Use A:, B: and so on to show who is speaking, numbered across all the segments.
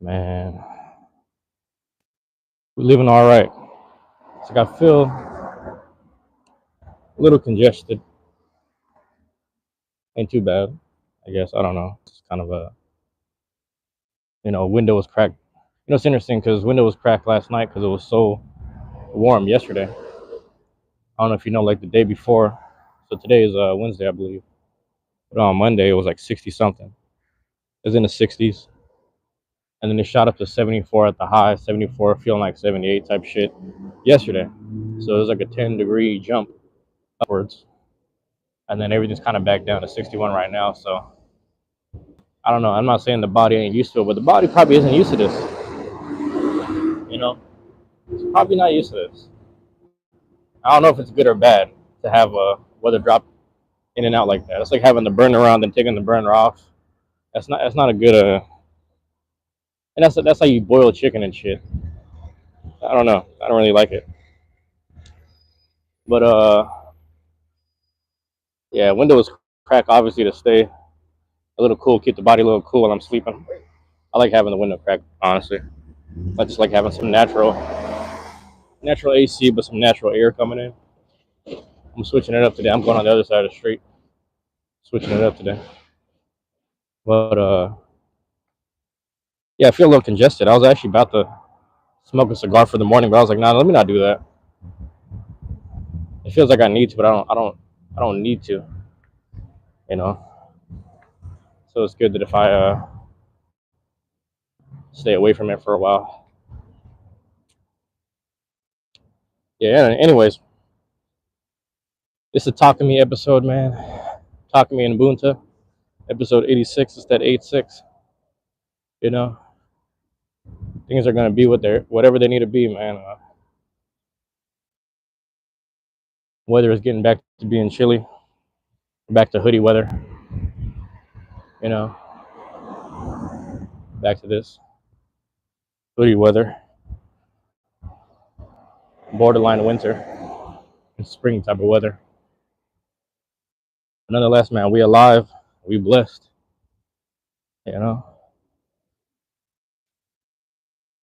A: Man, we living all right. It's like I feel a little congested. Ain't too bad, I guess. I don't know. It's kind of a window was cracked. It's interesting because window was cracked last night because it was so warm yesterday. I don't know if you know, like the day before. So today is Wednesday, I believe. But on Monday it was like 60 something. It was in the 60s, and then it shot up to 74 at the high, 74 feeling like 78 type shit yesterday. So it was like a 10-degree jump upwards, and then everything's kind of back down to 61 right now. So I don't know. I'm not saying the body ain't used to it, but the body probably isn't used to this. You know, it's probably not used to this. I don't know if it's good or bad to have a weather drop in and out like that. It's like having the burner on then taking the burner off. That's not a good and that's how you boil chicken and shit. I don't know. I don't really like it. But yeah, window is cracked obviously to stay a little cool, keep the body a little cool while I'm sleeping. I like having the window cracked, honestly. I just like having some natural AC, but some natural air coming in. I'm switching it up today. I'm going on the other side of the street, switching it up today. But yeah, I feel a little congested. I was actually about to smoke a cigar for the morning, but I was like, nah, let me not do that. It feels like I need to, but I don't need to, you know. So it's good that if I stay away from it for a while. Yeah. Anyways, this is a Takumi episode, man. Takumi and Bunta, episode 86. It's that 86. You know, things are gonna be whatever they need to be, man. Weather is getting back to being chilly, back to hoodie weather. You know, back to this hoodie weather, borderline winter and spring type of weather. Nonetheless, man, we alive, we blessed. You know,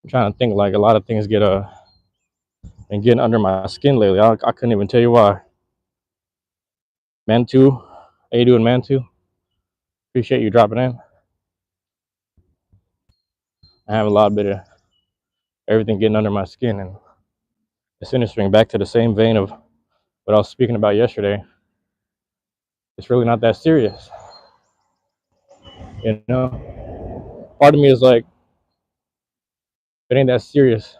A: I'm trying to think. Like a lot of things and getting under my skin lately. I couldn't even tell you why. Mantu, how you doing, Mantu? Appreciate you dropping in. I have a lot bit of everything getting under my skin, and it's interesting. Back to the same vein of what I was speaking about yesterday. It's really not that serious, you know. Part of me is like, if it ain't that serious,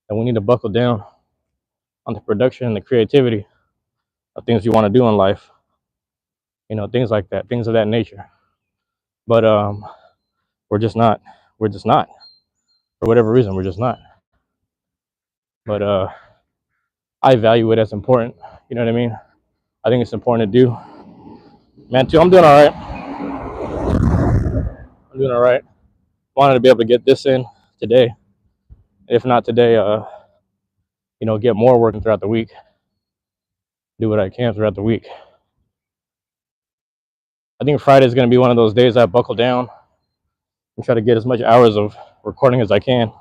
A: then we need to buckle down on the production and the creativity of things you want to do in life. You know, things like that, things of that nature. But we're just not. We're just not. For whatever reason, we're just not. But I value it as important. You know what I mean? I think it's important to do. Man, too, I'm doing all right. I'm doing all right. Wanted to be able to get this in today. If not today, get more working throughout the week. Do what I can throughout the week. I think Friday is going to be one of those days I buckle down and try to get as much hours of recording as I can.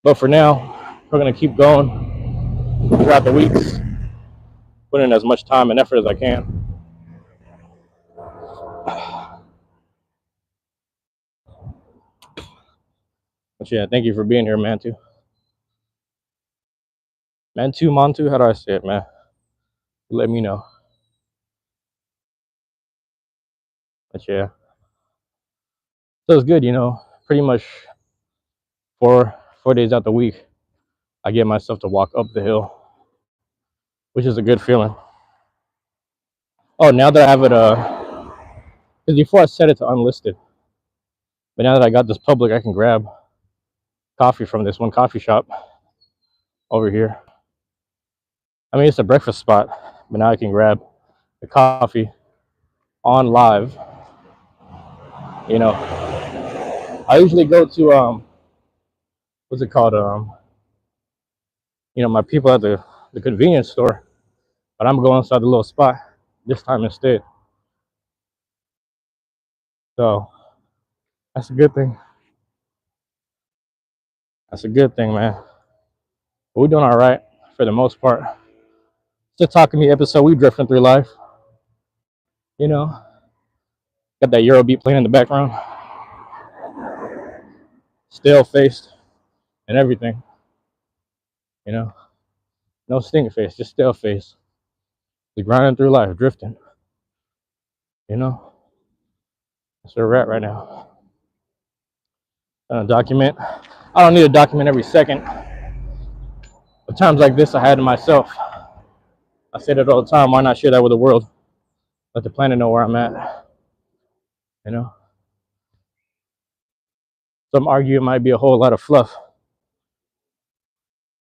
A: But for now, we're going to keep going throughout the weeks, put in as much time and effort as I can. But yeah, thank you for being here, Mantu. Mantu, how do I say it, man? Let me know. But yeah, so it's good, pretty much four days out the week, I get myself to walk up the hill, which is a good feeling. Oh, now that I have it, because before I set it to unlisted, but now that I got this public, I can grab coffee from this one coffee shop over here. I mean, it's a breakfast spot, but now I can grab the coffee on live. You know, I usually go to what's it called? My people at the convenience store, but I'm going inside the little spot this time instead. So That's a good thing. That's a good thing, man. But we're doing all right for the most part. It's a Takumi episode. We drifting through life. You know, got that Euro beat playing in the background. Still faced and everything. You know, no stink face, just still face. We're grinding through life, drifting. You know, that's where we're at right now. Document. I don't need to document every second. But times like this, I had to myself. I say that all the time. Why not share that with the world? Let the planet know where I'm at. You know, some argue it might be a whole lot of fluff.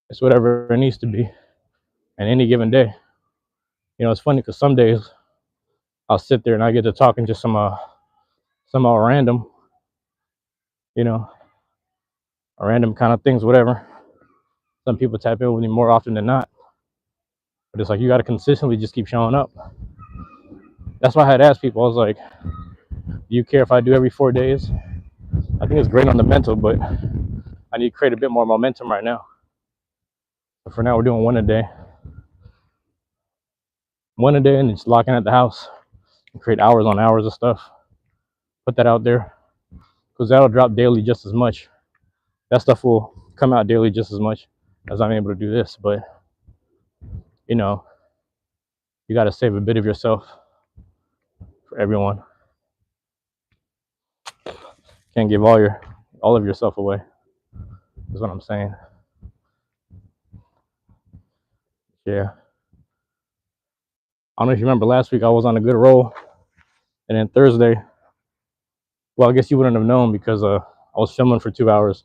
A: It's whatever it needs to be, and any given day. You know, it's funny because some days I'll sit there and I get to talking just some all random, you know, random kind of things, whatever. Some people tap in with me more often than not, but it's like you got to consistently just keep showing up. That's why I had asked people. I was like, "Do you care if I do every 4 days?" I think it's great on the mental, but I need to create a bit more momentum right now. But for now, we're doing one a day, and just locking at the house and create hours on hours of stuff. Put that out there because that'll drop daily just as much. That stuff will come out daily just as much as I'm able to do this. But you know, you got to save a bit of yourself for everyone. Can't give all of yourself away. Is what I'm saying. Yeah. I don't know if you remember last week I was on a good roll, and then Thursday, well, I guess you wouldn't have known because I was filming for 2 hours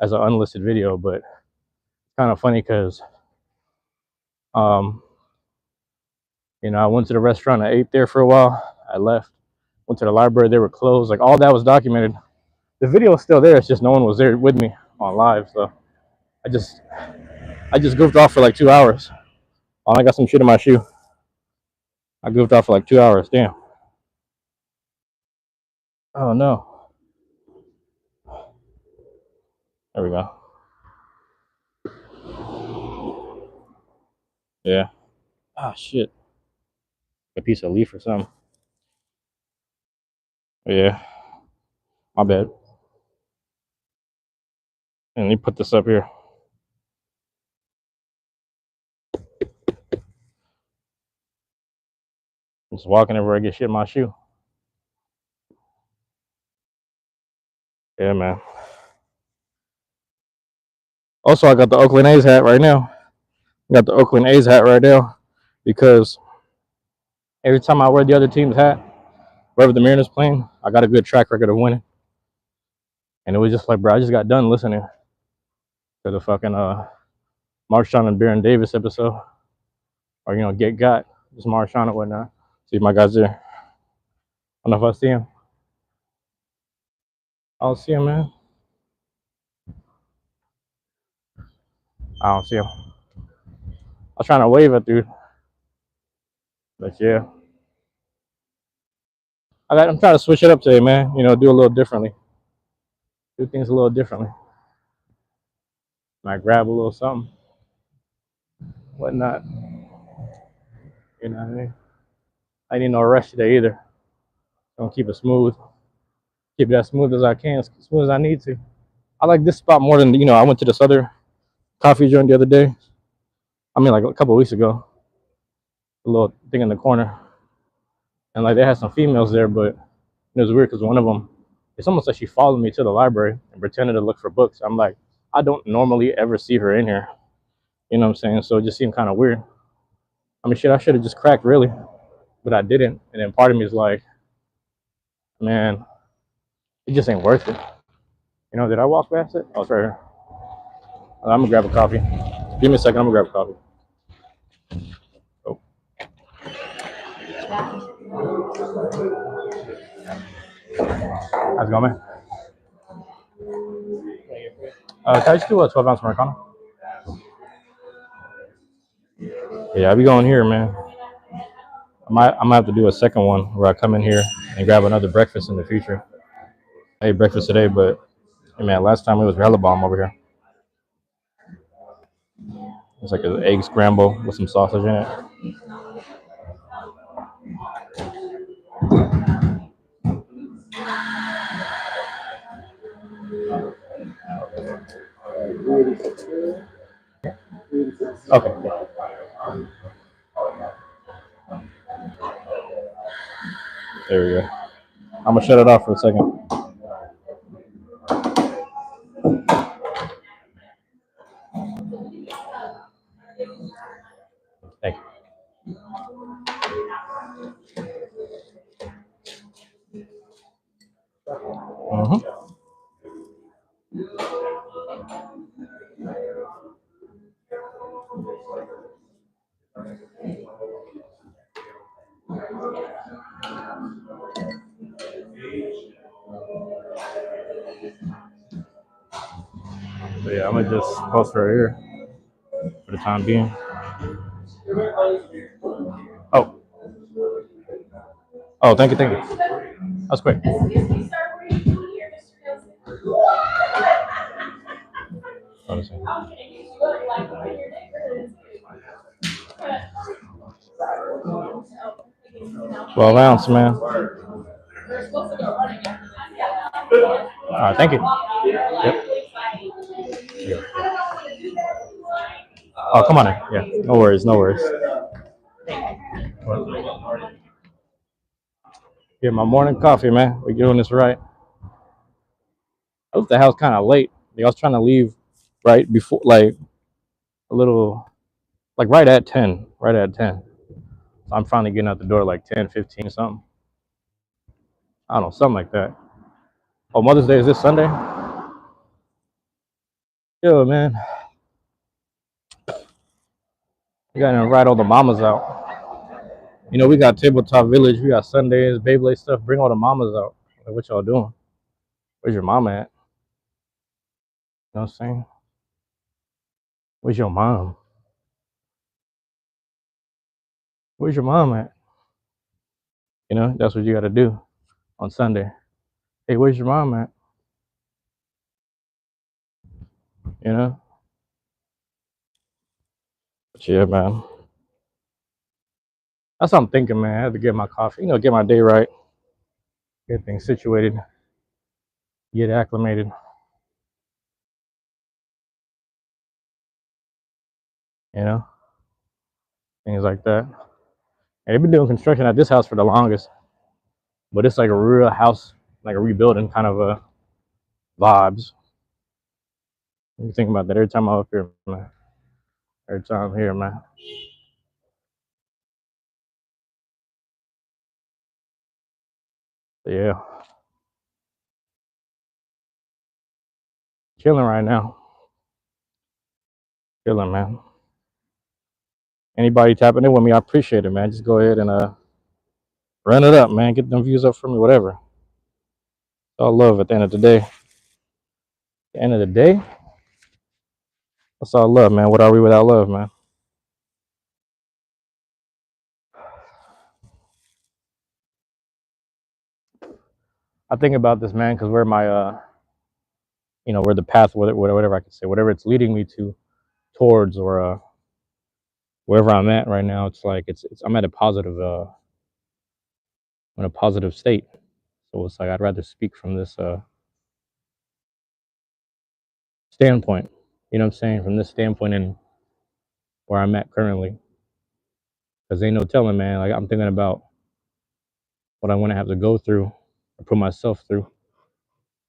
A: as an unlisted video, but it's kind of funny because um, you know, I went to the restaurant, I ate there for a while, I left, went to the library, they were closed, like all that was documented. The video was still there, it's just no one was there with me on live, so I just goofed off for like 2 hours. Oh, I got some shit in my shoe. I goofed off for like 2 hours. Damn. Oh no. There we go. Yeah. Ah, shit. A piece of leaf or something. Yeah. My bad. And let me put this up here. I'm just walking everywhere I get shit in my shoe. Yeah, man. Also, I got the Oakland A's hat right now. I got the Oakland A's hat right now because every time I wear the other team's hat, wherever the Mariners playing, I got a good track record of winning. And it was just like, bro, I just got done listening to the fucking Marshawn and Baron Davis episode. Or, you know, Get Got. Just Marshawn and whatnot. See if my guy's there. I don't know if I see him. I don't see him, man. I don't see him. I was trying to wave at dude. But yeah. I'm trying to switch it up today, man. You know, do a little differently. Do things a little differently. Might grab a little something. Whatnot. You know what I mean? I need no rush today either. Don't keep it smooth. Keep it as smooth as I can, as smooth as I need to. I like this spot more than, you know, I went to this other coffee joint the other day. I mean, like a couple of weeks ago. A little thing in the corner. And like they had some females there, but it was weird because one of them, it's almost like she followed me to the library and pretended to look for books. I'm like, I don't normally ever see her in here. You know what I'm saying? So it just seemed kind of weird. I mean, shit, I should have just cracked really, but I didn't. And then part of me is like, man, it just ain't worth it. You know, did I walk past it? Oh, it's right here. I'm gonna grab a coffee. Give me a second, I'm gonna grab a coffee. Oh. How's it going, man? Can I just do a 12-ounce Americano? Yeah, I'll be going here, man. I might have to do a second one where I come in here and grab another breakfast in the future. I ate breakfast today, but hey, man, last time it was hella bomb over here. It's like an egg scramble with some sausage in it. Okay, there we go. I'm gonna shut it off for a second. Thank you. Mm-hmm. But yeah, I'm gonna just post right here for the time being. Oh, oh, thank you, thank you. That's quick. Honestly. 12 ounce, man. All right, thank you. Yep. Oh, come on in. Yeah, no worries, no worries. Get my morning coffee, man. We doing this right. I left the house kind of late. Like, I was trying to leave right before, like a little, like right at 10, right at 10. So I'm finally getting out the door like 10, 15, something. I don't know, something like that. Oh, Mother's Day is this Sunday? Yo, man, we gotta invite all the mamas out. You know, we got Tabletop Village, we got Sundays, Beyblade stuff. Bring all the mamas out. Like, what y'all doing? Where's your mama at? You know what I'm saying? Where's your mom? Where's your mom at? You know, that's what you gotta do on Sunday. Hey, where's your mom at? You know? But yeah, man. That's what I'm thinking, man. I have to get my coffee, you know, get my day right, get things situated, get acclimated, you know, things like that. And they've been doing construction at this house for the longest, but it's like a real house, like a rebuilding kind of vibes. You think about that every time I'm up here, man. Every time I'm here, man. But yeah, chilling right now. Chilling, man. Anybody tapping in with me, I appreciate it, man. Just go ahead and run it up, man. Get them views up for me, whatever. It's all love at the end of the day. At the end of the day, that's all love, man. What are we without love, man? I think about this, man, because where my you know, where the path, whatever I could say, whatever it's leading me to towards, or wherever I'm at right now, it's like it's I'm at a positive in a positive state. So it's like I'd rather speak from this standpoint. You know what I'm saying? From this standpoint and where I'm at currently, because ain't no telling, man. Like I'm thinking about what I want to have to go through or put myself through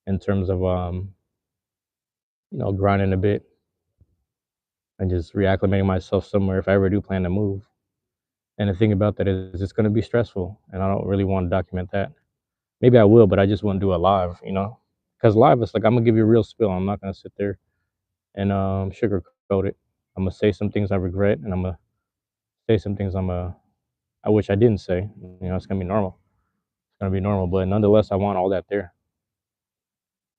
A: in terms of you know, grinding a bit and just reacclimating myself somewhere if I ever do plan to move. And the thing about that is it's going to be stressful, and I don't really want to document that. Maybe I will, but I just won't do it live, you know, because live it's like I'm gonna give you a real spill. I'm not gonna sit there and sugarcoat it. I'm gonna say some things I regret, and I'm gonna say some things I wish I didn't say. You know, it's gonna be normal. It's gonna be normal, but nonetheless, I want all that there.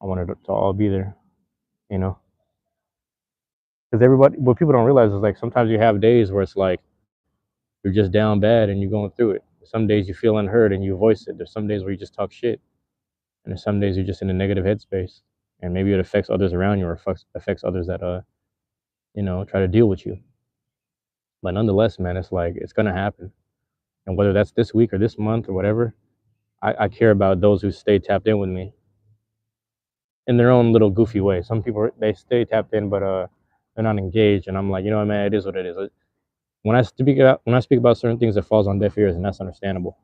A: I want it to all be there, you know, because everybody, what people don't realize is like sometimes you have days where it's like you're just down bad and you're going through it. Some days you feel unheard and you voice it. There's some days where you just talk shit, and then some days you're just in a negative headspace, and maybe it affects others around you or affects others that try to deal with you. But nonetheless, man, it's like it's gonna happen, and whether that's this week or this month or whatever, I care about those who stay tapped in with me in their own little goofy way. Some people they stay tapped in, but they're not engaged, and I'm like, you know what, man, it is what it is. When I speak about certain things, it falls on deaf ears, and that's understandable.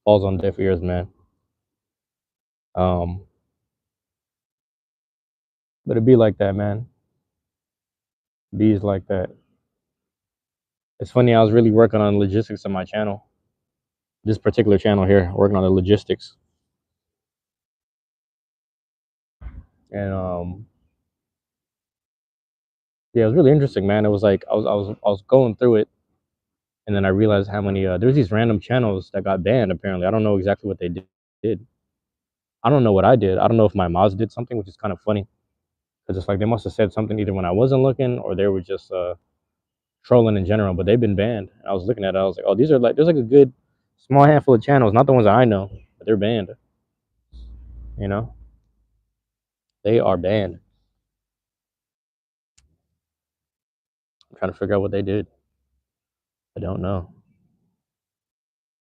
A: Falls on deaf ears, man. Um, but it be like that, man. Bees like that. It's funny. I was really working on logistics on my channel, this particular channel here, working on the logistics, and yeah, it was really interesting, man. It was like I was going through it, and then I realized how many there's these random channels that got banned. Apparently, I don't know exactly what they did. I don't know what I did. I don't know if my mods did something, which is kind of funny because it's like they must have said something either when I wasn't looking or they were just trolling in general. But they've been banned. I was looking at it. I was like, oh, these are like there's like a good small handful of channels, not the ones that I know, but they're banned. You know, they are banned. I'm trying to figure out what they did. I don't know.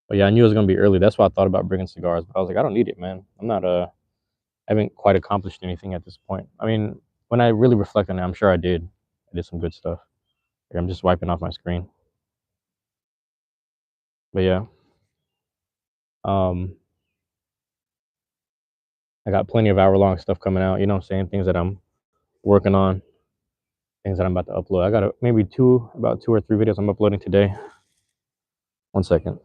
A: But yeah, I knew it was gonna be early. That's why I thought about bringing cigars. But I was like, I don't need it, man. I'm not I haven't quite accomplished anything at this point. I mean, when I really reflect on it, I'm sure I did. I did some good stuff. Here, I'm just wiping off my screen. But yeah, um, I got plenty of hour-long stuff coming out. You know what I'm saying? Things that I'm working on, things that I'm about to upload. I got maybe about two or three videos I'm uploading today. One second.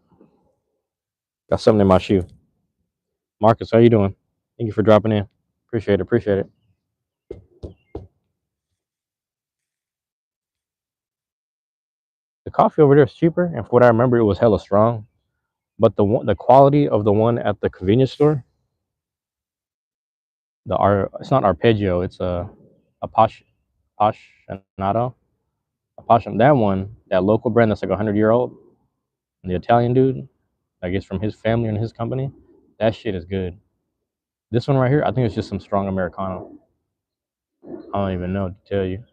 A: Got something in my shoe. Marcus, how you doing? Thank you for dropping in. Appreciate it. Appreciate it. The coffee over there is cheaper, and from what I remember, it was hella strong. But the quality of the one at the convenience store, it's not arpeggio, it's a Passionado. That one, that local brand that's like 100-year old, the Italian dude, I guess from his family and his company, that shit is good. This one right here, I think it's just some strong Americano. I don't even know to tell you.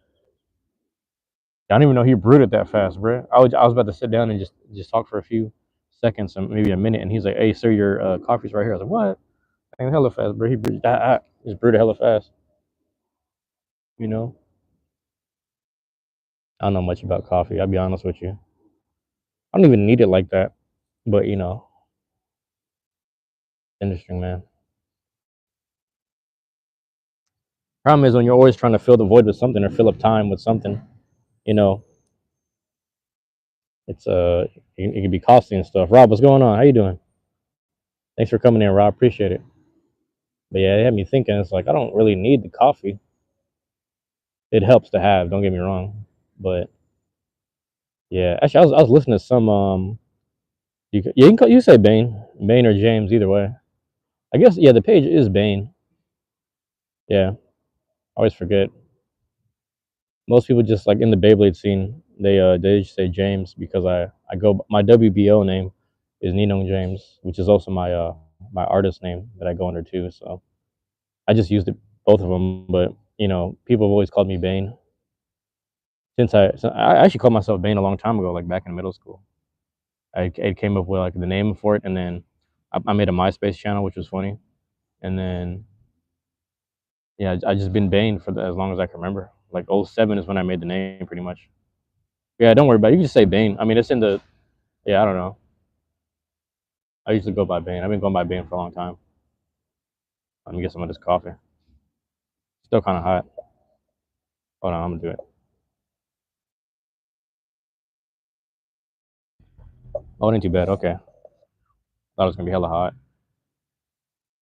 A: I don't even know he brewed it that fast, bro. I was about to sit down and just talk for a few seconds, and maybe a minute, and he's like, "Hey, sir, your coffee's right here." I was like, "What?" And hella fast, bro. He brewed that. Just brewed it hella fast. You know, I don't know much about coffee. I'll be honest with you. I don't even need it like that, but interesting, man. Problem is when you're always trying to fill the void with something or fill up time with something, you know, it's it can be costly and stuff. Rob, what's going on? How you doing? Thanks for coming in, Rob. Appreciate it. But yeah, it had me thinking. It's like I don't really need the coffee. It helps to have. Don't get me wrong, but yeah, actually, I was listening to some you say Bane or James either way. I guess yeah, the page is Bane. Yeah, I always forget. Most people just like in the Beyblade scene, they just say James because I go my WBO name is Ninong James, which is also my artist name that I go under too. So I just used both of them, but people have always called me Bane I actually called myself Bane a long time ago, like back in middle school. I came up with like the name for it, and then I made a MySpace channel, which was funny, and then yeah, I just been Bane for as long as I can remember. Like '07 is when I made the name, pretty much. Yeah, don't worry about it. You can just say Bane. I mean, it's in the. Yeah, I don't know. I usually go by Bane. I've been going by Bane for a long time. Let me get some of this coffee. Still kind of hot. Hold on, I'm gonna do it. Oh, it ain't too bad. Okay, thought it was gonna be hella hot.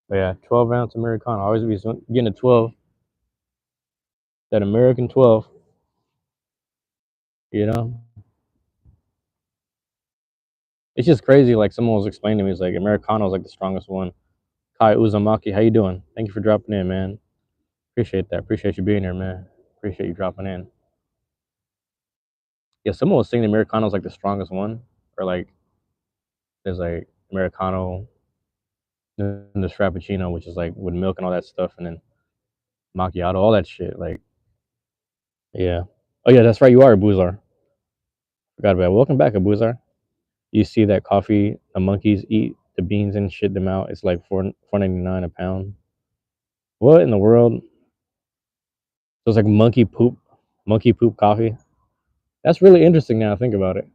A: But yeah, 12-ounce Americano. I always be getting a 12. That American 12. You know, it's just crazy. Like someone was explaining to me, it's like Americano is like the strongest one. Kai Uzumaki, how you doing? Thank you for dropping in, man. Appreciate that. Appreciate you being here, man. Appreciate you dropping in. Yeah, someone was saying the Americano is like the strongest one, or like There's like Americano, then there's Frappuccino, which is like with milk and all that stuff, and then macchiato, all that shit. Like, yeah. Oh yeah, that's right. You are a boozar. Forgot about it. Welcome back, a boozar. You see that coffee the monkeys eat the beans and shit them out. It's like $4.99 a pound. What in the world? So it's like monkey poop coffee. That's really interesting now. I think about it.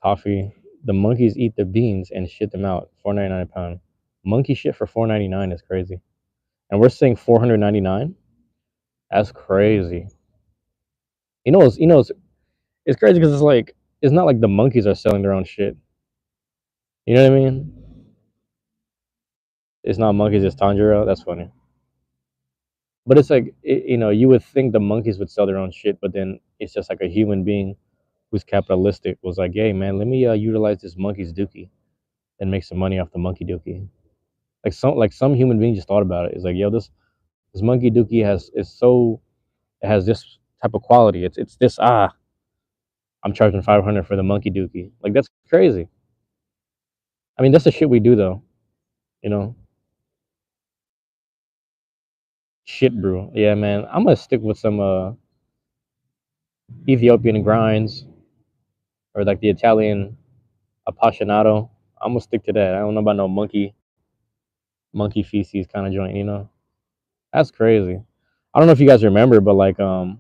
A: Coffee. The monkeys eat the beans and shit them out. $4.99 a pound. Monkey shit for $4.99 is crazy. And we're saying $499. That's crazy. It's crazy because it's like it's not like the monkeys are selling their own shit. You know what I mean? It's not monkeys. It's Tanjiro. That's funny. But it's like you would think the monkeys would sell their own shit, but then it's just like a human being who's capitalistic was like, "Hey man, let me utilize this monkey's dookie and make some money off the monkey dookie." Like some human being just thought about it. It's like, yo, this monkey dookie it has this type of quality. It's this I'm charging 500 for the monkey dookie. Like that's crazy. I mean, that's the shit we do though. You know, shit brew. Yeah, man. I'm gonna stick with some Ethiopian grinds or like the Italian appassionato. I'm gonna stick to that. I don't know about no monkey feces kind of joint. That's crazy. I don't know if you guys remember, but like I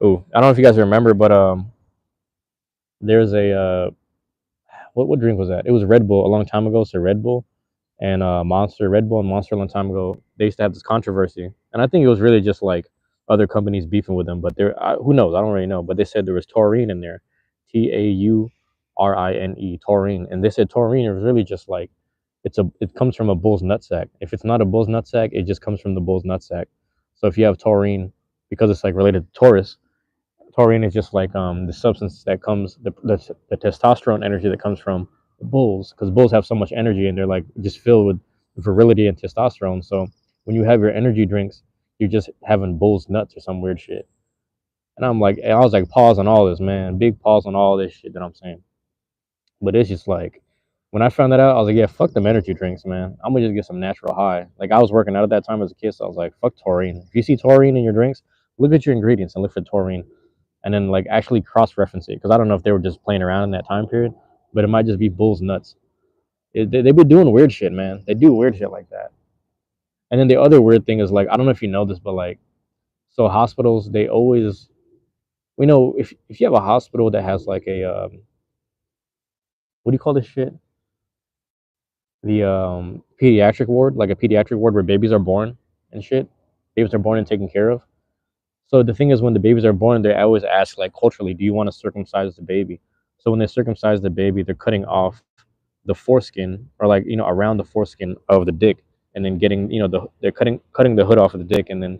A: don't know if you guys remember, but there's a what drink was that? It was Red Bull a long time ago. So Red Bull and Red Bull and Monster a long time ago. They used to have this controversy, and I think it was really just like other companies beefing with them. But who knows? I don't really know. But they said there was taurine in there, Taurine, taurine, and they said taurine is really just like it comes from a bull's nutsack. If it's not a bull's nutsack, it just comes from the bull's nutsack. So if you have taurine, because it's like related to Taurus, taurine is just like the substance that comes the testosterone energy that comes from bulls, because bulls have so much energy and they're like just filled with virility and testosterone. So when you have your energy drinks, you're just having bull's nuts or some weird shit. And I was like, pause on all this, man, big pause on all this shit that I'm saying. But it's just like when I found that out, I was like, yeah, fuck them energy drinks, man. I'm gonna just get some natural high. Like I was working out at that time as a kid, so I was like, fuck taurine. If you see taurine in your drinks, look at your ingredients and look for taurine, and then like actually cross-reference it, because I don't know if they were just playing around in that time period, but it might just be bulls nuts. They be doing weird shit, man. They do weird shit like that. And then the other weird thing is like, I don't know if you know this, but like, so hospitals, they always, we know if you have a hospital that has like a what do you call this shit, the pediatric ward, like a pediatric ward where babies are born and shit, babies are born and taken care of. So the thing is, when the babies are born, they always ask, like, culturally, do you want to circumcise the baby? So when they circumcise the baby, they're cutting off the foreskin, or like around the foreskin of the dick, and then getting they're cutting the hood off of the dick, and then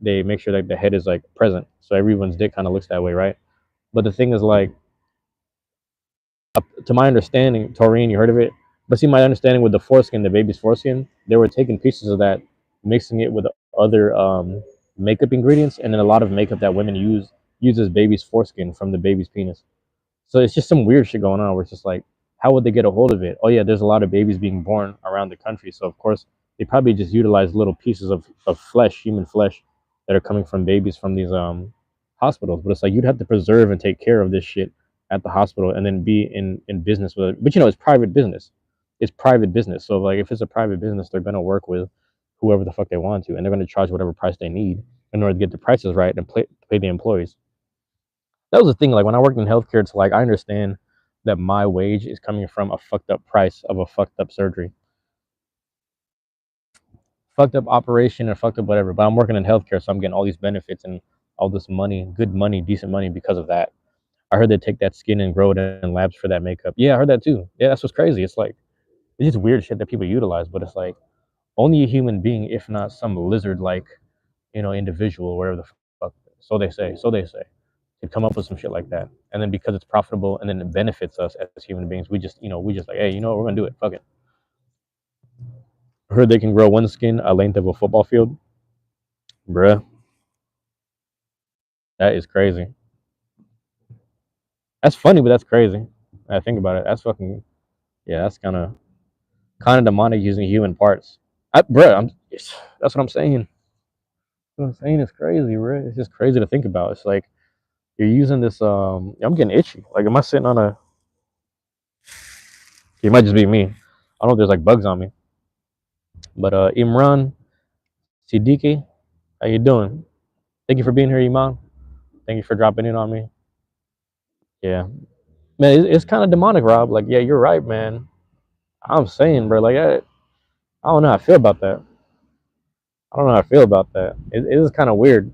A: they make sure that the head is like present, so everyone's dick kind of looks that way, right? But the thing is, like, to my understanding, taurine, you heard of it? But see, my understanding with the foreskin, the baby's foreskin, they were taking pieces of that, mixing it with other makeup ingredients, and then a lot of makeup that women uses baby's foreskin from the baby's penis. So it's just some weird shit going on where it's just like, how would they get a hold of it? Oh yeah, there's a lot of babies being born around the country, so of course they probably just utilize little pieces of flesh, human flesh, that are coming from babies from these hospitals. But it's like you'd have to preserve and take care of this shit at the hospital, and then be in business with it. But it's private business. It's private business. So like if it's a private business, they're gonna work with whoever the fuck they want to, and they're gonna charge whatever price they need in order to get the prices right and pay the employees. That was the thing. Like when I worked in healthcare, it's like I understand that my wage is coming from a fucked up price of a fucked up surgery, fucked up operation, or fucked up whatever. But I'm working in healthcare, so I'm getting all these benefits and all this money, good money, decent money because of that. I heard they take that skin and grow it in labs for that makeup. Yeah, I heard that too. Yeah, that's what's crazy. It's like it's just weird shit that people utilize, but it's like only a human being, if not some lizard like individual, whatever the fuck. So they say. So they say. Could come up with some shit like that. And then because it's profitable and then it benefits us as human beings, we just like, hey, you know what, we're gonna do it. Fuck it. I heard they can grow one skin a length of a football field. Bruh, that is crazy. That's funny, but that's crazy. When I think about it. That's fucking yeah. That's kind of demonic using human parts. Bro, that's what I'm saying. What I'm saying is crazy, bro. It's just crazy to think about. It's like you're using this. I'm getting itchy. Like, am I sitting on a? It might just be me. I don't know if there's like bugs on me. But Imran Siddiqui, how you doing? Thank you for being here, Iman. Thank you for dropping in on me. Yeah, man, it's kind of demonic, Rob. Like, yeah, you're right, man. I'm saying, bro. Like, I don't know how I feel about that. I don't know how I feel about that. It is kind of weird.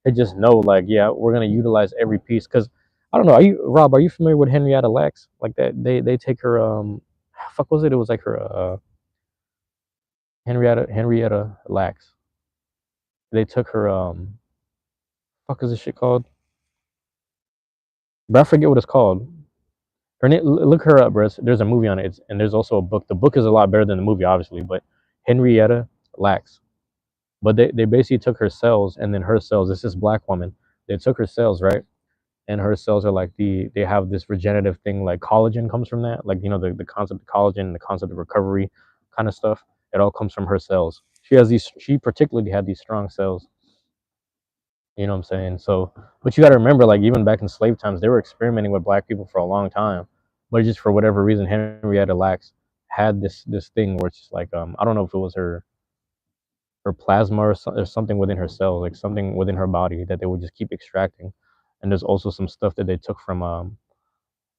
A: They just know, like, yeah, we're gonna utilize every piece. Cause I don't know. Are you Rob? Are you familiar with Henrietta Lacks? Like that, they take her. Fuck was it? It was like her. Henrietta Lacks. They took her. Fuck is this shit called? But I forget what it's called. Her name. Look her up, bro. There's a movie on it, and there's also a book. The book is a lot better than the movie, obviously. But Henrietta Lacks. But they basically took her cells, and then her cells. This black woman. They took her cells, right? And her cells are like they have this regenerative thing, like collagen comes from that, like the concept of collagen, the concept of recovery kind of stuff. It all comes from her cells. She particularly had these strong cells. You know what I'm saying? So, but you got to remember, like, even back in slave times, they were experimenting with black people for a long time, but just for whatever reason, Henrietta Lacks had this thing where it's just like, I don't know if it was her plasma or something within her cells, like something within her body that they would just keep extracting. And there's also some stuff that they took from how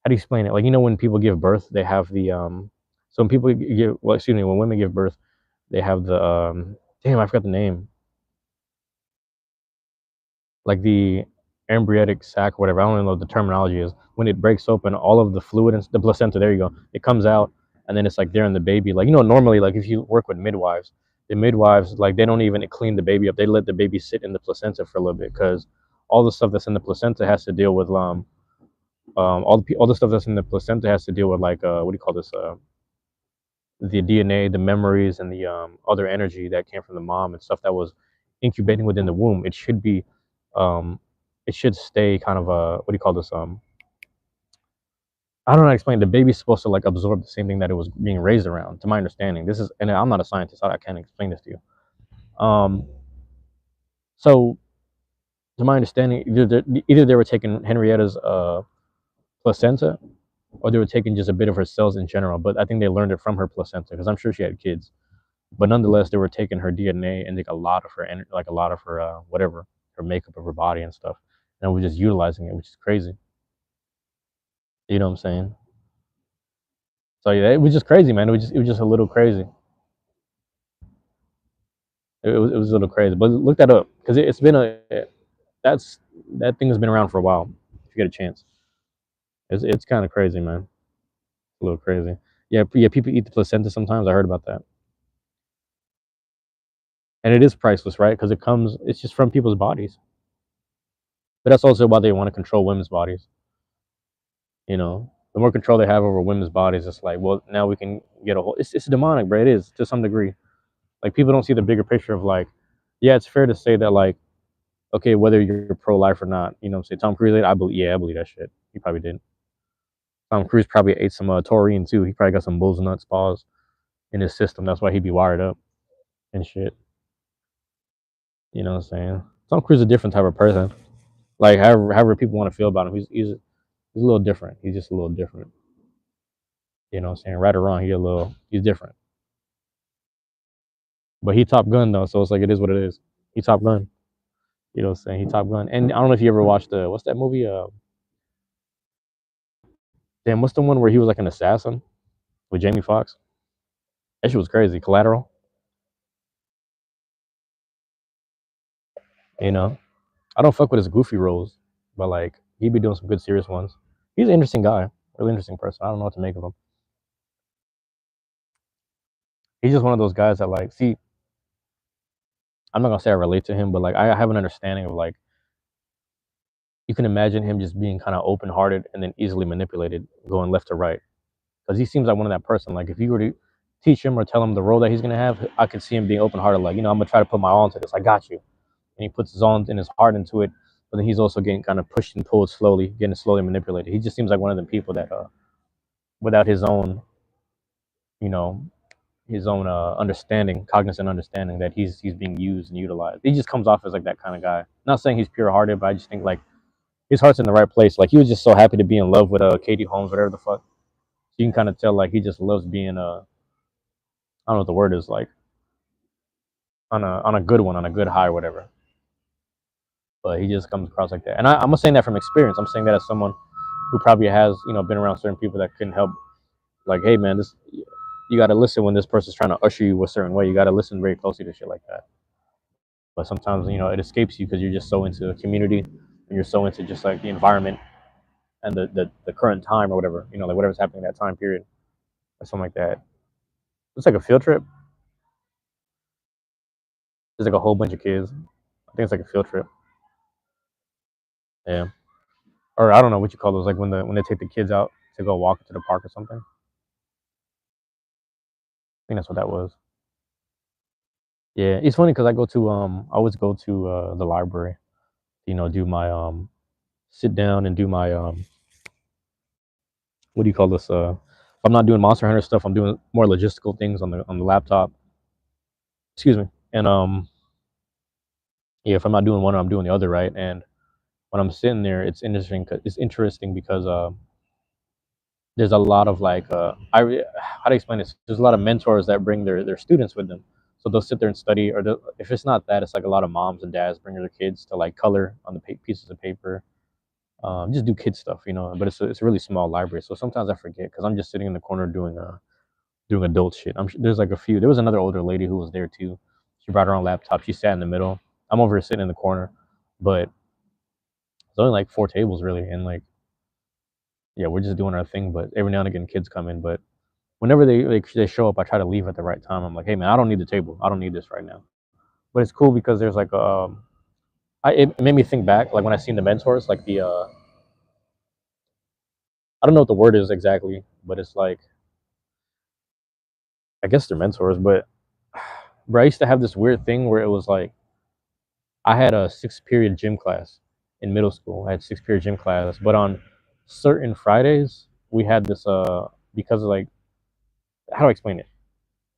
A: do you explain it? Like, when people give birth, they have the so when people give well, excuse me, when women give birth, they have the damn, I forgot the name, like the embryonic sac, whatever. I don't even know what the terminology is. When it breaks open, all of the fluid and the placenta, there you go, it comes out, and then it's like there in the baby. Like, normally, like if you work with midwives, the midwives, like, they don't even clean the baby up. They let the baby sit in the placenta for a little bit because all the stuff that's in the placenta has to deal with all the stuff that's in the placenta has to deal with, like, what do you call this, the DNA, the memories, and the other energy that came from the mom and stuff that was incubating within the womb. Um, it should stay kind of what do you call this? I don't know how to explain. The baby's supposed to, like, absorb the same thing that it was being raised around. To my understanding, and I'm not a scientist, so I can't explain this to you. So to my understanding, either they were taking Henrietta's placenta, or they were taking just a bit of her cells in general. But I think they learned it from her placenta because I'm sure she had kids. But nonetheless, they were taking her DNA and like a lot of her, like a lot of her, whatever, her makeup of her body and stuff, and we're just utilizing it, which is crazy. You know what I'm saying? So yeah, it was just crazy, man. It was just a little crazy. It was a little crazy, but look that up because it's been that's that thing has been around for a while. If you get a chance, it's kind of crazy, man. A little crazy. Yeah, yeah. People eat the placenta sometimes. I heard about that, and it is priceless, right? Because it's just from people's bodies. But that's also why they want to control women's bodies. The more control they have over women's bodies, it's like, well, now we can get a whole. It's demonic, bro. It is to some degree. Like, people don't see the bigger picture of, like, yeah, it's fair to say that, like, okay, whether you're pro life or not, say Tom Cruise, I believe that shit. He probably did. Tom Cruise probably ate some taurine too. He probably got some bull's nuts paws in his system. That's why he'd be wired up and shit. You know what I'm saying? Tom Cruise is a different type of person. Like, however people want to feel about him, he's a little different. He's just a little different. You know what I'm saying? Right or wrong, he's different. But he Top Gun though, so it's like it is what it is. He Top Gun. You know what I'm saying? He Top Gun. And I don't know if you ever watched what's that movie? Damn, what's the one where he was like an assassin with Jamie Foxx? That shit was crazy. Collateral. You know, I don't fuck with his goofy roles, but like he be doing some good serious ones. He's an interesting guy, really interesting person. I don't know what to make of him. He's just one of those guys that, like, see, I'm not gonna say I relate to him, but like I have an understanding of, like, you can imagine him just being kind of open hearted and then easily manipulated, going left to right. Because he seems like one of that person. Like, if you were to teach him or tell him the role that he's gonna have, I could see him being open hearted. Like, I'm gonna try to put my all into this. I got you, and he puts his all and his heart into it. but then he's also getting kind of pushed and pulled slowly, getting slowly manipulated. He just seems like one of the people that, without his own, you know, his own understanding, cognizant understanding that he's being used and utilized. He just comes off as like that kind of guy. Not saying he's pure hearted, but I just think like his heart's in the right place. Like he was just so happy to be in love with Katie Holmes, whatever the fuck. So you can kind of tell like he just loves being I don't know what the word is, like on a good one, on a good high, or whatever. But he just comes across like that. And I'm not saying that from experience. I'm saying that as someone who probably has, been around certain people that couldn't help. Like, hey man, this you got to listen when this person's trying to usher you a certain way. You got to listen very closely to shit like that. But sometimes, it escapes you because you're just so into the community and you're so into just like the environment and the current time or whatever. Like whatever's happening in that time period or something like that. It's like a field trip. There's like a whole bunch of kids. I think it's like a field trip. Yeah. Or I don't know what you call those. Like when they take the kids out to go walk into the park or something. I think that's what that was. Yeah, it's funny because I always go to the library, do my sit down and do my what do you call this? If I'm not doing Monster Hunter stuff, I'm doing more logistical things on the laptop. Excuse me. And yeah, if I'm not doing one, I'm doing the other, right? And when I'm sitting there, it's interesting. It's interesting because there's a lot of like how to explain this? There's a lot of mentors that bring their students with them. So they'll sit there and study, or if it's not that, it's like a lot of moms and dads bring their kids to like color on the pieces of paper, just do kid stuff, But it's a really small library, so sometimes I forget because I'm just sitting in the corner doing adult shit. There's like a few. There was another older lady who was there too. She brought her own laptop. She sat in the middle. I'm over here sitting in the corner, but there's only like 4 tables really, and like yeah, we're just doing our thing. But every now and again, kids come in. But whenever they show up, I try to leave at the right time. I'm like, hey man, I don't need the table. I don't need this right now. But it's cool because there's like it made me think back like when I seen the mentors, like the I don't know what the word is exactly, but it's like I guess they're mentors. But bro, I used to have this weird thing where it was like I had a 6 period gym class in middle school. I had 6 period gym class, but on certain Fridays we had this because of like how do I explain it?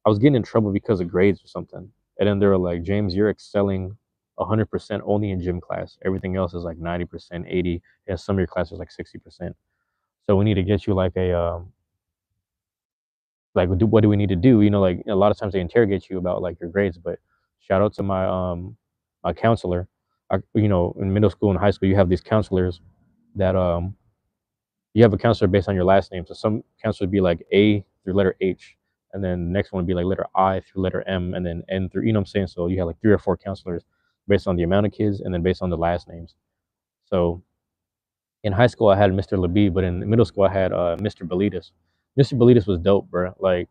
A: I was getting in trouble because of grades or something, and then they were like, James, you're excelling 100% only in gym class. Everything else is like 90%, 80. And some of your classes like 60%. So we need to get you like like what do we need to do? Like a lot of times they interrogate you about like your grades. But shout out to my counselor. In middle school and high school, you have these counselors that you have a counselor based on your last name. So some counselors would be like A through letter H, and then the next one would be like letter I through letter M, and then N through. You know what I'm saying? So you have like 3 or 4 counselors based on the amount of kids, and then based on the last names. So in high school, I had Mr. Labib, but in middle school, I had Mr. Belitas. Mr. Belitas was dope, bro. Like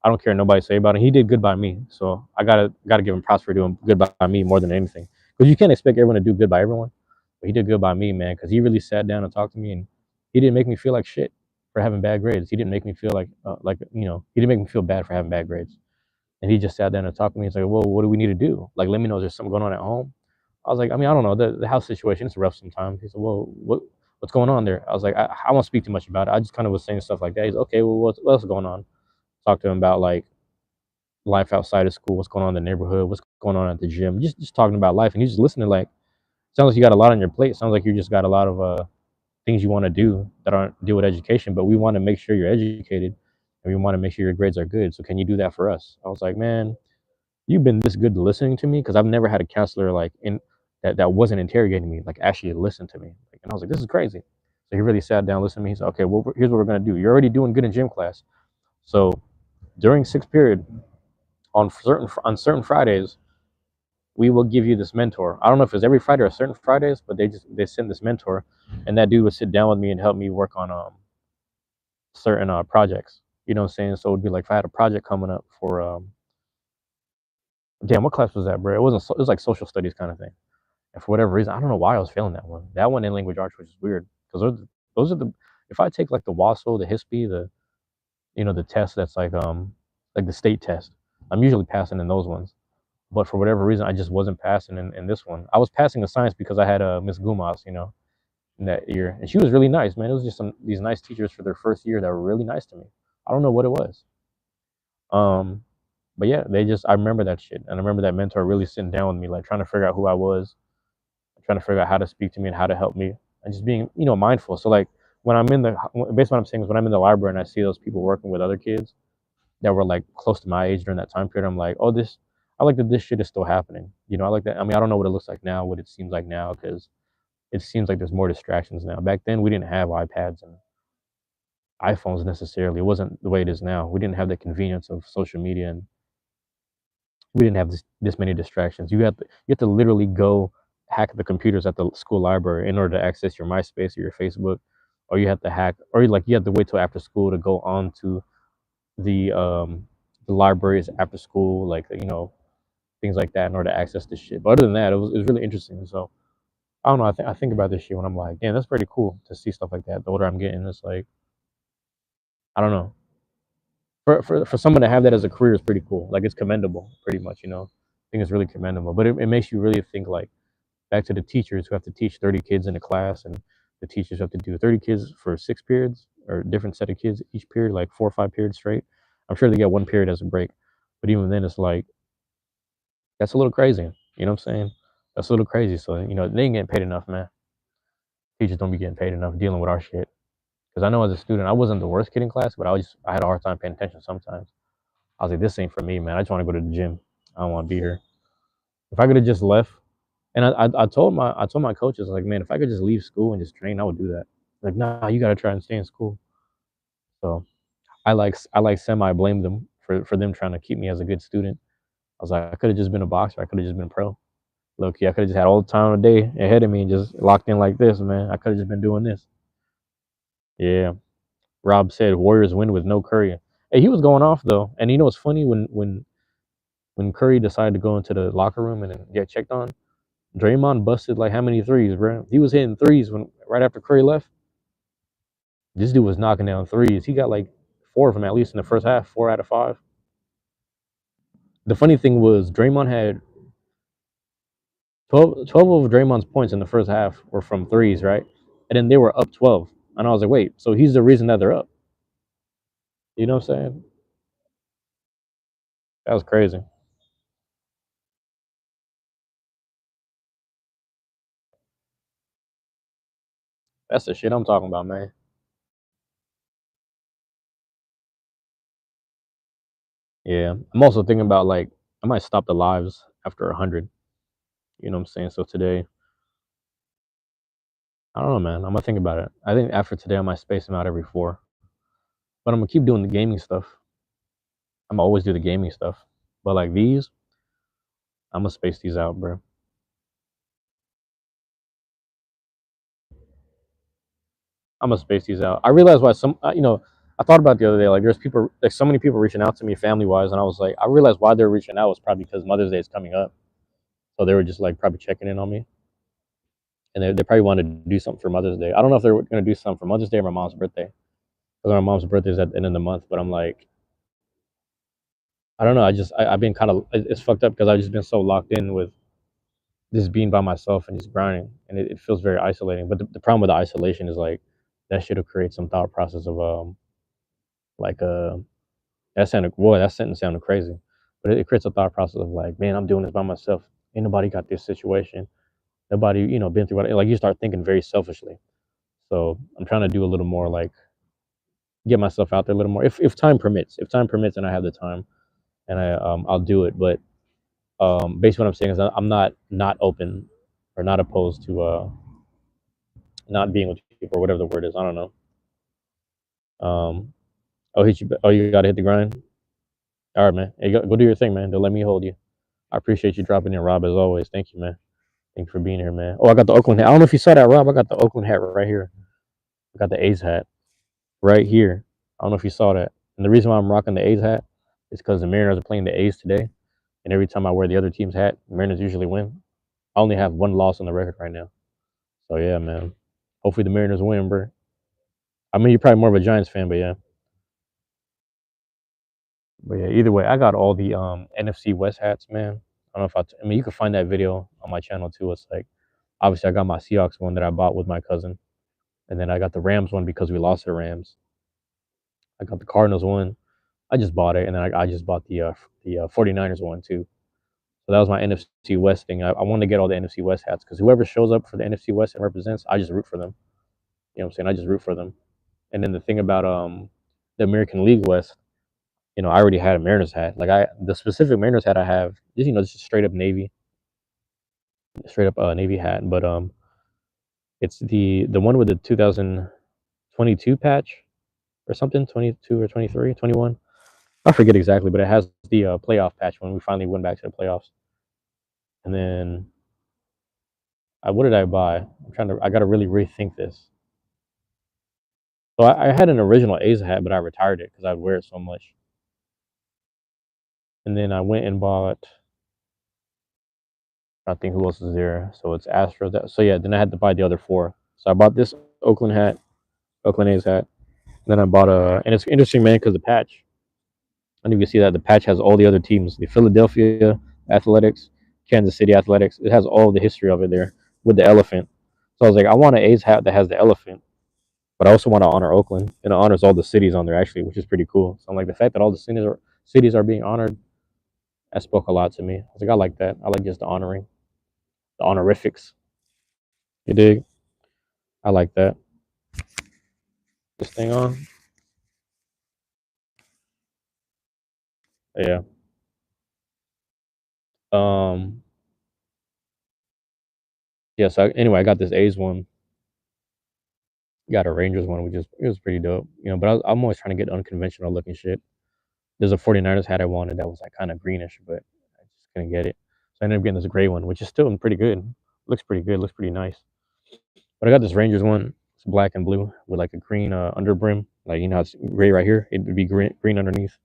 A: I don't care what nobody say about it. He did good by me, so I gotta give him props for doing good by me more than anything. Because you can't expect everyone to do good by everyone, but he did good by me, man. Because he really sat down and talked to me, and he didn't make me feel like shit for having bad grades. He didn't make me feel like he didn't make me feel bad for having bad grades. And he just sat down and talked to me. He's like, well, what do we need to do? Like, let me know if there's something going on at home. I was like, I mean, I don't know. The house situation is rough sometimes. He said, well, what's going on there? I was like, I won't speak too much about it. I just kind of was saying stuff like that. He's okay. Well, what else is going on? Talk to him about like life outside of school, what's going on in the neighborhood, what's going on at the gym, just talking about life, and he's just listening. Like, sounds like you got a lot on your plate. Sounds like you just got a lot of things you want to do that aren't deal with education, but we want to make sure you're educated, and we want to make sure your grades are good. So can you do that for us? I was like, man, you've been this good to listening to me because I've never had a counselor like in that wasn't interrogating me, like actually listened to me. Like, and I was like, this is crazy. So he really sat down, listened to me. He said, okay, well, here's what we're gonna do. You're already doing good in gym class, so during 6th period on certain Fridays, we will give you this mentor. I don't know if it's every Friday or certain Fridays, but they send this mentor, and that dude would sit down with me and help me work on certain projects. You know what I'm saying? So it'd be like if I had a project coming up for damn, what class was that, bro? It wasn't. It was like social studies kind of thing. And for whatever reason, I don't know why I was failing that one. That one in language arts, which is weird because those are the if I take like the WASO, the HISP, the test that's like the state test, I'm usually passing in those ones. but for whatever reason, I just wasn't passing in this one. I was passing in science because I had a Miss Gumas, in that year, and she was really nice, man. It was just these nice teachers for their first year that were really nice to me. I don't know what it was. Um, but yeah, I remember that shit, and I remember that mentor really sitting down with me, like trying to figure out who I was, trying to figure out how to speak to me and how to help me, and just being mindful. So like when I'm in the basically what I'm saying is when I'm in the library and I see those people working with other kids that were like close to my age during that time period, I'm like, oh, I like that this shit is still happening. I like that. I mean, I don't know what it looks like now, what it seems like now, because it seems like there's more distractions now. Back then, we didn't have iPads and iPhones necessarily. It wasn't the way it is now. We didn't have the convenience of social media, and we didn't have this many distractions. You have to literally go hack the computers at the school library in order to access your MySpace or your Facebook, or you have to hack, or you have to wait till after school to go on to the um the libraries after school, like things like that in order to access this shit. But other than that, it was really interesting. So I don't know. I think about this shit when I'm like, damn, that's pretty cool to see stuff like that. The older I'm getting, it's like I don't know. For someone to have that as a career is pretty cool. Like it's commendable, pretty much. I think it's really commendable. But it makes you really think like back to the teachers who have to teach 30 kids in a class, and the teachers have to do 30 kids for 6 periods or a different set of kids each period, like 4 or 5 periods straight. I'm sure they get one period as a break, but even then, it's like that's a little crazy. You know what I'm saying? That's a little crazy. So they ain't getting paid enough, man. Teachers don't be getting paid enough dealing with our shit. Because I know as a student, I wasn't the worst kid in class, but I had a hard time paying attention sometimes. I was like, this ain't for me, man. I just want to go to the gym. I don't want to be here. If I could have just left, and I told my coaches like, man, if I could just leave school and just train, I would do that. Like, nah, you got to try and stay in school. So I like semi blamed them for them trying to keep me as a good student. I was like, I could have just been a boxer. I could have just been pro. Low key, I could have just had all the time of the day ahead of me and just locked in like this, man. I could have just been doing this. Yeah. Rob said Warriors win with no Curry. Hey, he was going off though, and it's funny when Curry decided to go into the locker room and get checked on. Draymond busted like how many threes, bro? He was hitting threes when right after Curry left. This dude was knocking down threes. He got like 4 of them at least in the first half, 4 out of 5. The funny thing was Draymond had 12 of Draymond's points in the first half were from threes, right? And then they were up 12. And I was like, wait, so he's the reason that they're up. You know what I'm saying? That was crazy. That's the shit I'm talking about, man. Yeah. I'm also thinking about like I might stop the lives after 100. You know what I'm saying? So today, I don't know, man. I'm gonna think about it. I think after today, I might space them out every 4. But I'm gonna keep doing the gaming stuff. I'm gonna always do the gaming stuff. But like these, I'm gonna space these out, bro. I'm gonna space these out. I realized why I thought about it the other day. Like, there's people, like so many people reaching out to me family wise, and I was like, I realized why they're reaching out was probably because Mother's Day is coming up, so they were just like probably checking in on me, and they probably wanted to do something for Mother's Day. I don't know if they're gonna do something for Mother's Day or my mom's birthday, because my mom's birthday is at the end of the month. But I'm like, I don't know. I've been kind of it's fucked up because I've just been so locked in with just being by myself and just grinding, and it feels very isolating. But the problem with the isolation is like that should have created some thought process of like that sentence sounded crazy, but it creates a thought process of like, man, I'm doing this by myself. Ain't nobody got this situation. Nobody been through it. Like you start thinking very selfishly. So I'm trying to do a little more like get myself out there a little more if time permits. If time permits and I have the time, and I'll do it. But basically what I'm saying is I'm not open or not opposed to not being with people or whatever the word is. I don't know. Um, you got to hit the grind. All right, man. Hey, go do your thing, man. Don't let me hold you. I appreciate you dropping in, Rob, as always. Thank you, man. Thank you for being here, man. Oh, I got the Oakland hat. I don't know if you saw that, Rob. I got the Oakland hat right here. I got the A's hat right here. I don't know if you saw that. And the reason why I'm rocking the A's hat is because the Mariners are playing the A's today. And every time I wear the other team's hat, the Mariners usually win. I only have one loss on the record right now. So yeah, man. Hopefully the Mariners win, bro. I mean, you're probably more of a Giants fan, but yeah. But yeah, either way, I got all the NFC West hats, man. I don't know if I mean, you can find that video on my channel too. It's like, obviously, I got my Seahawks one that I bought with my cousin, and then I got the Rams one because we lost the Rams. I got the Cardinals one. I just bought it, and then I just bought the 49ers one too. So that was my NFC West thing. I wanted to get all the NFC West hats because whoever shows up for the NFC West and represents, I just root for them. You know what I'm saying? I just root for them. And then the thing about the American League West, I already had a Mariners hat. Like the specific Mariners hat I have, just straight up Navy hat. But it's the one with the 2022 patch or something, 22 or 23, 21. I forget exactly, but it has the playoff patch when we finally went back to the playoffs. And then what did I buy? I got to really rethink this. So I had an original A's hat, but I retired it because I'd wear it so much. And then I went and bought, I think who else is there. So it's Astros. So yeah, then I had to buy the other four. So I bought this Oakland hat, Oakland A's hat. And then I bought and it's interesting, man, because the patch. And you can see that the patch has all the other teams, the Philadelphia Athletics, Kansas City Athletics. It has all the history of it there with the elephant. So I was like, I want an A's hat that has the elephant, but I also want to honor Oakland, and it honors all the cities on there actually, which is pretty cool. So I'm like, the fact that all the cities are being honored, that spoke a lot to me. I was like, I like that. I like just the honoring, the honorifics. You dig? I like that. This thing on. Yeah. Um. Yeah. So anyway, I got this A's one. Got a Rangers one, which is it was pretty dope. But I'm always trying to get unconventional looking shit. There's a 49ers hat I wanted that was like kind of greenish, but I just couldn't get it. So I ended up getting this gray one, which is still pretty good. Looks pretty good. Looks pretty nice. But I got this Rangers one. It's black and blue with like a green under brim. Like how it's gray right here. It would be green underneath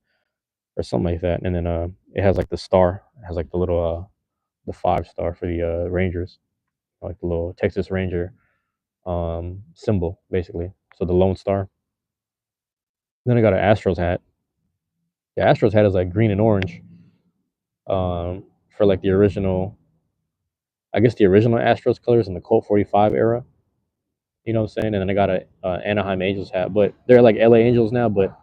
A: or something like that. And then it has like the star. It has like the little the 5 star for the Rangers, like the little Texas Ranger symbol basically. So the Lone Star. Then I got an Astros hat. The Astros hat is like green and orange. For like the original, I guess the original Astros colors in the Colt 45 era. You know what I'm saying? And then I got a Anaheim Angels hat, but they're like LA Angels now, but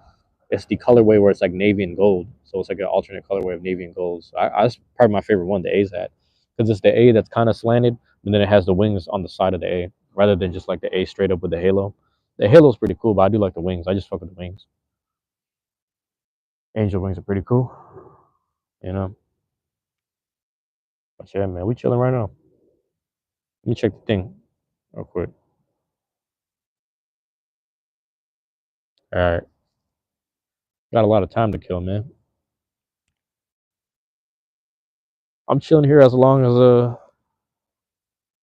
A: it's the colorway where it's like navy and gold. So it's like an alternate colorway of navy and gold. So that's probably my favorite one, the A's hat, because it's the A that's kind of slanted, and then it has the wings on the side of the A, rather than just like the A straight up with the halo. The halo's pretty cool, but I do like the wings. I just fuck with the wings. Angel wings are pretty cool, you know. But yeah, man, we chilling right now. Let me check the thing real quick. All right, got a lot of time to kill, man. I'm chilling here as long as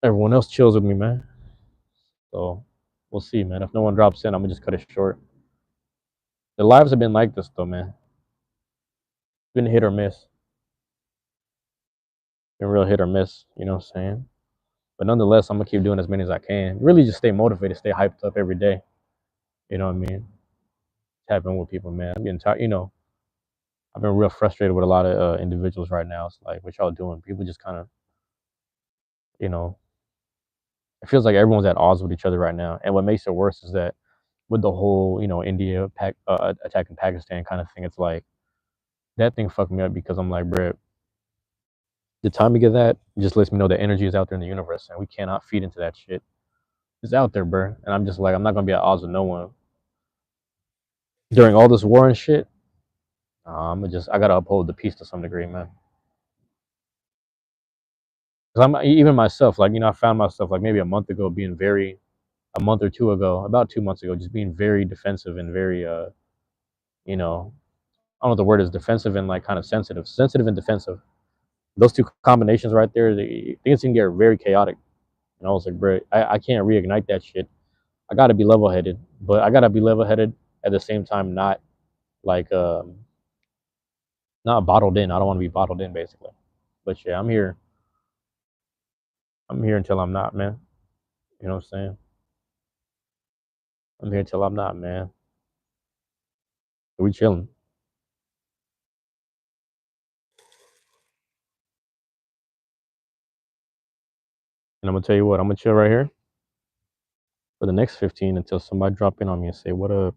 A: everyone else chills with me, man. So we'll see, man. If no one drops in, I'm gonna just cut it short. The lives have been like this though, man. Been hit or miss. Been real hit or miss, you know what I'm saying? But nonetheless, I'm gonna keep doing as many as I can. Really just stay motivated, stay hyped up every day. You know what I mean? Tap in with people, man. I'm getting tired, I've been real frustrated with a lot of individuals right now. It's like, what y'all doing? People just kind of, you know, it feels like everyone's at odds with each other right now. And what makes it worse is that with the whole, India attacking Pakistan kind of thing, it's like that thing fucked me up because I'm like, bro, the timing of that just lets me know that energy is out there in the universe and we cannot feed into that shit. It's out there, bro. And I'm just like, I'm not gonna be at odds with no one during all this war and shit. I gotta uphold the peace to some degree, man. Because I'm even myself, like I found myself like maybe a month or two ago, about 2 months ago, just being very defensive and very you know, I don't know what the word is, defensive and like kind of sensitive and defensive. Those two combinations right there, things can get very chaotic. And I was like, bro, I can't reignite that shit. I gotta be level headed, but I gotta be level headed at the same time, not like not bottled in. I don't want to be bottled in, basically. But yeah, I'm here. I'm here until I'm not, man. You know what I'm saying? I'm here until I'm not, man. We chilling. And I'm gonna tell you what, I'm gonna chill right here for the next 15 until somebody drop in on me and say, "What up?"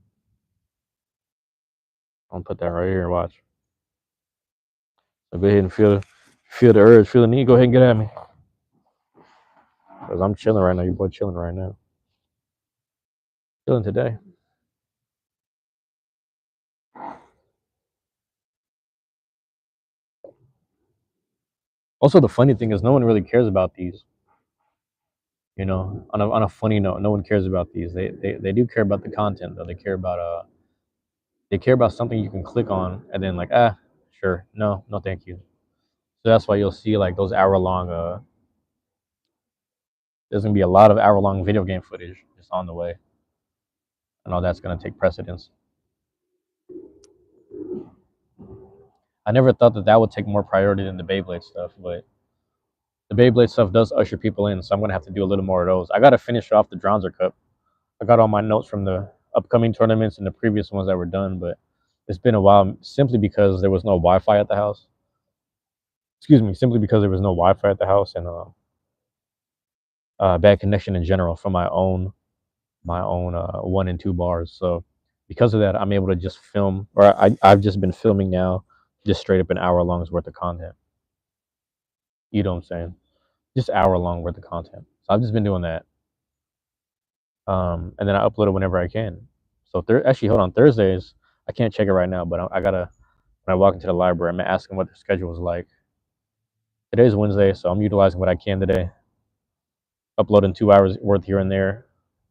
A: I'm gonna put that right here and watch. So go ahead and feel the urge, feel the need. Go ahead and get at me, cause I'm chilling right now. Your boy chilling right now. Chilling today. Also, the funny thing is, no one really cares about these. You know, on a funny note, no one cares about these. They do care about the content though. They care about something you can click on and then like sure, no thank you. So that's why you'll see like those hour long. There's gonna be a lot of hour long video game footage just on the way, and all that's gonna take precedence. I never thought that would take more priority than the Beyblade stuff, but the Beyblade stuff does usher people in, so I'm gonna have to do a little more of those. I gotta finish off the Dronzer Cup. I got all my notes from the upcoming tournaments and the previous ones that were done, but it's been a while simply because there was no Wi-Fi at the house. Excuse me, simply because there was no Wi-Fi at the house and bad connection in general from my own 1 and 2 bars. So because of that, I'm able to just film, or I've just been filming now, just straight up an hour long's worth of content. You know what I'm saying? Just hour long worth of content. So I've just been doing that, and then I upload it whenever I can. So actually, hold on, Thursdays I can't check it right now, but I gotta when I walk into the library, I'm gonna ask them what their schedule is like. Today's Wednesday, so I'm utilizing what I can today. Uploading 2 hours worth here and there.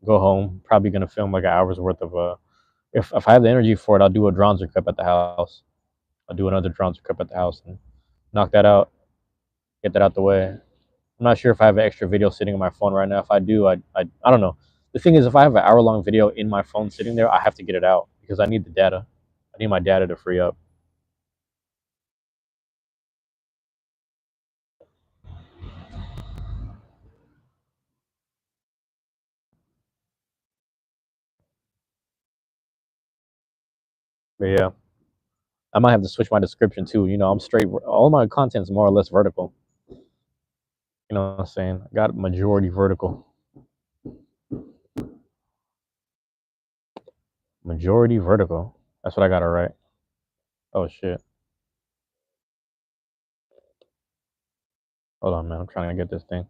A: Go home. Probably gonna film like an hour's worth of if I have the energy for it, I'll do a Dronzer Cup at the house. I'll do another Dronzer Cup at the house and knock that out, get that out the way. I'm not sure if I have an extra video sitting on my phone right now. If I do, I don't know. The thing is, if I have an hour long video in my phone sitting there, I have to get it out because I need the data. I need my data to free up. But yeah, I might have to switch my description too. You know, I'm straight. All my content's more or less vertical. You know what I'm saying? I got majority vertical. Majority vertical. That's what I got to write. Oh shit. Hold on, man. I'm trying to get this thing.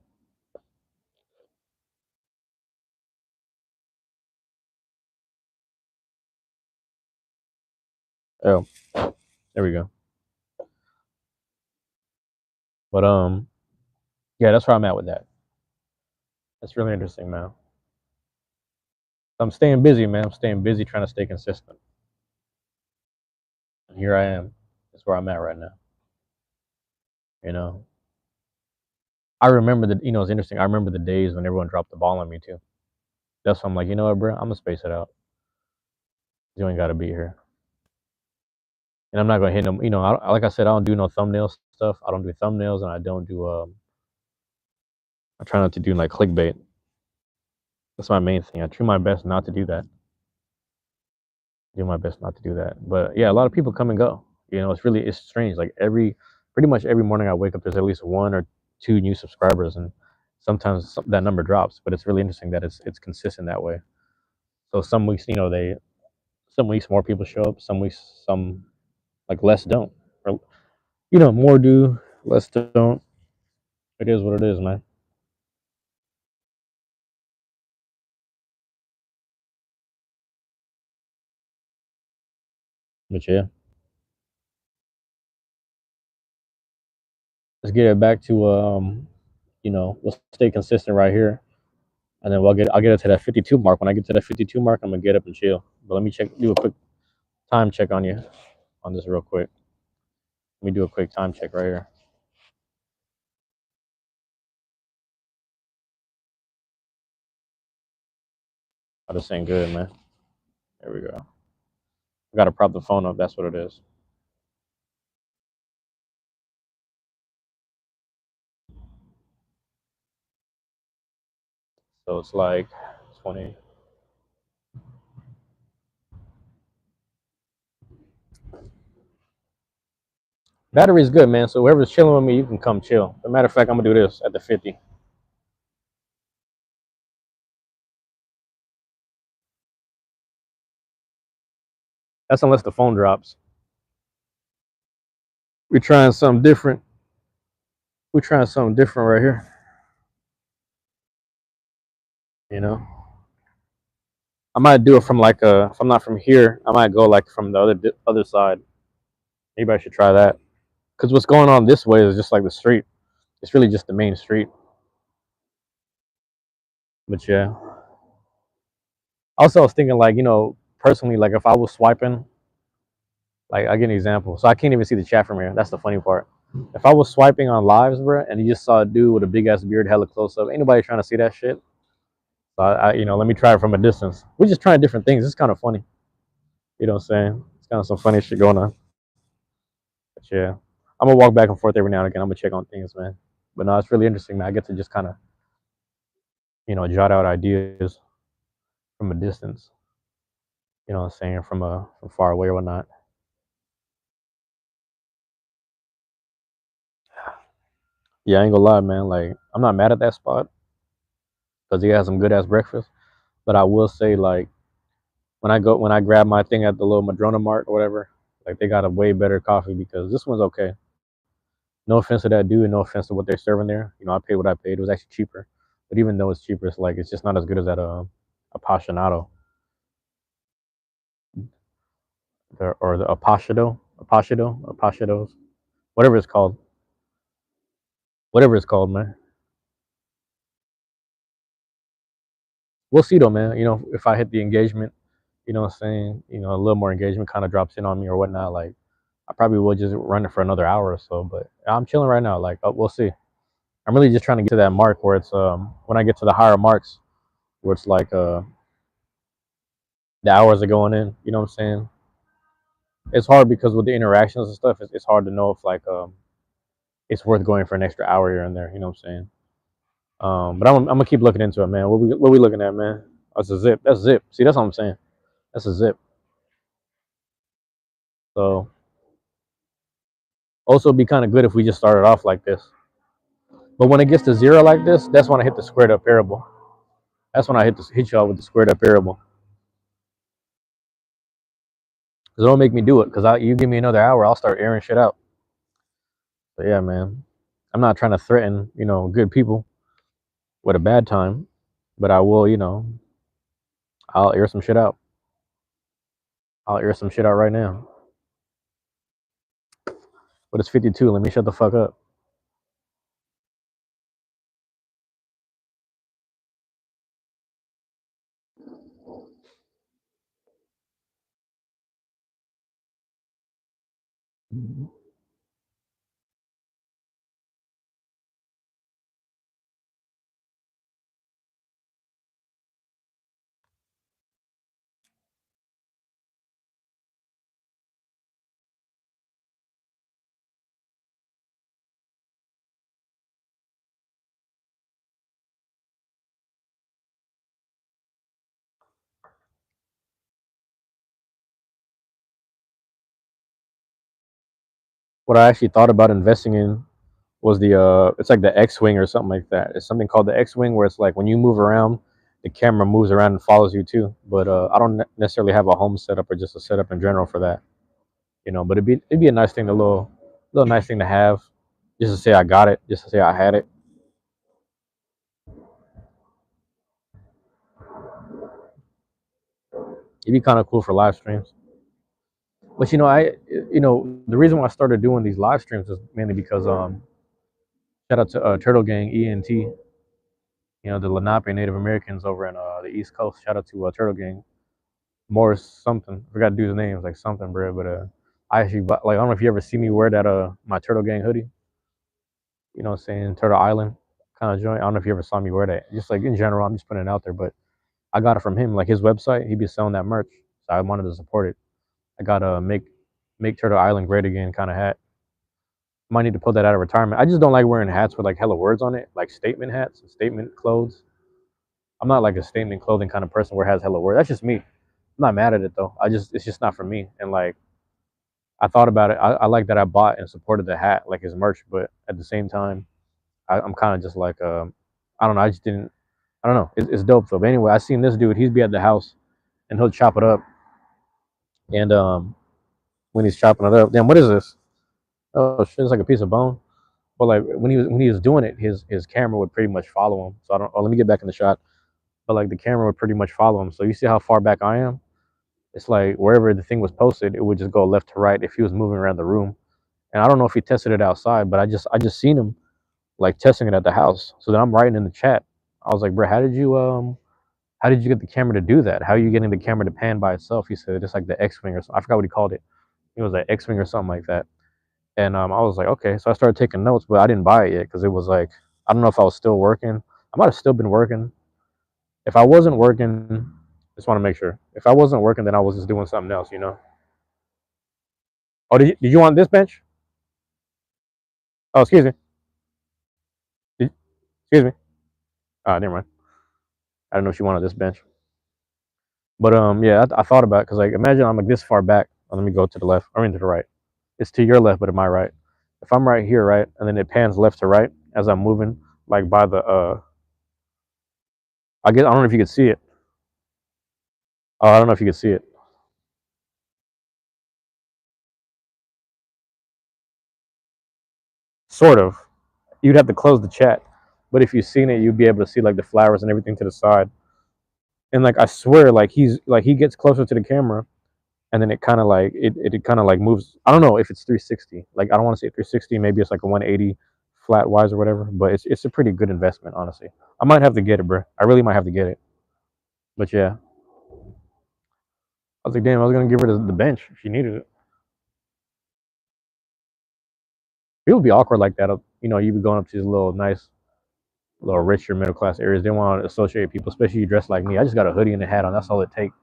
A: Oh, there we go. But yeah, that's where I'm at with that. That's really interesting, man. I'm staying busy, man. I'm staying busy trying to stay consistent. And here I am. That's where I'm at right now. You know, I remember it's interesting. I remember the days when everyone dropped the ball on me too. That's why I'm like, you know what, bro? I'm gonna space it out. You ain't gotta be here. And I'm not gonna hit them. You know, like I said, I don't do no thumbnail stuff. I don't do thumbnails, and I don't do. I try not to do like clickbait. That's my main thing. I try my best not to do that. Do my best not to do that. But yeah, a lot of people come and go. You know, it's strange. Like pretty much every morning I wake up, there's at least 1 or 2 new subscribers, and sometimes that number drops. But it's really interesting that it's consistent that way. So some weeks, some weeks more people show up. Some weeks, some like less don't. Or, more do, less don't. It is what it is, man. But yeah, let's get it back to we'll stay consistent right here, and then I'll get it to that 52 mark. When I get to that 52 mark, I'm gonna get up and chill. But let me do a quick time check on you on this real quick. Let me do a quick time check right here. Oh, this ain't good, man. There we go. I gotta prop the phone up. That's what it is. So it's like 20. Battery's good, man. So whoever's chilling with me, you can come chill. As a matter of fact, I'm gonna do this at the 50. That's unless the phone drops. We're trying something different. We're trying something different right here. You know, I might do it from like a. If I'm not from here, I might go like from the other side. Maybe I should try that. Because what's going on this way is just like the street. It's really just the main street. But yeah. Also, I was thinking like personally, like if I was swiping, like I get an example. So I can't even see the chat from here. That's the funny part. If I was swiping on lives, bro, and you just saw a dude with a big ass beard, hella close up, ain't nobody trying to see that shit. So let me try it from a distance. We're just trying different things. It's kind of funny. You know what I'm saying? It's kind of some funny shit going on. But yeah, I'm gonna walk back and forth every now and again. I'm gonna check on things, man. But no, it's really interesting, man. I get to just kind of jot out ideas from a distance. You know what I'm saying? From far away or whatnot. Yeah, I ain't gonna lie, man. Like I'm not mad at that spot because he has some good ass breakfast. But I will say, like when I grab my thing at the little Madrona Mart or whatever, like they got a way better coffee because this one's okay. No offense to that dude, and no offense to what they're serving there. I paid what I paid. It was actually cheaper, but even though it's cheaper, it's just not as good as that Appassionato or the Appasciatos, whatever it's called, man. We'll see though, man. If I hit the engagement, what I'm saying, a little more engagement kind of drops in on me or whatnot. Like I probably will just run it for another hour or so, but I'm chilling right now. Like we'll see. I'm really just trying to get to that mark where it's when I get to the higher marks where it's like the hours are going in. You know what I'm saying? It's hard because with the interactions and stuff, it's hard to know if like it's worth going for an extra hour here and there. You know what I'm saying? But I'm gonna keep looking into it, man. What we looking at, man? That's a zip. That's zip. See, that's what I'm saying. That's a zip. So also be kind of good if we just started off like this. But when it gets to zero like this, that's when I hit the squared up parable. That's when I hit y'all with the squared up parable. Cause don't make me do it. Cause you give me another hour, I'll start airing shit out. But yeah, man, I'm not trying to threaten good people with a bad time, but I will I'll air some shit out. I'll air some shit out right now. But it's 52. Let me shut the fuck up. What I actually thought about investing in was it's like the X-wing or something like that. It's something called the X-wing where it's like when you move around, the camera moves around and follows you too. But I don't necessarily have a home setup or just a setup in general for that. But it'd be a nice thing, a little nice thing to have, just to say I got it, just to say I had it. It'd be kind of cool for live streams. But the reason why I started doing these live streams is mainly because shout out to Turtle Gang ENT, the Lenape Native Americans over in the East Coast. Shout out to Turtle Gang Morris something. I forgot to do his name. It's like something, bro. But I actually like I don't know if you ever see me wear that my Turtle Gang hoodie. You know what I'm saying? Turtle Island kind of joint. I don't know if you ever saw me wear that. Just like in general, I'm just putting it out there. But I got it from him, like his website. He'd be selling that merch, so I wanted to support it. I got a make Turtle Island great again kind of hat. Might need to pull that out of retirement. I just don't like wearing hats with like hella words on it, like statement hats, statement clothes. I'm not like a statement clothing kind of person where it has hella words. That's just me. I'm not mad at it though. It's just not for me. And like I thought about it. I like that I bought and supported the hat, like his merch, but at the same time, I'm kind of just like I don't know. I just didn't. I don't know. It's dope though. But anyway, I seen this dude. He's be at the house and he'll chop it up And when he's chopping it up, damn, what is this? Oh shit, it's like a piece of bone. But like when he was doing it, his camera would pretty much follow him. So I don't. Oh, let me get back in the shot. But like the camera would pretty much follow him. So you see how far back I am? It's like wherever the thing was posted, it would just go left to right if he was moving around the room. And I don't know if he tested it outside, but I just seen him like testing it at the house. So then I'm writing in the chat. I was like, bro, how did you get the camera to do that? How are you getting the camera to pan by itself? He said it's like the X-wing or something. I forgot what he called it. It was like X-wing or something like that. And I was like, okay. So I started taking notes, but I didn't buy it yet because it was like I don't know if I was still working. I might have still been working. If I wasn't working, just want to make sure. If I wasn't working, then I was just doing something else, you know. Oh, did you want this bench? Oh, excuse me. Excuse me. Never mind. I don't know if you wanted this bench, but yeah, I thought about it because like imagine I'm like this far back. Oh, let me go to the left or into the right. It's to your left, but to my right. If I'm right here, right, and then it pans left to right as I'm moving, like by the I don't know if you could see it. Oh, I don't know if you could see it. Sort of. You'd have to close the chat, but if you've seen it, you'd be able to see like the flowers and everything to the side. And like I swear, like he gets closer to the camera, and then it kind of like it kind of like moves. I don't know if it's 360. Like I don't want to say 360. Maybe it's like a 180 flat wise or whatever. But it's a pretty good investment, honestly. I might have to get it, bro. I really might have to get it. But yeah, I was like, damn, I was gonna give her the bench if she needed it. It would be awkward like that. You know, you be going up to these little nice, little richer middle class areas. They want to associate people, especially you dress like me. I just got a hoodie and a hat on. That's all it takes.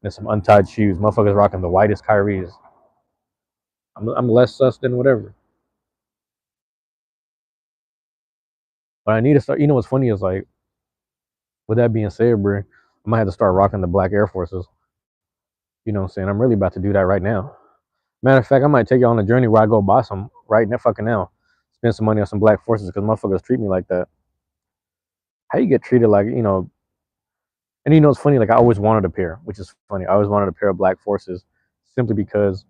A: And some untied shoes. Motherfuckers rocking the whitest Kyries. I'm less sus than whatever. But I need to start. You know what's funny is like, with that being said, bro, I might have to start rocking the black Air Forces. You know what I'm saying? I'm really about to do that right now. Matter of fact, I might take you on a journey where I go buy some right now, fucking now. Spend some money on some black forces because motherfuckers treat me like that. How you get treated like, you know, and you know it's funny, like I always wanted a pair, which is funny. I always wanted a pair of black forces simply because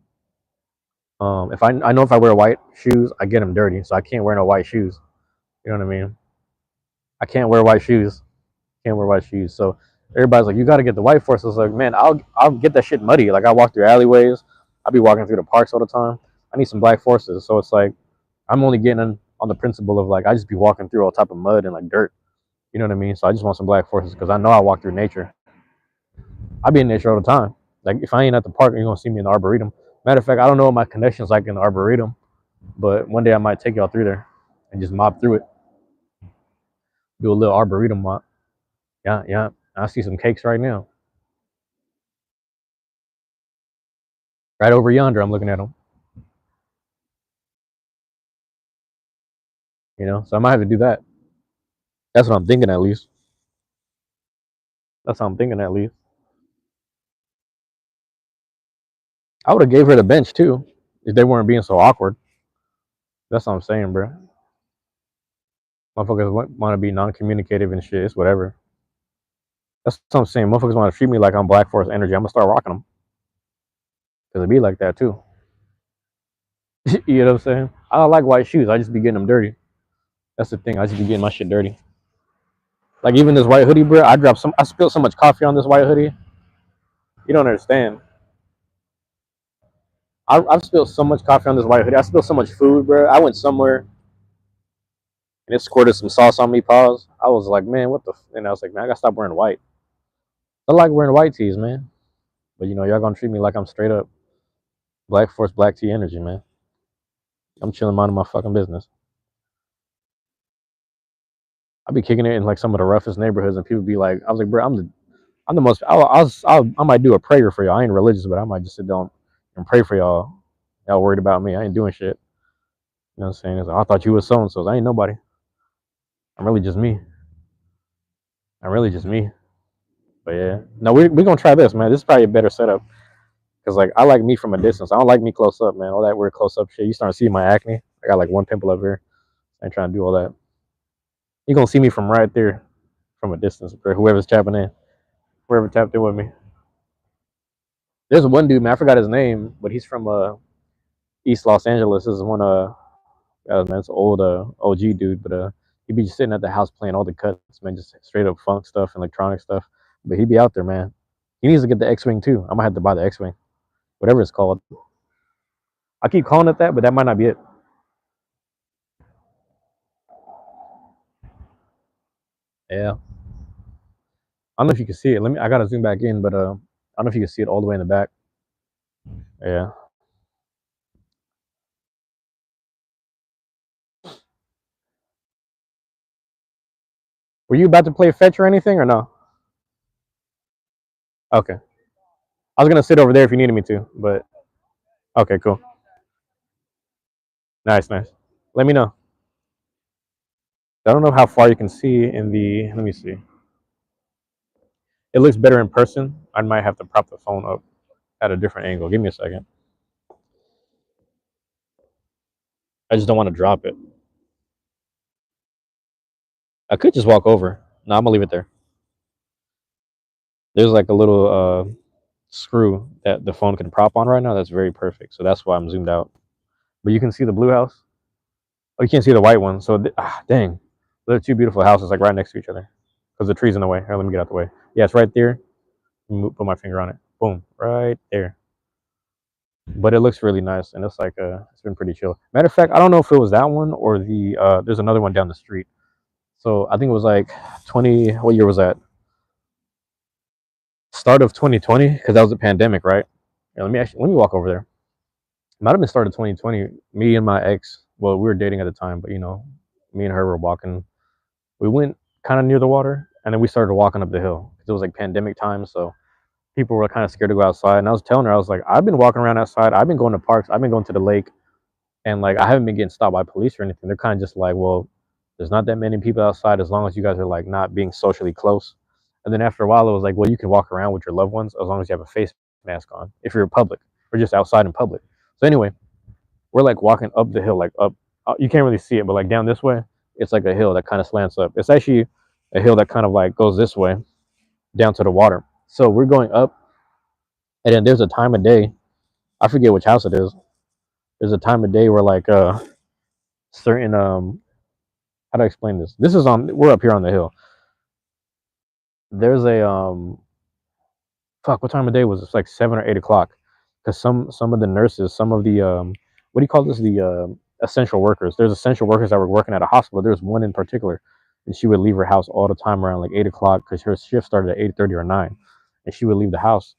A: if I know if I wear white shoes, I get them dirty. So I can't wear no white shoes. You know what I mean? I can't wear white shoes. Can't wear white shoes. So everybody's like, you got to get the white forces. Like, man, I'll get that shit muddy. Like I walk through alleyways. I'll be walking through the parks all the time. I need some black forces. So it's like I'm only getting on the principle of like I just be walking through all type of mud and like dirt. You know what I mean? So I just want some black forces because I know I walk through nature. I be in nature all the time. Like if I ain't at the park, you're gonna see me in the arboretum. Matter of fact, I don't know what my connections like in the arboretum, but one day I might take y'all through there and just mob through it. Do a little arboretum mob. Yeah, yeah. I see some cakes right now. Right over yonder, I'm looking at them. You know, so I might have to do that. That's what I'm thinking at least. That's what I'm thinking at least. I would have gave her the bench too if they weren't being so awkward. That's what I'm saying, bro. Motherfuckers want to be non-communicative and shit. It's whatever. That's what I'm saying. Motherfuckers want to treat me like I'm Black Force Energy. I'm gonna start rocking them because it be like that too. You know what I'm saying? I don't like white shoes. I just be getting them dirty. That's the thing. I just be getting my shit dirty. Like even this white hoodie, bro. I spilled so much coffee on this white hoodie. You don't understand. I've spilled so much coffee on this white hoodie. I spilled so much food, bro. I went somewhere and it squirted some sauce on me. Pause. I was like, man, what the? And I was like, man, I gotta stop wearing white. I like wearing white tees, man. But you know, y'all gonna treat me like I'm straight up Black Force Black Tea Energy, man. I'm chilling, minding my fucking business. I be kicking it in like some of the roughest neighborhoods, and people be like, I was like, bro, I'm the most. I might do a prayer for y'all. I ain't religious, but I might just sit down and pray for y'all. Y'all worried about me? I ain't doing shit. You know what I'm saying? It's like, I thought you was so and so. I ain't nobody. I'm really just me. I'm really just me. But yeah, no, we gonna try this, man. This is probably a better setup because like I like me from a distance. I don't like me close up, man. All that weird close up shit. You start to see my acne. I got like one pimple up here. I ain't trying to do all that. You gonna see me from right there, from a distance, bro. Whoever's tapping in, whoever tapped in with me. There's one dude, man, I forgot his name, but he's from East Los Angeles. This is one man, it's an old OG dude, but he'd be just sitting at the house playing all the cuts, man, just straight up funk stuff, electronic stuff. But he'd be out there, man. He needs to get the X-Wing too. I might have to buy the X-Wing, whatever it's called. I keep calling it that, but that might not be it. Yeah, I don't know if you can see it. Let me. I gotta zoom back in, but I don't know if you can see it all the way in the back. Yeah. Were you about to play fetch or anything or no? Okay. I was gonna sit over there if you needed me to, but okay, cool. Nice, nice. Let me know. I don't know how far you can see in the. Let me see. It looks better in person. I might have to prop the phone up at a different angle. Give me a second. I just don't want to drop it. I could just walk over. No, I'm gonna leave it there. There's like a little screw that the phone can prop on right now. That's very perfect. So that's why I'm zoomed out. But you can see the blue house. Oh, you can't see the white one. So dang, they're two beautiful houses like right next to each other because the tree's in the way. Here, let me get out the way. Yeah, it's right there. Put my finger on it. Boom, right there. But it looks really nice, and it's like it's been pretty chill. Matter of fact, I don't know if it was that one or the there's another one down the street. So I think it was like 20. What year was that? Start of 2020, because that was the pandemic, right? Yeah, let me walk over there. It might have been start of 2020. Me and my ex, well, we were dating at the time, but me and her were walking. We went kind of near the water, and then we started walking up the hill because it was like pandemic time, so people were kind of scared to go outside. And I was telling her, I was like, I've been walking around outside. I've been going to parks. I've been going to the lake, and like I haven't been getting stopped by police or anything. They're kind of just like, well, there's not that many people outside as long as you guys are like not being socially close. And then after a while, it was like, well, you can walk around with your loved ones as long as you have a face mask on if you're in public or just outside in public. So anyway, we're like walking up the hill, like up. You can't really see it, but like down this way, it's like a hill that kind of slants up. It's actually a hill that kind of like goes this way down to the water. So we're going up, and then there's a time of day. I forget which house it is. There's a time of day where like certain how do I explain this? This is on. We're up here on the hill. There's a fuck. What time of day was it? It's like 7 or 8 o'clock. Because some of the nurses, some of the what do you call this? The essential workers. There's essential workers that were working at a hospital. There's one in particular, and she would leave her house all the time around like 8 o'clock because her shift started at 8:30 or 9, and she would leave the house.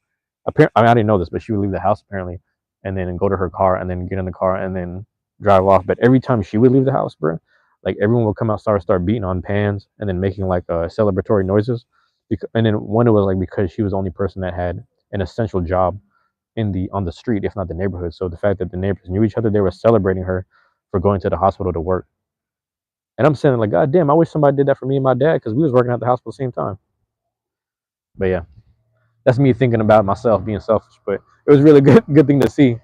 A: Apparently, I mean, I didn't know this, but she would leave the house apparently, and then go to her car, and then get in the car, and then drive off. But every time she would leave the house, bro, like everyone would come outside, start beating on pans, and then making like celebratory noises. And then one, it was like because she was the only person that had an essential job in the on the street, if not the neighborhood. So the fact that the neighbors knew each other, they were celebrating her for going to the hospital to work. And I'm saying like, God damn, I wish somebody did that for me and my dad because we was working at the hospital at the same time. But yeah, that's me thinking about myself being selfish. But it was really good thing to see.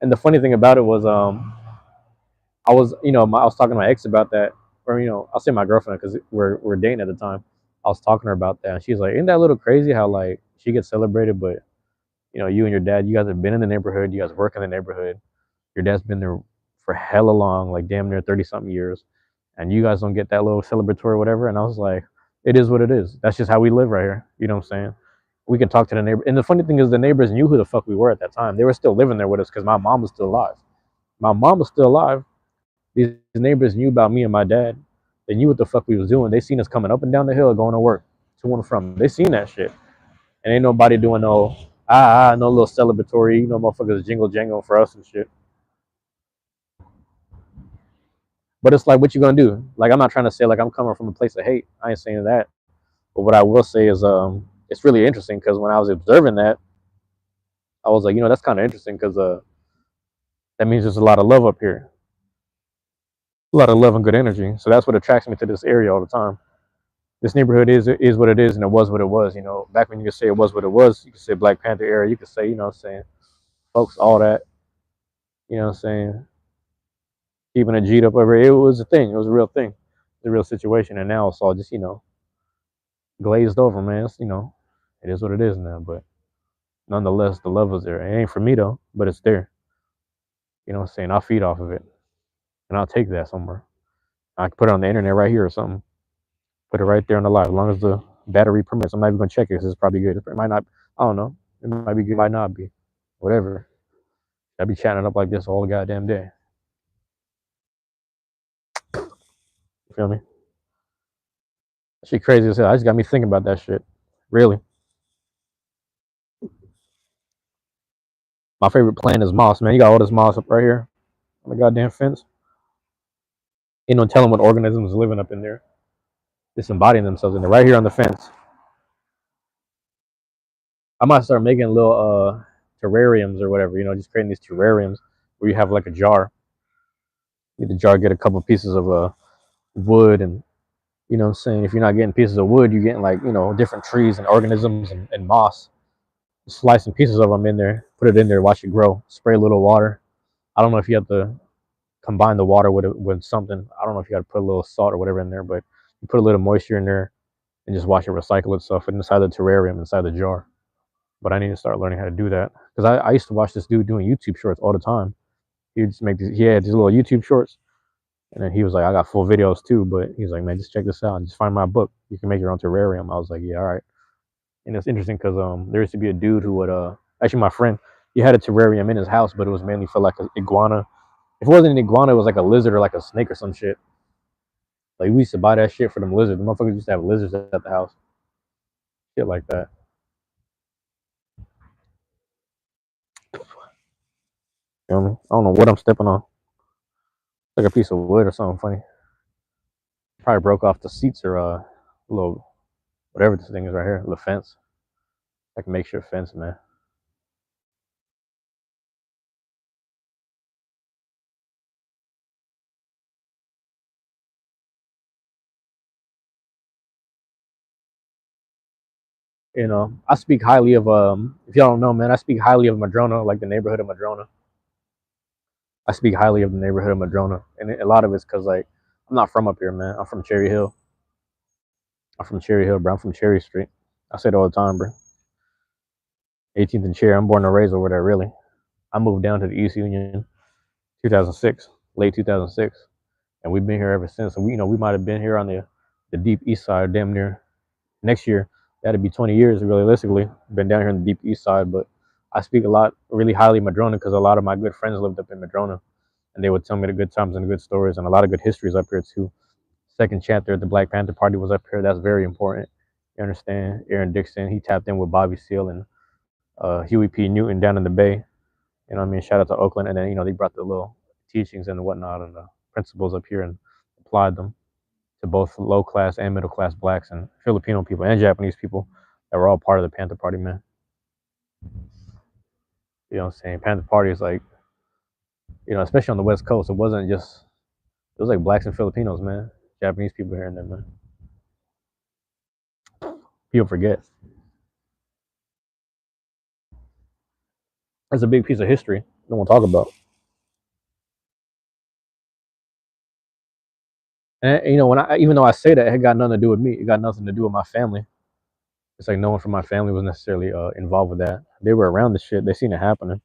A: And the funny thing about it was, I was I was talking to my ex about that, or I'll say my girlfriend because we're dating at the time. I was talking to her about that, and she's like, "Isn't that a little crazy how like she gets celebrated, but you and your dad, you guys have been in the neighborhood, you guys work in the neighborhood. Your dad's been there for hella long, like damn near 30 something years, and you guys don't get that little celebratory whatever." And I was like, "It is what it is. That's just how we live right here." You know what I'm saying? We can talk to the neighbor, and the funny thing is, the neighbors knew who the fuck we were at that time. They were still living there with us because my mom was still alive. My mom was still alive. These neighbors knew about me and my dad. They knew what the fuck we was doing. They seen us coming up and down the hill, going to work, to and from. They seen that shit. And ain't nobody doing no little celebratory, motherfuckers jingle jangle for us and shit. But it's like, what you gonna do? Like, I'm not trying to say like I'm coming from a place of hate. I ain't saying that. But what I will say is, it's really interesting because when I was observing that, I was like, that's kind of interesting because that means there's a lot of love up here, a lot of love and good energy. So that's what attracts me to this area all the time. This neighborhood is what it is, and it was what it was. Back when you could say it was what it was, you could say Black Panther era. You could say, what I'm saying, folks, all that. What I'm saying, keeping a G'd up over it was a thing. It was a real thing. It's a real situation, and now it's all just glazed over, man. It is what it is now. But nonetheless, the love is there. It ain't for me though, but it's there. You know what I'm saying? I'll feed off of it, and I'll take that somewhere. I can put it on the internet right here or something. Put it right there on the live, as long as the battery permits. I'm not even gonna check it because it's probably good. It might not. I don't know. It might be good. It might not be. Whatever. I'd be chatting up like this all the goddamn day. You feel me? That shit crazy as hell. I just got me thinking about that shit. Really. My favorite plant is moss, man. You got all this moss up right here on the goddamn fence. Ain't no telling what organisms living up in there. Disembodying themselves in there. Right here on the fence. I might start making little terrariums or whatever, just creating these terrariums where you have like a jar. You get the jar, get a couple pieces of wood, and you know what I'm saying, if you're not getting pieces of wood, you're getting like, different trees and organisms and moss. Slice some pieces of them in there, put it in there, watch it grow, spray a little water. I don't know if you have to combine the water with something. I don't know if you got to put a little salt or whatever in there, but you put a little moisture in there and just watch it recycle itself inside the terrarium, inside the jar. But I need to start learning how to do that because I used to watch this dude doing YouTube shorts all the time. He would just he had these little YouTube shorts, and then he was like, I got full videos too, but he's like, man, just check this out and just find my book. You can make your own terrarium. I was like, yeah, all right. And it's interesting because there used to be a dude who would actually my friend, he had a terrarium in his house, but it was mainly for like an iguana. If it wasn't an iguana, it was like a lizard or like a snake or some shit. Like we used to buy that shit for them lizards. The motherfuckers used to have lizards at the house. Shit like that. You know what I mean? I don't know what I'm stepping on. Like a piece of wood or something funny. Probably broke off the seats or a little whatever this thing is right here, the fence. Like a makeshift fence, man. I speak highly of if y'all don't know, man, I speak highly of Madrona, like the neighborhood of Madrona. I speak highly of the neighborhood of Madrona, and a lot of it's because like I'm not from up here, man. I'm from Cherry Hill. I'm from Cherry Hill, bro. I'm from Cherry Street. I say it all the time, bro. 18th and Cherry. I'm born and raised over there, really. I moved down to the East Union 2006, late 2006, and we've been here ever since. And we might have been here on the deep East Side, damn near next year. That'd be 20 years, realistically. Been down here on the deep East Side, but I speak a lot, really highly of Madrona because a lot of my good friends lived up in Madrona, and they would tell me the good times and the good stories and a lot of good histories up here too. Second chapter, the Black Panther Party was up here. That's very important. You understand? Aaron Dixon, he tapped in with Bobby Seale and Huey P. Newton down in the Bay. You know what I mean? Shout out to Oakland. And then, they brought the little teachings and whatnot and the principles up here and applied them to both low class and middle class blacks and Filipino people and Japanese people that were all part of the Panther Party, man. You know what I'm saying? Panther Party is like, especially on the West Coast, it was like blacks and Filipinos, man. Japanese people here and there, man. People forget. That's a big piece of history no one talk about. And even though I say that, it got nothing to do with me. It got nothing to do with my family. It's like no one from my family was necessarily involved with that. They were around the shit. They seen it happening.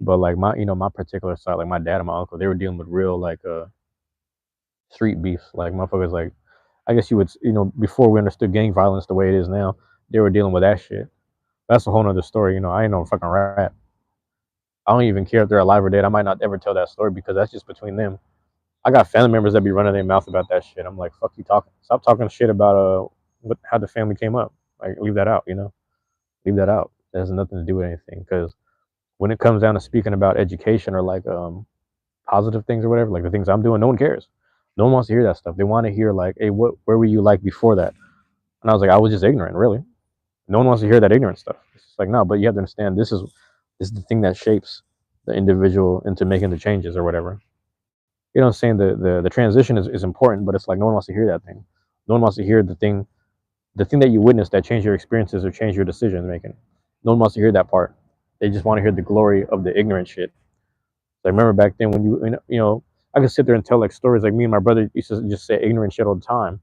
A: But like my particular side, like my dad and my uncle, they were dealing with real like street beefs. Like motherfuckers, like I guess you would, before we understood gang violence the way it is now, they were dealing with that shit. That's a whole nother story. I ain't no fucking rat. I don't even care if they're alive or dead. I might not ever tell that story because that's just between them. I got family members that be running their mouth about that shit. I'm like, fuck you talking. Stop talking shit about how the family came up. Like leave that out. Leave that out. It has nothing to do with anything. Because when it comes down to speaking about education or like positive things or whatever, like the things I'm doing, no one cares. No one wants to hear that stuff. They want to hear like, hey, where were you like before that? And I was like, I was just ignorant, really. No one wants to hear that ignorant stuff. It's just like, no, but you have to understand this is the thing that shapes the individual into making the changes or whatever. You know what I'm saying? The transition is important, but it's like no one wants to hear that thing. No one wants to hear the thing that you witnessed that changed your experiences or changed your decision making. No one wants to hear that part. They just want to hear the glory of the ignorant shit. So I remember back then when I could sit there and tell like stories like me and my brother used to just say ignorant shit all the time.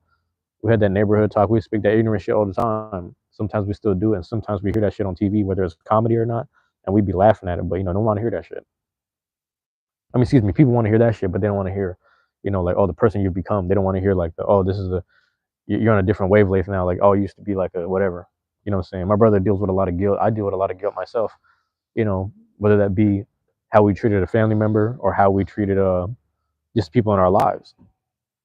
A: We had that neighborhood talk. We speak that ignorant shit all the time. sometimes we still do it, and sometimes we hear that shit on TV, whether it's comedy or not, and we be laughing at it. But no one want to hear that shit. I mean, excuse me, people want to hear that shit, but they don't want to hear, like, oh, the person you've become. They don't want to hear like oh, this is you're on a different wavelength now. Like, oh, you used to be like a whatever. You know what I'm saying? My brother deals with a lot of guilt. I deal with a lot of guilt myself. Whether that be how we treated a family member or how we treated just people in our lives,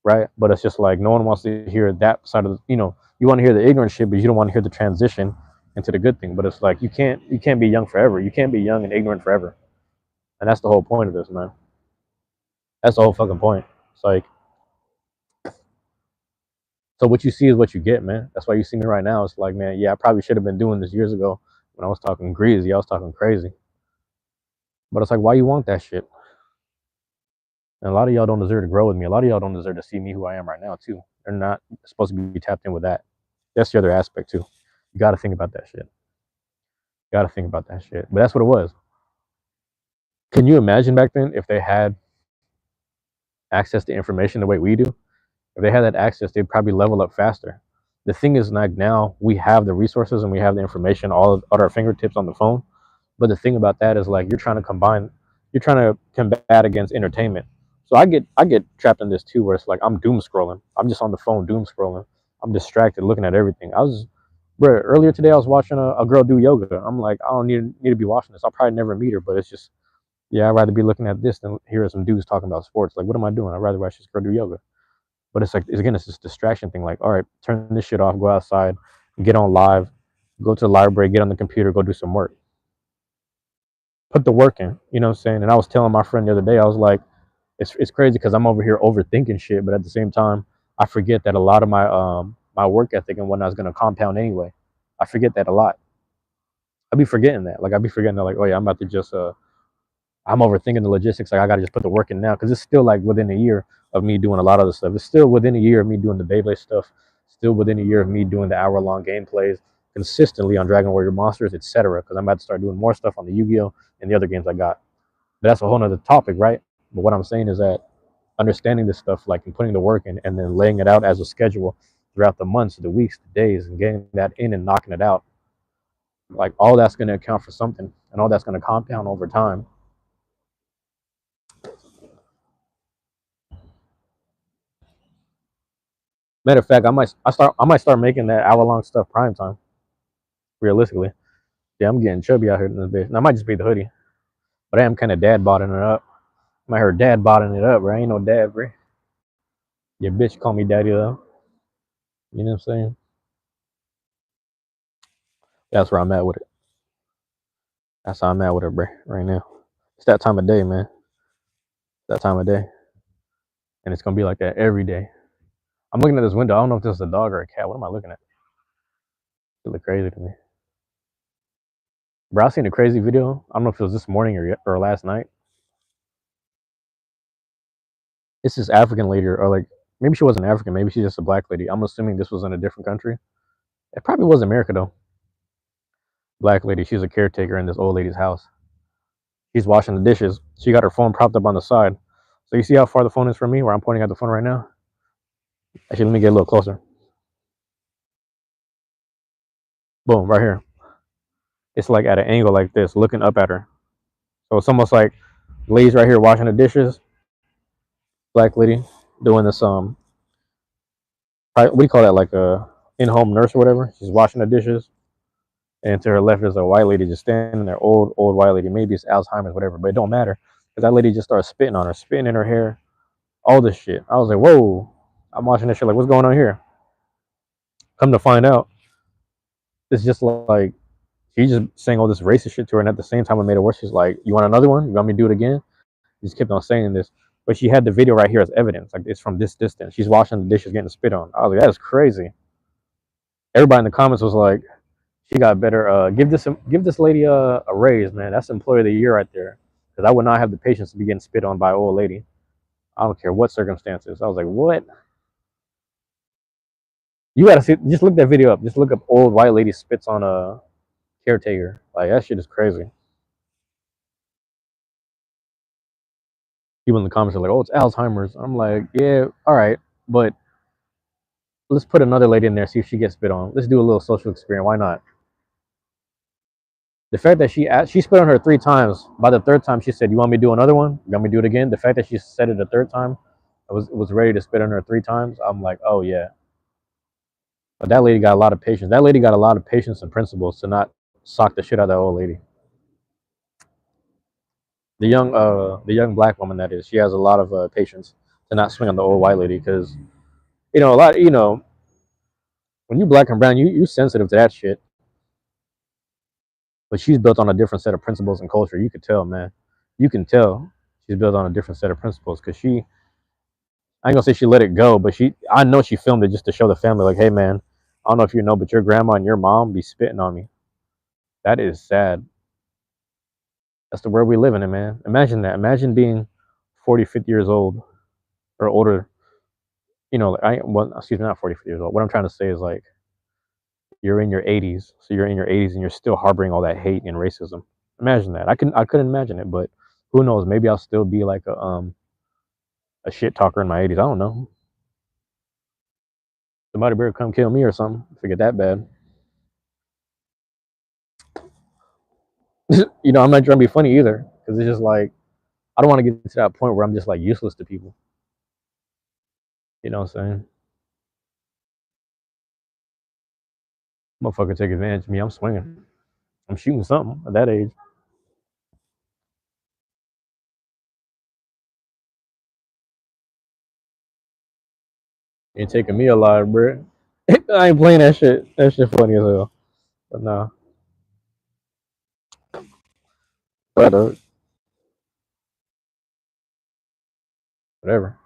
A: right? But it's just like no one wants to hear that side of you want to hear the ignorant shit, but you don't want to hear the transition into the good thing. But it's like you can't be young forever. You can't be young and ignorant forever, and that's the whole point of this, man. That's the whole fucking point. It's like, so what you see is what you get, man. That's why you see me right now. It's like, man, yeah, I probably should have been doing this years ago when I was talking greasy. I was talking crazy. But it's like, why you want that shit? And a lot of y'all don't deserve to grow with me. A lot of y'all don't deserve to see me who I am right now, too. They're not supposed to be tapped in with that. That's the other aspect, too. You got to think about that shit. You got to think about that shit. But that's what it was. Can you imagine back then if they had access to information the way we do? If they had that access, they'd probably level up faster. The thing is, like, now we have the resources and we have the information all at our fingertips on the phone. But the thing about that is, like, you're trying to combat against entertainment. So I get trapped in this too, where it's like I'm doom scrolling. I'm just on the phone doom scrolling. I'm distracted, looking at everything. Bro, earlier today I was watching a girl do yoga. I'm like, I don't need to be watching this. I'll probably never meet her, but it's just, yeah, I'd rather be looking at this than hear some dudes talking about sports. Like, what am I doing? I'd rather watch this girl do yoga. But it's like, it's this distraction thing. Like, all right, turn this shit off, go outside, get on live, go to the library, get on the computer, go do some work. Put the work in, you know what I'm saying? And I was telling my friend the other day, I was like, it's crazy because I'm over here overthinking shit, but at the same time, I forget that a lot of my work ethic and whatnot is gonna compound anyway. I forget that a lot. I be forgetting that. Like, I be forgetting that, like, oh yeah, I'm about to just I'm overthinking the logistics. Like, I gotta just put the work in now because it's still like within a year of me doing a lot of the stuff. It's still within a year of me doing the Beyblade stuff. Still within a year of me doing the hour-long gameplays consistently on Dragon Warrior Monsters, etc. Because I'm about to start doing more stuff on the Yu-Gi-Oh and the other games I got. But that's a whole nother topic, right? But what I'm saying is that understanding this stuff, like, and putting the work in, and then laying it out as a schedule throughout the months, the weeks, the days, and getting that in and knocking it out, like, all that's going to account for something, and all that's going to compound over time. Matter of fact, I might start making that hour-long stuff prime time. Realistically, yeah, I'm getting chubby out here in this bitch. And I might just be the hoodie, but I am kind of dad bodding it up. I might heard dad bodding it up, bro. I ain't no dad, bro. Your bitch call me daddy though. You know what I'm saying? That's where I'm at with it. That's how I'm at with it, bro. Right now, it's that time of day, man. That time of day, and it's gonna be like that every day. I'm looking at this window. I don't know if this is a dog or a cat. What am I looking at? It look crazy to me. Bro, I seen a crazy video. I don't know if it was this morning or last night. It's this African lady, or like, maybe she wasn't African. Maybe she's just a black lady. I'm assuming this was in a different country. It probably was America though. Black lady. She's a caretaker in this old lady's house. She's washing the dishes. She got her phone propped up on the side. So you see how far the phone is from me, where I'm pointing at the phone right now? Actually, let me get a little closer. Boom, right here. It's like at an angle like this, looking up at her. So it's almost like lady's right here washing the dishes. Black lady doing this what do you call that? Like a in-home nurse or whatever. She's washing the dishes, and to her left is a white lady just standing there, old white lady. Maybe it's Alzheimer's, whatever, but it don't matter because that lady just started spitting on her, spitting in her hair, all this shit. I was like, whoa! I'm watching this shit like, what's going on here? Come to find out, it's just like she just saying all this racist shit to her, and at the same time, it made it worse. She's like, "You want another one? You want me to do it again?" She just kept on saying this, but she had the video right here as evidence. Like, it's from this distance. She's washing the dishes, getting spit on. I was like, "That is crazy." Everybody in the comments was like, "She got better. Give this lady a raise, man. That's employee of the year right there." Because I would not have the patience to be getting spit on by an old lady. I don't care what circumstances. I was like, "What?" You gotta see. Just look that video up. Just look up old white lady spits on a caretaker. Like, that shit is crazy. People in the comments are like, "Oh, it's Alzheimer's." I'm like, "Yeah, all right, but Let's put another lady in there, see if she gets spit on. Let's do a little social experiment. Why not? The fact that she spit on her 3 times. By the third time, she said, "You want me to do another one? You want me to do it again?" The fact that she said it the third time, I was ready to spit on her 3 times. I'm like, oh yeah. But that lady got a lot of patience. That lady got a lot of patience and principles to not sock the shit out of that old lady. The young black woman that is, she has a lot of patience to not swing on the old white lady because a lot. When you black and brown, you sensitive to that shit. But she's built on a different set of principles and culture. You could tell, man. You can tell she's built on a different set of principles because I ain't gonna say she let it go, but I know she filmed it just to show the family, like, hey, man, I don't know if you know, but your grandma and your mom be spitting on me. That is sad. That's the world we live in, man. Imagine that. Imagine being 40, 50 years old or older. Excuse me, not 40, 50 years old. What I'm trying to say is like you're in your 80s, so you're in your 80s and you're still harboring all that hate and racism. Imagine that. I couldn't imagine it, but who knows? Maybe I'll still be like a shit talker in my 80s. I don't know. Somebody better come kill me or something. If it get that bad. I'm not trying to be funny either, because it's just like I don't want to get to that point where I'm just like useless to people. You know what I'm saying? Motherfucker take advantage of me. I'm swinging. I'm shooting something at that age. Ain't taking me alive, bro. I ain't playing that shit. That shit funny as hell. But nah, but whatever.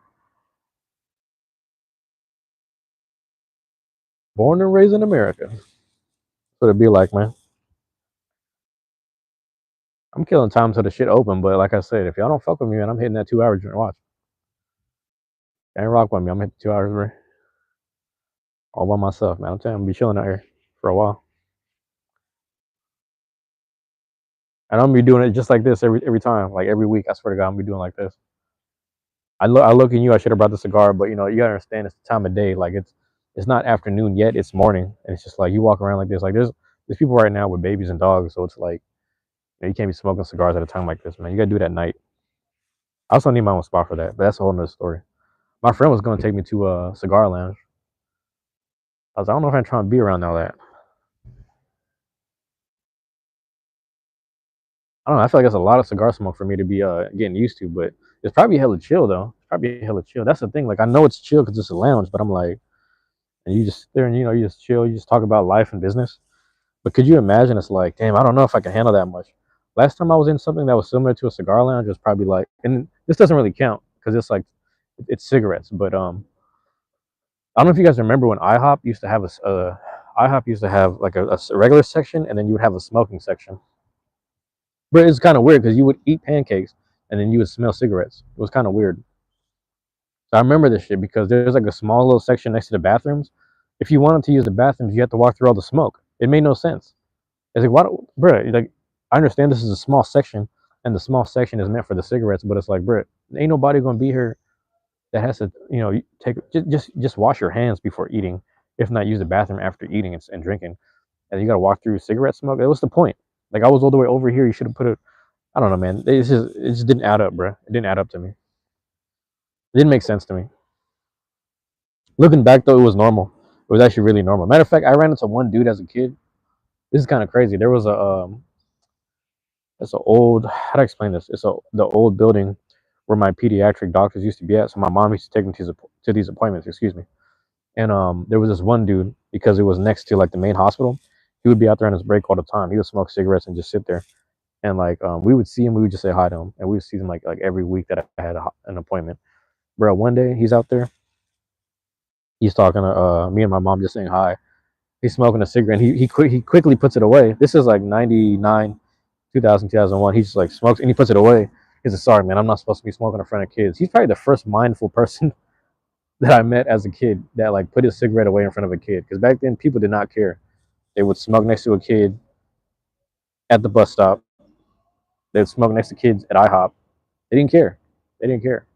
A: Born and raised in America. That's what it be like, man. I'm killing time till the shit open, but like I said, if y'all don't fuck with me, man, I'm hitting that 2 hour joint. Watch. Ain't rock with me. I'm hitting 2 hours, bro. All by myself, man. I'm telling you, I'm gonna be chilling out here for a while. And I'm gonna be doing it just like this every time, like every week. I swear to God, I'm gonna be doing like this. I look at you. I should have brought the cigar, but you gotta understand it's the time of day. Like it's not afternoon yet. It's morning, and it's just like you walk around like this. Like there's people right now with babies and dogs, so it's like you can't be smoking cigars at a time like this, man. You gotta do it at night. I also need my own spot for that, but that's a whole nother story. My friend was gonna take me to a cigar lounge. I was like, I don't know if I'm trying to be around all that. I don't know. I feel like it's a lot of cigar smoke for me to be getting used to, but it's probably hella chill though. It's probably hella chill. That's the thing. Like I know it's chill because it's a lounge, but I'm like, and you just sit there and you just chill. You just talk about life and business. But could you imagine? It's like, damn, I don't know if I can handle that much. Last time I was in something that was similar to a cigar lounge was probably like, and this doesn't really count because it's like it's cigarettes. But I don't know if you guys remember when IHOP used to have IHOP used to have like a regular section, and then you would have a smoking section. But it's kind of weird because you would eat pancakes and then you would smell cigarettes. It was kind of weird. So I remember this shit because there's like a small little section next to the bathrooms. If you wanted to use the bathrooms, you had to walk through all the smoke. It made no sense. It's like, what, bro? Like, I understand this is a small section, and the small section is meant for the cigarettes, but it's like, bro, ain't nobody gonna be here that has to, take just wash your hands before eating. If not, use the bathroom after eating and drinking, and you gotta walk through cigarette smoke. What's the point? Like, I was all the way over here. You should have put it. I don't know, man. It just didn't add up, bro. It didn't add up to me. It didn't make sense to me. Looking back though, it was normal. It was actually really normal. Matter of fact, I ran into one dude as a kid. This is kind of crazy. There was it's an old. How do I explain this? The old building where my pediatric doctors used to be at. So my mom used to take me to these appointments. Excuse me. And there was this one dude because it was next to like the main hospital. He would be out there on his break all the time. He would smoke cigarettes and just sit there. And like we would see him, we would just say hi to him, and we would see him like every week that I had an appointment. Bro, one day he's out there, he's talking to me and my mom, just saying hi. He's smoking a cigarette. And he quickly puts it away. This is like 99, 2000, 2001. He just like smokes and he puts it away. He's like, sorry, man, I'm not supposed to be smoking in front of kids. He's probably the first mindful person that I met as a kid that like put his cigarette away in front of a kid. Because back then people did not care. They would smoke next to a kid at the bus stop. They would smoke next to kids at IHOP. They didn't care. They didn't care.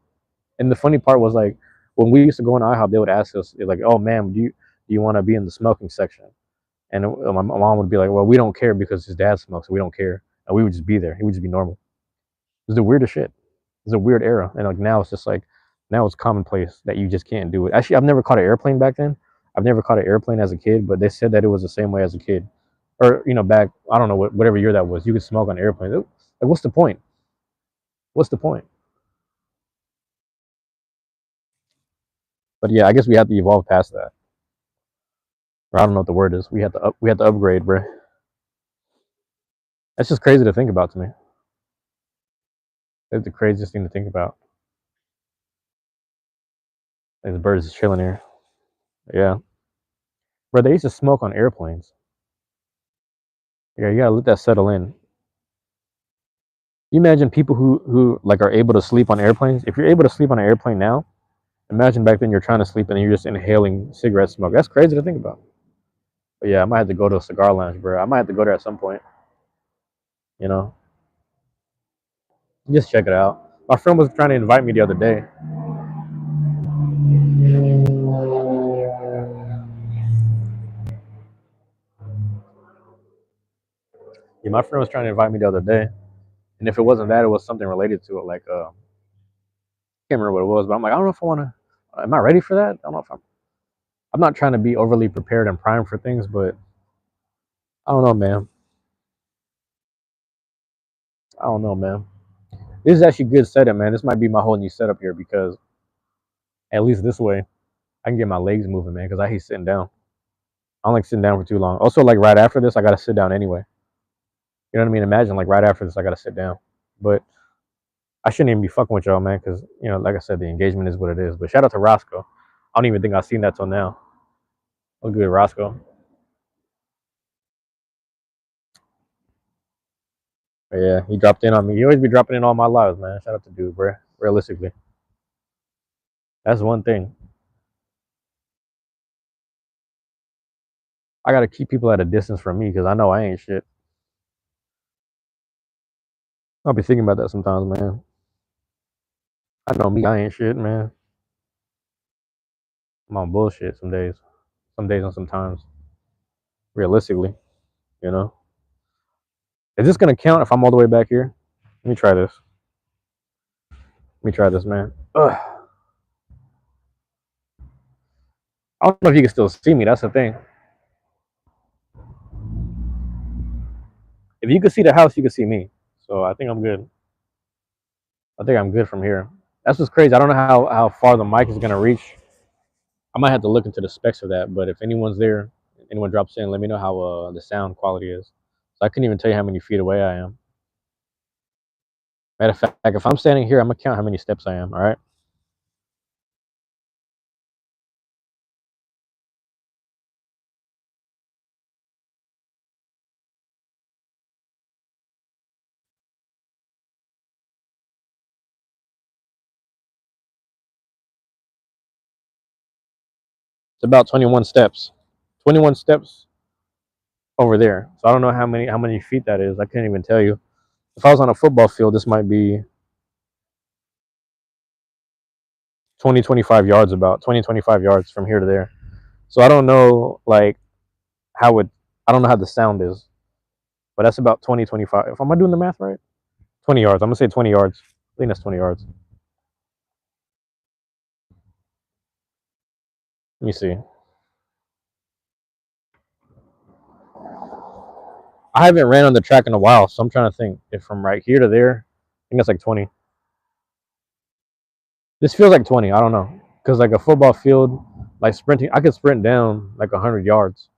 A: And the funny part was like when we used to go in IHOP, they would ask us like, "Oh, ma'am, do you want to be in the smoking section?" And my mom would be like, "Well, we don't care because his dad smokes, so we don't care." And we would just be there. It would just be normal. It was the weirdest shit. It's a weird era, and like now it's just like now it's commonplace that you just can't do it. Actually, I've never caught an airplane back then. I've never caught an airplane as a kid, but they said that it was the same way as a kid, or back I don't know whatever year that was. You could smoke on airplanes. Like, what's the point? What's the point? But yeah, I guess we had to evolve past that. Or I don't know what the word is. We had to upgrade, bro. That's just crazy to think about to me. That's the craziest thing to think about. Like the birds is chilling here. Yeah, bro. They used to smoke on airplanes. Yeah, you gotta let that settle in. You imagine people who like are able to sleep on airplanes. If you're able to sleep on an airplane now, imagine back then you're trying to sleep and you're just inhaling cigarette smoke. That's crazy to think about. But yeah, I might have to go to a cigar lounge, bro. I might have to go there at some point. You know, just check it out. My friend was trying to invite me the other day. Yeah, my friend was trying to invite me the other day, and if it wasn't that, it was something related to it. Like, I can't remember what it was, but I'm like, I don't know if I want to. Am I ready for that? I don't know if I'm. I'm not trying to be overly prepared and primed for things, but I don't know, man. I don't know, man. This is actually good setup, man. This might be my whole new setup here because at least this way I can get my legs moving, man. Because I hate sitting down. I don't like sitting down for too long. Also, like right after this, I gotta sit down anyway. You know what I mean? Imagine like right after this, I gotta sit down. But I shouldn't even be fucking with y'all, man, because like I said, the engagement is what it is. But shout out to Roscoe. I don't even think I've seen that till now. Look good, Roscoe. But yeah, he dropped in on me. He always be dropping in all my lives, man. Shout out to dude, bro. Realistically, that's one thing. I gotta keep people at a distance from me because I know I ain't shit. I'll be thinking about that sometimes, man. I know me, I ain't shit, man. I'm on bullshit some days. Some days and sometimes. Realistically, you know. Is this gonna count if I'm all the way back here? Let me try this. Let me try this, man. Ugh. I don't know if you can still see me. That's the thing. If you can see the house, you can see me. So I think I'm good. I think I'm good from here. That's what's crazy. I don't know how far the mic is gonna reach. I might have to look into the specs of that. But if anyone's there, anyone drops in, let me know how the sound quality is. So I couldn't even tell you how many feet away I am. Matter of fact, if I'm standing here, I'm gonna count how many steps I am. All right. It's about 21 steps. 21 steps over there. So I don't know how many feet that is. I can't even tell you. If I was on a football field, this might be 20, 25 yards, about 20, 25 yards from here to there. So I don't know like how it I don't know how the sound is, but that's about 20, 25. If am I doing the math right? 20 yards. I'm gonna say 20 yards. I think that's 20 yards. Let me see. I haven't ran on the track in a while, so I'm trying to think if from right here to there, I think that's like 20. This feels like 20. I don't know, because like a football field, like sprinting, I could sprint down like 100 yards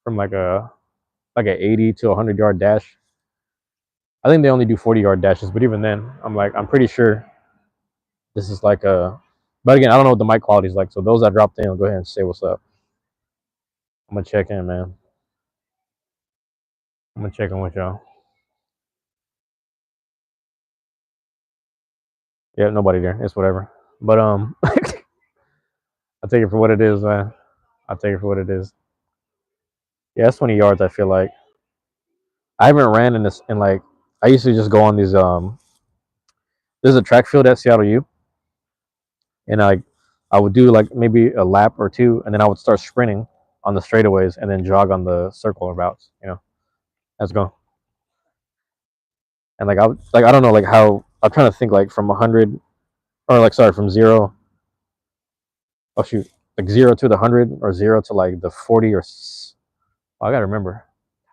A: from like a 80 to 100 yard dash. I think they only do 40 yard dashes, but even then, I'm pretty sure this is like a. But again, I don't know what the mic quality is like. So those that dropped in, will go ahead and say what's up. I'm gonna check in, man. I'm gonna check in with y'all. Yeah, nobody there. It's whatever. But I take it for what it is, man. I take it for what it is. Yeah, it's 20 yards. I feel like I haven't ran in this in like I used to just go on these. There's a track field at Seattle U, and like I would do like maybe a lap or two, and then I would start sprinting on the straightaways and then jog on the circle routes. Let's go. And like I don't know like how I'm trying to think like from 100 or like sorry from zero. Oh shoot, like 0 to the 100 or 0 to like the 40 or I gotta remember.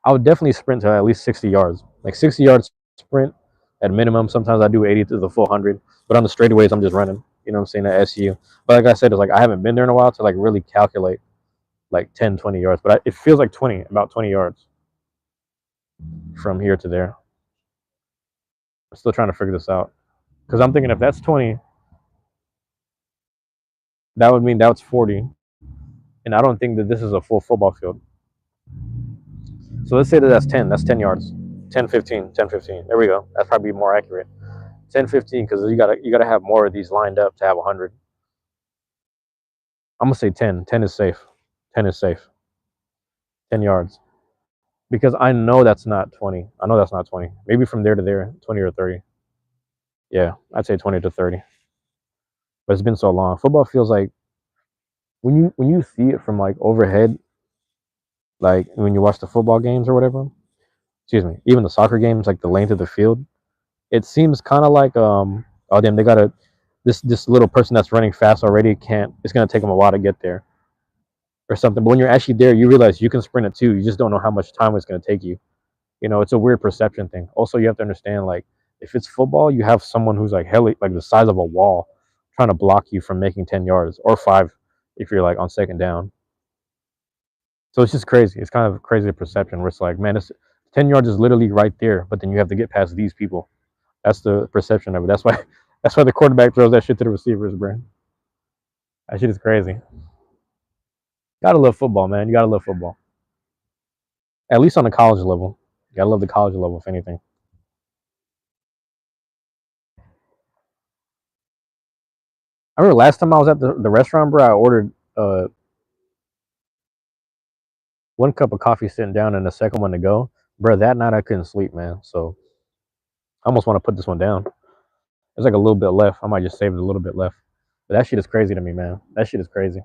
A: I would definitely sprint to at least 60 yards, like 60 yards sprint at minimum. Sometimes I do 80 to the full 100, but on the straightaways I'm just running. You know what I'm saying at SU. But like I said, it's like I haven't been there in a while to like really calculate like 10, 20 yards. But it feels like 20, about 20 yards from here to there. I'm still trying to figure this out because I'm thinking if that's 20, that would mean that's 40, and I don't think that this is a full football field. So let's say that that's 10. That's 10 yards. 10, 15, 10, 15. There we go. That's probably more accurate. 10, 15, because you gotta have more of these lined up to have 100. I'm gonna say 10. 10 is safe. 10 is safe. 10 yards. Because I know that's not 20. I know that's not 20. Maybe from there to there, 20 or 30. Yeah, I'd say 20 to 30. But it's been so long. Football feels like when you see it from like overhead, like when you watch the football games or whatever. Excuse me. Even the soccer games, like the length of the field, it seems kind of like oh damn, they gotta this little person that's running fast already can't. It's gonna take them a while to get there or something. But when you're actually there, you realize you can sprint it too. You just don't know how much time it's gonna take you. It's a weird perception thing. Also, you have to understand like if it's football, you have someone who's like hell like the size of a wall trying to block you from making 10 yards or 5 if you're like on second down. So it's just crazy. It's kind of a crazy perception where it's like, man, it's 10 yards is literally right there, but then you have to get past these people. That's the perception of it. That's why that's why the quarterback throws that shit to the receivers, bro. That shit is crazy. Gotta love football, man. You gotta love football. At least on the college level. You gotta love the college level, if anything. I remember last time I was at the restaurant, bro, I ordered 1 cup of coffee sitting down and the second one to go. Bro, that night I couldn't sleep, man. So I almost want to put this one down. There's like a little bit left. I might just save it a little bit left. But that shit is crazy to me, man. That shit is crazy.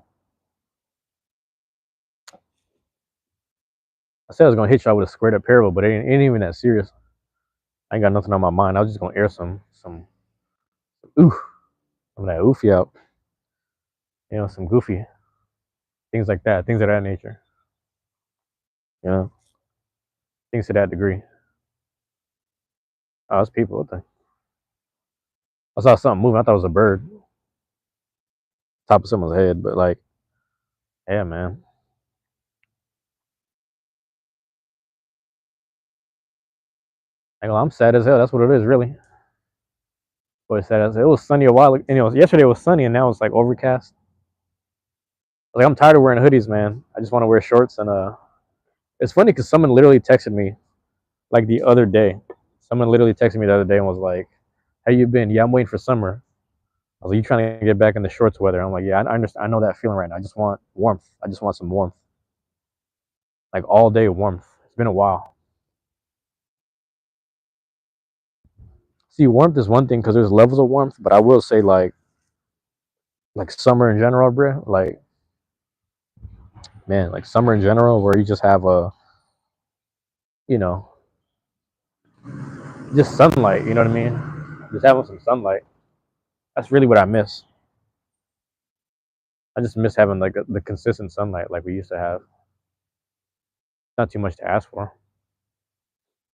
A: I said I was gonna hit y'all with a squared up parable, but it ain't even that serious. I ain't got nothing on my mind. I was just gonna air some ooh, some of that oofy out. Some goofy things like that, things of that nature. You know, things to that degree. Oh, it's people. What the? I saw something moving. I thought it was a bird, top of someone's head. But like, yeah, man. I'm sad as hell. That's what it is, really. But it's sad as hell. It was sunny a while. Yesterday it was sunny, and now it's like overcast. Like I'm tired of wearing hoodies, man. I just want to wear shorts. And it's funny because someone literally texted me like the other day. Someone literally texted me the other day and was like, "How you been? Yeah, I'm waiting for summer." I was like, "You trying to get back in the shorts weather?" I'm like, "Yeah, I understand. I know that feeling right now. I just want warmth. I just want some warmth, like all day warmth. It's been a while." See, warmth is one thing because there's levels of warmth, but I will say like summer in general, bro. Like man, like summer in general, where you just have you know, just sunlight. You know what I mean? Just having some sunlight. That's really what I miss. I just miss having like the consistent sunlight like we used to have. Not too much to ask for.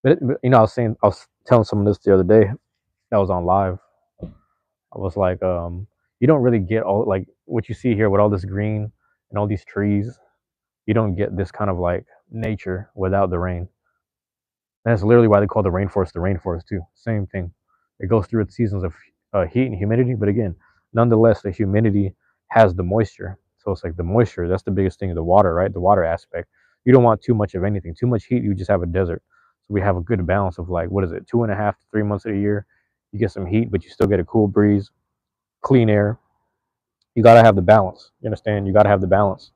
A: But I was telling someone this the other day that was on live. I was like, you don't really get all like what you see here with all this green and all these trees. You don't get this kind of like nature without the rain. And that's literally why they call the rainforest too. Same thing. It goes through its seasons of heat and humidity, but again, nonetheless, the humidity has the moisture. So it's like the moisture. That's the biggest thing. The water, right? The water aspect. You don't want too much of anything. Too much heat, you just have a desert. So we have a good balance of like what is it, 2.5 to 3 months of the year. You get some heat, but you still get a cool breeze, clean air. You gotta have the balance. You understand? You gotta have the balance.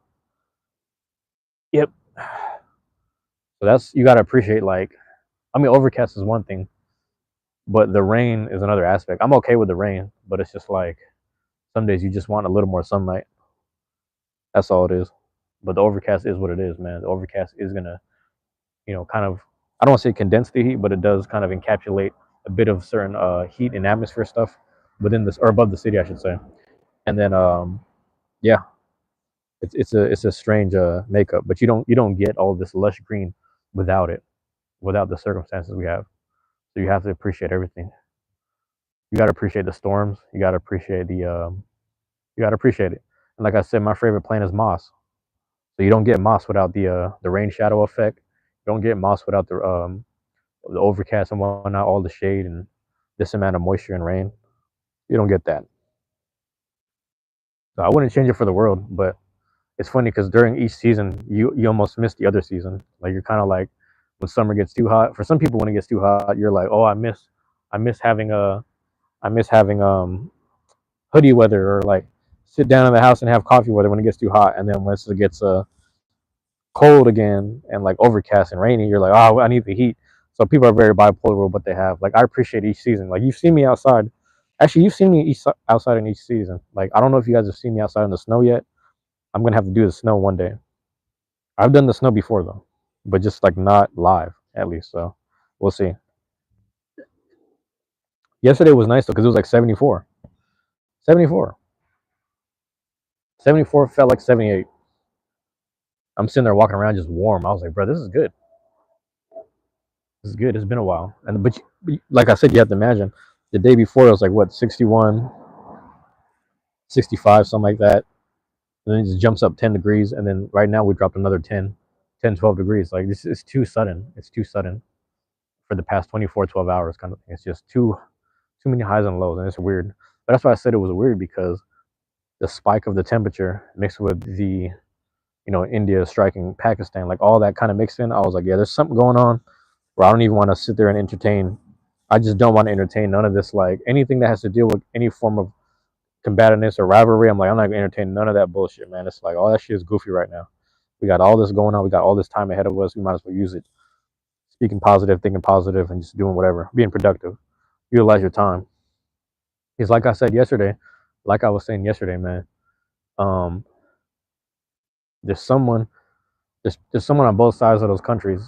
A: Yep. So that's you gotta appreciate like I mean overcast is one thing, but the rain is another aspect. I'm okay with the rain, but it's just like Some days you just want a little more sunlight. That's all it is. But the overcast is what it is, man. The overcast is gonna, kind of, I don't want to say condense the heat, but it does kind of encapsulate a bit of certain heat and atmosphere stuff within this, or above the city, I should say. And then yeah, it's a strange makeup, but you don't get all this lush green without it, without the circumstances we have. So you have to appreciate everything. You got to appreciate the storms. You got to appreciate it. And like I said, my favorite plant is moss. So you don't get moss without the rain shadow effect. You don't get moss without the overcast and whatnot, all the shade and this amount of moisture and rain. You don't get that. So I wouldn't change it for the world, but it's funny because during each season, you almost miss the other season. Like you're kind of like when summer gets too hot. For some people, when it gets too hot, you're like, oh, I miss having hoodie weather, or like sit down in the house and have coffee weather when it gets too hot. And then once it gets cold again and like overcast and rainy, you're like, oh, I need the heat. So people are very bipolar with what they have. Like I appreciate each season. Like you've seen me outside. Actually, you've seen me outside in each season. Like I don't know if you guys have seen me outside in the snow yet. I'm gonna have to do the snow one day. I've done the snow before though, but just like not live at least. So we'll see. Yesterday was nice though because it was like 74. 74. 74 felt like 78. I'm sitting there walking around just warm. I was like, bro, this is good. This is good. It's been a while. And but like I said, you have to imagine the day before it was like what, 61, 65, something like that. And then it just jumps up 10 degrees. And then right now we dropped another 10, 12 degrees. Like this is too sudden. It's too sudden for the past 24, 12 hours kind of thing. It's just too many highs and lows. And it's weird. But that's why I said it was weird, because the spike of the temperature mixed with the, India striking Pakistan, like all that kind of mixed in. I was like, yeah, there's something going on where I don't even want to sit there and entertain. I just don't want to entertain none of this, like anything that has to deal with any form of combativeness or rivalry. I'm like, I'm not gonna entertain none of that bullshit, man. It's like all that shit is goofy right now. We got all this going on. We got all this time ahead of us. We might as well use it. Speaking positive, thinking positive, and just doing whatever, being productive. Utilize your time. Because, like I said yesterday, like I was saying yesterday, man. Um, there's someone, there's someone on both sides of those countries,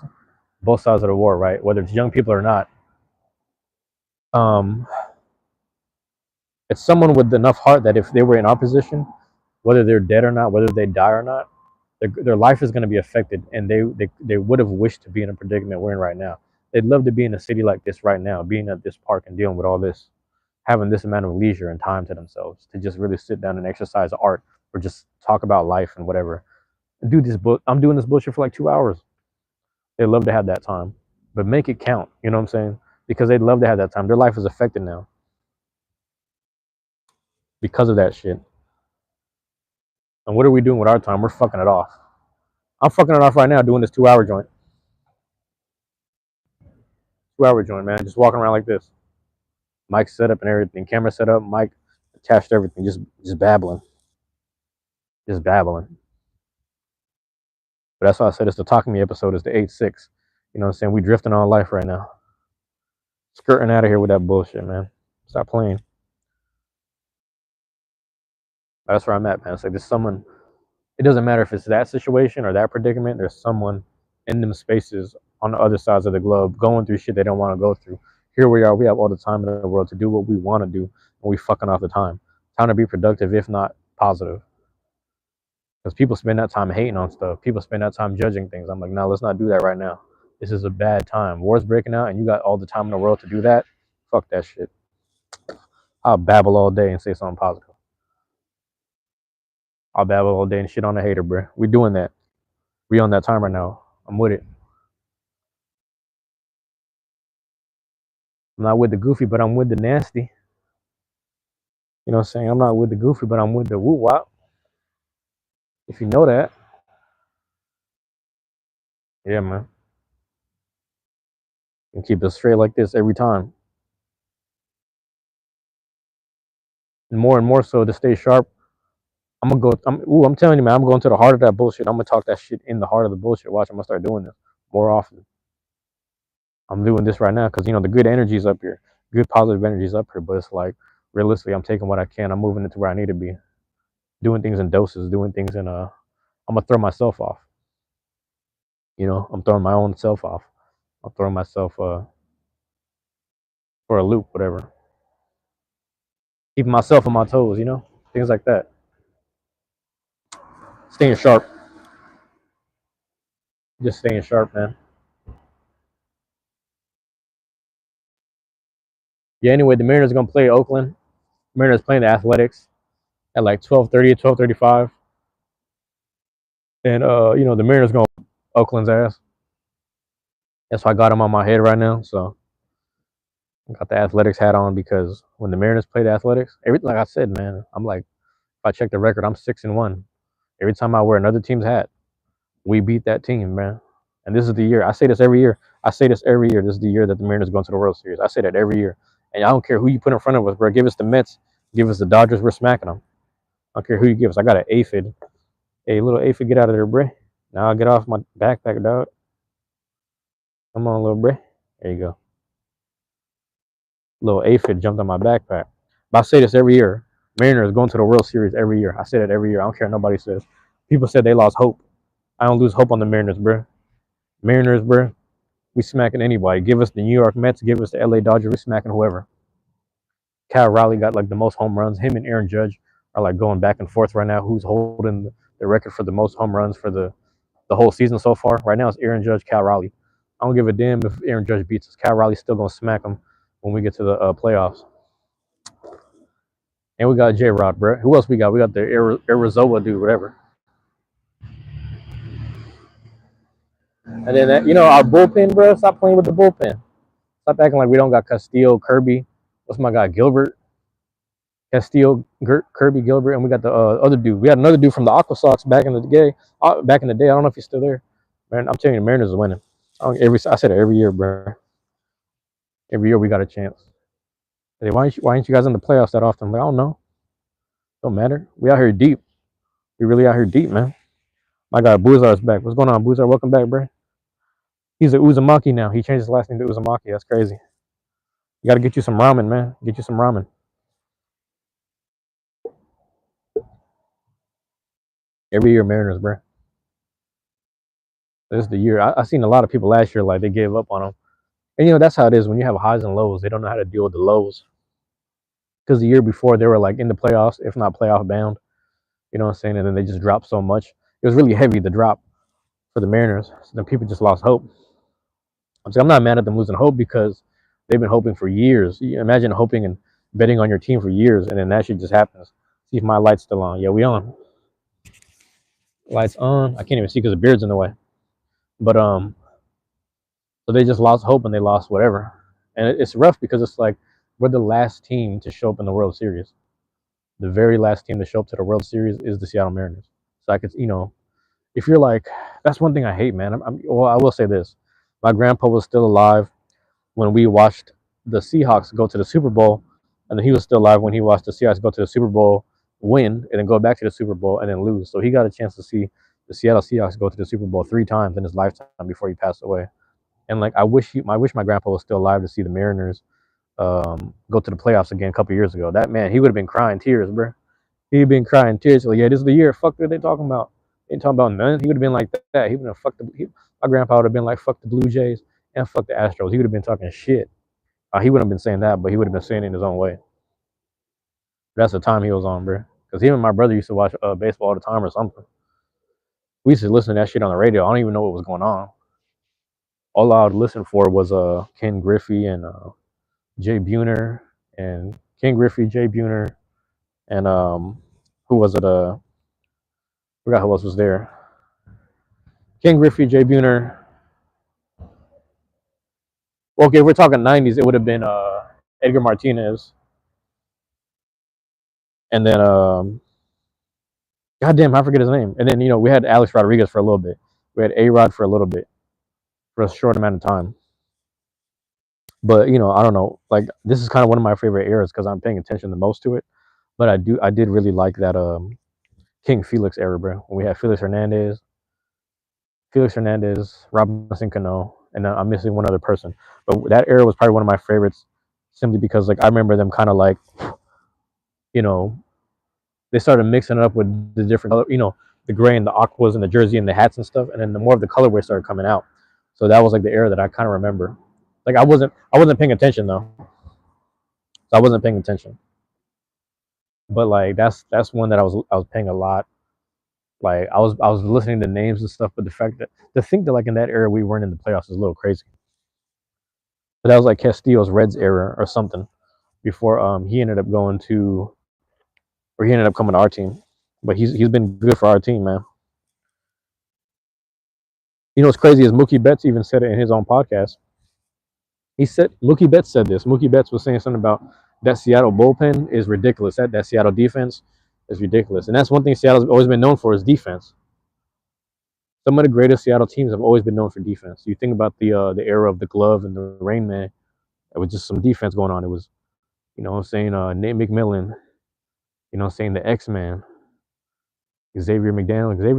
A: both sides of the war, right? Whether it's young people or not. Um, it's someone with enough heart that if they were in our position, whether they're dead or not, whether they die or not, their life is going to be affected, and they would have wished to be in a predicament we're in right now. They'd love to be in a city like this right now, being at this park and dealing with all this, having this amount of leisure and time to themselves to just really sit down and exercise art, or just talk about life and whatever. And do this book. I'm doing this bullshit for like 2 hours. They love to have that time, but make it count. You know what I'm saying? Because they'd love to have that time. Their life is affected now because of that shit. And what are we doing with our time? We're fucking it off. I'm fucking it off right now doing this 2 hour joint. 2 hour joint, man. Just walking around like this. Mic set up and everything. Camera set up, mic attached to everything. Just babbling. Just babbling. But that's why I said it's the Takumi episode. It's the 8-6. You know what I'm saying? We drifting on life right now. Skirting out of here with that bullshit, man. Stop playing. That's where I'm at, man. It's like there's someone. It doesn't matter if it's that situation or that predicament. There's someone in them spaces on the other sides of the globe going through shit they don't want to go through. Here we are. We have all the time in the world to do what we want to do, and we fucking off the time. Time to be productive, if not positive. Because people spend that time hating on stuff. People spend that time judging things. I'm like, no, let's not do that right now. This is a bad time. War's breaking out, and you got all the time in the world to do that. Fuck that shit. I'll babble all day and say something positive. I'll babble all day and shit on the hater, bro. We doing that. We on that time right now. I'm with it. I'm not with the goofy, but I'm with the nasty. You know what I'm saying? I'm not with the goofy, but I'm with the woo wop. If you know that. Yeah, man. And keep it straight like this every time. And more so to stay sharp. I'm gonna go. I'm telling you, man. I'm going to the heart of that bullshit. I'm gonna talk that shit in the heart of the bullshit. Watch, I'm gonna start doing this more often. I'm doing this right now because the good energy is up here, good positive energy is up here. But it's like realistically, I'm taking what I can. I'm moving it to where I need to be. Doing things in doses, doing things in I'm gonna throw myself off. I'm throwing my own self off. I'm throwing myself for a loop, whatever. Keeping myself on my toes, things like that. Staying sharp, just staying sharp, man. Yeah. Anyway, the Mariners are gonna play Oakland. Mariners playing the Athletics at like 12:30, 12:35, and the Mariners gonna Oakland's ass. That's why I got them on my head right now. So I got the Athletics hat on because when the Mariners play the Athletics, like I said, man, I'm like, if I check the record, I'm 6-1. Every time I wear another team's hat, we beat that team, man. And this is the year. I say this every year. I say this every year. This is the year that the Mariners go into the World Series. I say that every year. And I don't care who you put in front of us, bro. Give us the Mets. Give us the Dodgers. We're smacking them. I don't care who you give us. I got an aphid. Hey, little aphid, get out of there, bro. Now I'll get off my backpack, dog. Come on, little bro. There you go. Little aphid jumped on my backpack. But I say this every year. Mariners going to the World Series every year. I say that every year. I don't care what nobody says. People said they lost hope. I don't lose hope on the Mariners, bro. Mariners, bro. We smacking anybody. Give us the New York Mets. Give us the LA Dodgers. We smacking whoever. Cal Raleigh got like the most home runs. Him and Aaron Judge are like going back and forth right now. Who's holding the record for the most home runs for the whole season so far? Right now it's Aaron Judge, Cal Raleigh. I don't give a damn if Aaron Judge beats us. Cal Raleigh's still gonna smack him when we get to the playoffs. And we got J Rod, bro. Who else we got? We got the Arizona dude, whatever. And then our bullpen, bro. Stop playing with the bullpen. Stop acting like we don't got Castillo, Kirby. What's my guy, Gilbert? Castillo, Kirby, Gilbert, and we got the other dude. We had another dude from the Aqua Sox back in the day. Back in the day, I don't know if he's still there. Man, I'm telling you, the Mariners are winning. I said it every year, bro. Every year we got a chance. Hey, why ain't you guys in the playoffs that often? I'm like, I don't know. Don't matter. We out here deep. We really out here deep, man. My guy Buzar's back. What's going on, Buzar? Welcome back, bro. He's a Uzumaki now. He changed his last name to Uzumaki. That's crazy. You got to get you some ramen, man. Get you some ramen. Every year, Mariners, bro. This is the year. I seen a lot of people last year like they gave up on them, and that's how it is when you have highs and lows. They don't know how to deal with the lows because the year before they were like in the playoffs, if not playoff bound. You know what I'm saying? And then they just dropped so much. It was really heavy the drop for the Mariners. So then people just lost hope. I'm not mad at them losing hope because they've been hoping for years. You imagine hoping and betting on your team for years, and then that shit just happens. See if my light's still on. Yeah, we on. Lights on. I can't even see because the beard's in the way. But so they just lost hope and they lost whatever. And it's rough because it's like we're the last team to show up in the World Series. The very last team to show up to the World Series is the Seattle Mariners. So I could, if you're like, that's one thing I hate, man. Well, I will say this: my grandpa was still alive when we watched the Seahawks go to the Super Bowl, and then he was still alive when he watched the Seahawks go to the Super Bowl, win, and then go back to the Super Bowl and then lose. So he got a chance to see the Seattle Seahawks go to the Super Bowl 3 times in his lifetime before he passed away. And like I wish my grandpa was still alive to see the Mariners go to the playoffs again a couple years ago. That man, he would have been crying tears, bro. He'd been crying tears. Like, yeah, this is the year. Fuck what they talking about. They ain't talking about none. He would have been like that. He would have my grandpa would have been like, fuck the Blue Jays and fuck the Astros. He would have been talking shit. He wouldn't have been saying that, but he would have been saying it in his own way. That's the time he was on, bro. Because him and my brother used to watch baseball all the time or something. We used to listen to that shit on the radio. I don't even know what was going on. All I would listen for was Ken Griffey and Jay Buhner and Ken Griffey, Jay Buhner, and who was it? Forgot who else was there. Ken Griffey, Jay Buhner. Well, okay, if we're talking 90s, it would have been Edgar Martinez. And then, goddamn, I forget his name. And then, we had Alex Rodriguez for a little bit. We had A-Rod for a little bit, for a short amount of time. But, I don't know. Like, this is kind of one of my favorite eras because I'm paying attention the most to it. But I did really like that King Felix era, bro. When we had Felix Hernandez, Robinson Cano, and I'm missing one other person. But that era was probably one of my favorites simply because, like, I remember them kind of like you know, they started mixing it up with the different color, the gray and the aquas and the jersey and the hats and stuff, and then the more of the colorway started coming out. So that was like the era that I kind of remember. Like I wasn't paying attention though. So I wasn't paying attention. But like that's one that I was paying a lot. Like I was listening to names and stuff, but the fact that to think that like in that era we weren't in the playoffs is a little crazy. But that was like Castillo's Reds era or something before he ended up going to or he ended up coming to our team. But he's been good for our team, man. You know what's crazy is Mookie Betts even said it in his own podcast. He said Mookie Betts said this. Mookie Betts was saying something about that Seattle bullpen is ridiculous. That Seattle defense is ridiculous, and that's one thing Seattle's always been known for is defense. Some of the greatest Seattle teams have always been known for defense. You think about the era of the Glove and the Rain Man. It was just some defense going on. It was, I'm saying Nate McMillan. I'm saying the X Man, Xavier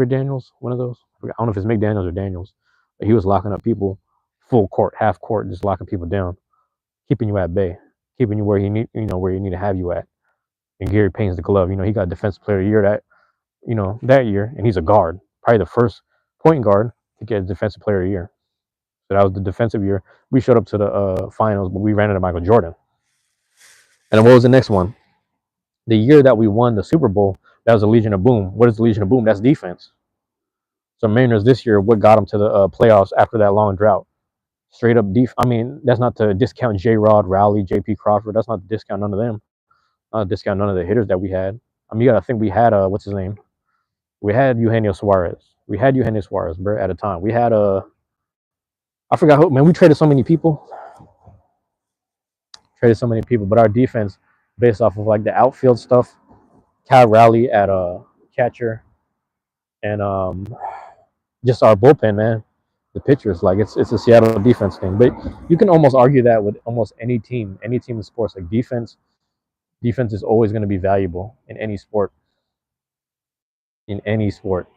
A: Daniels, one of those. I don't know if it's McDaniels or Daniels, but he was locking up people, full court, half court, just locking people down, keeping you at bay, keeping you where where you need to have you at. And Gary Payne's the Glove. He got Defensive Player of the Year that year, and he's a guard, probably the first point guard to get Defensive Player of the Year. So that was the defensive year. We showed up to the finals, but we ran into Michael Jordan. And then what was the next one? The year that we won the Super Bowl, that was the Legion of Boom. What is the Legion of Boom? That's defense. So Mariners this year, what got them to the playoffs after that long drought? Straight up I mean, that's not to discount J. Rod, Rowley, J.P. Crawford. That's not to discount none of them. Not to discount none of the hitters that we had. I mean, you got to think we had what's his name? We had Eugenio Suarez. Bro, at a time. We had I forgot who. Man, we traded so many people. But our defense, based off of like the outfield stuff, Cal Rowley at catcher, and just our bullpen, man. The pitchers, like it's a Seattle defense thing. But you can almost argue that with almost any team in sports. Like defense is always going to be valuable in any sport. In any sport.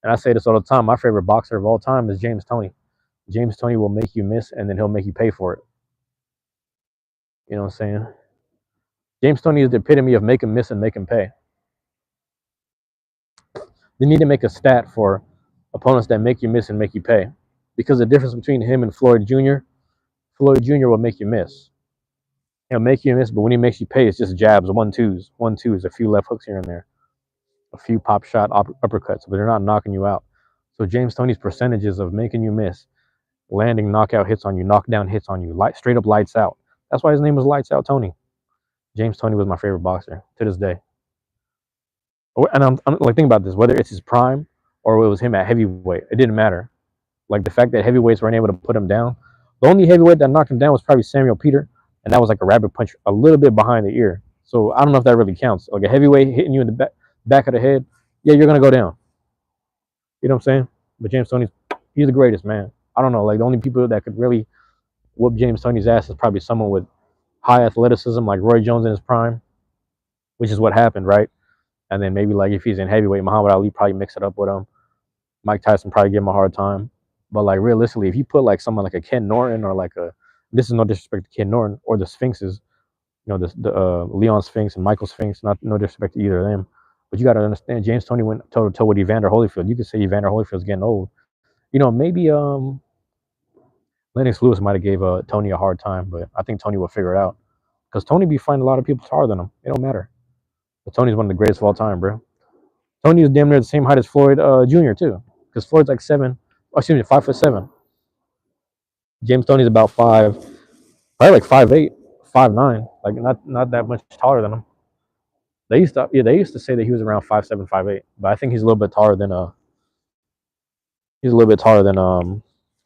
A: And I say this all the time. My favorite boxer of all time is James Toney. James Toney will make you miss, and then he'll make you pay for it. You know what I'm saying? James Toney is the epitome of make him miss and make him pay. They need to make a stat for opponents that make you miss and make you pay. Because the difference between him and Floyd Jr. will make you miss. He'll make you miss, but when he makes you pay, it's just jabs, 1-2s, a few left hooks here and there, a few pop shot uppercuts, but they're not knocking you out. So James Toney's percentages of making you miss, landing knockout hits on you, knockdown hits on you, straight up lights out. That's why his name was Lights Out Tony. James Toney was my favorite boxer to this day. And I'm like, think about this, whether it's his prime or it was him at heavyweight, it didn't matter. Like the fact that heavyweights weren't able to put him down. The only heavyweight that knocked him down was probably Samuel Peter, and that was like a rabbit punch a little bit behind the ear. So I don't know if that really counts. Like a heavyweight hitting you in the back of the head, yeah, you're gonna go down. You know what I'm saying? But James Toney, he's the greatest, man. I don't know. Like the only people that could really whoop James Toney's ass is probably someone with high athleticism, like Roy Jones in his prime, which is what happened, right? And then maybe like if he's in heavyweight, Muhammad Ali probably mix it up with him. Mike Tyson probably give him a hard time. But like realistically, if you put like someone like a Ken Norton or like this is no disrespect to Ken Norton or the Sphinxes, the Leon Sphinx and Michael Sphinx, no disrespect to either of them. But you got to understand, James Toney went toe to toe with Evander Holyfield. You could say Evander Holyfield's getting old. Maybe Lennox Lewis might have gave Tony a hard time, but I think Tony will figure it out because Tony be finding a lot of people taller than him. It don't matter. But Tony's one of the greatest of all time, bro. Tony is damn near the same height as Floyd Jr. too, because Floyd's like 5'7". James Toney's about probably like 5'8", 5'9", like not that much taller than him. They used to say that he was around 5'7", 5'8", but I think he's a little bit taller than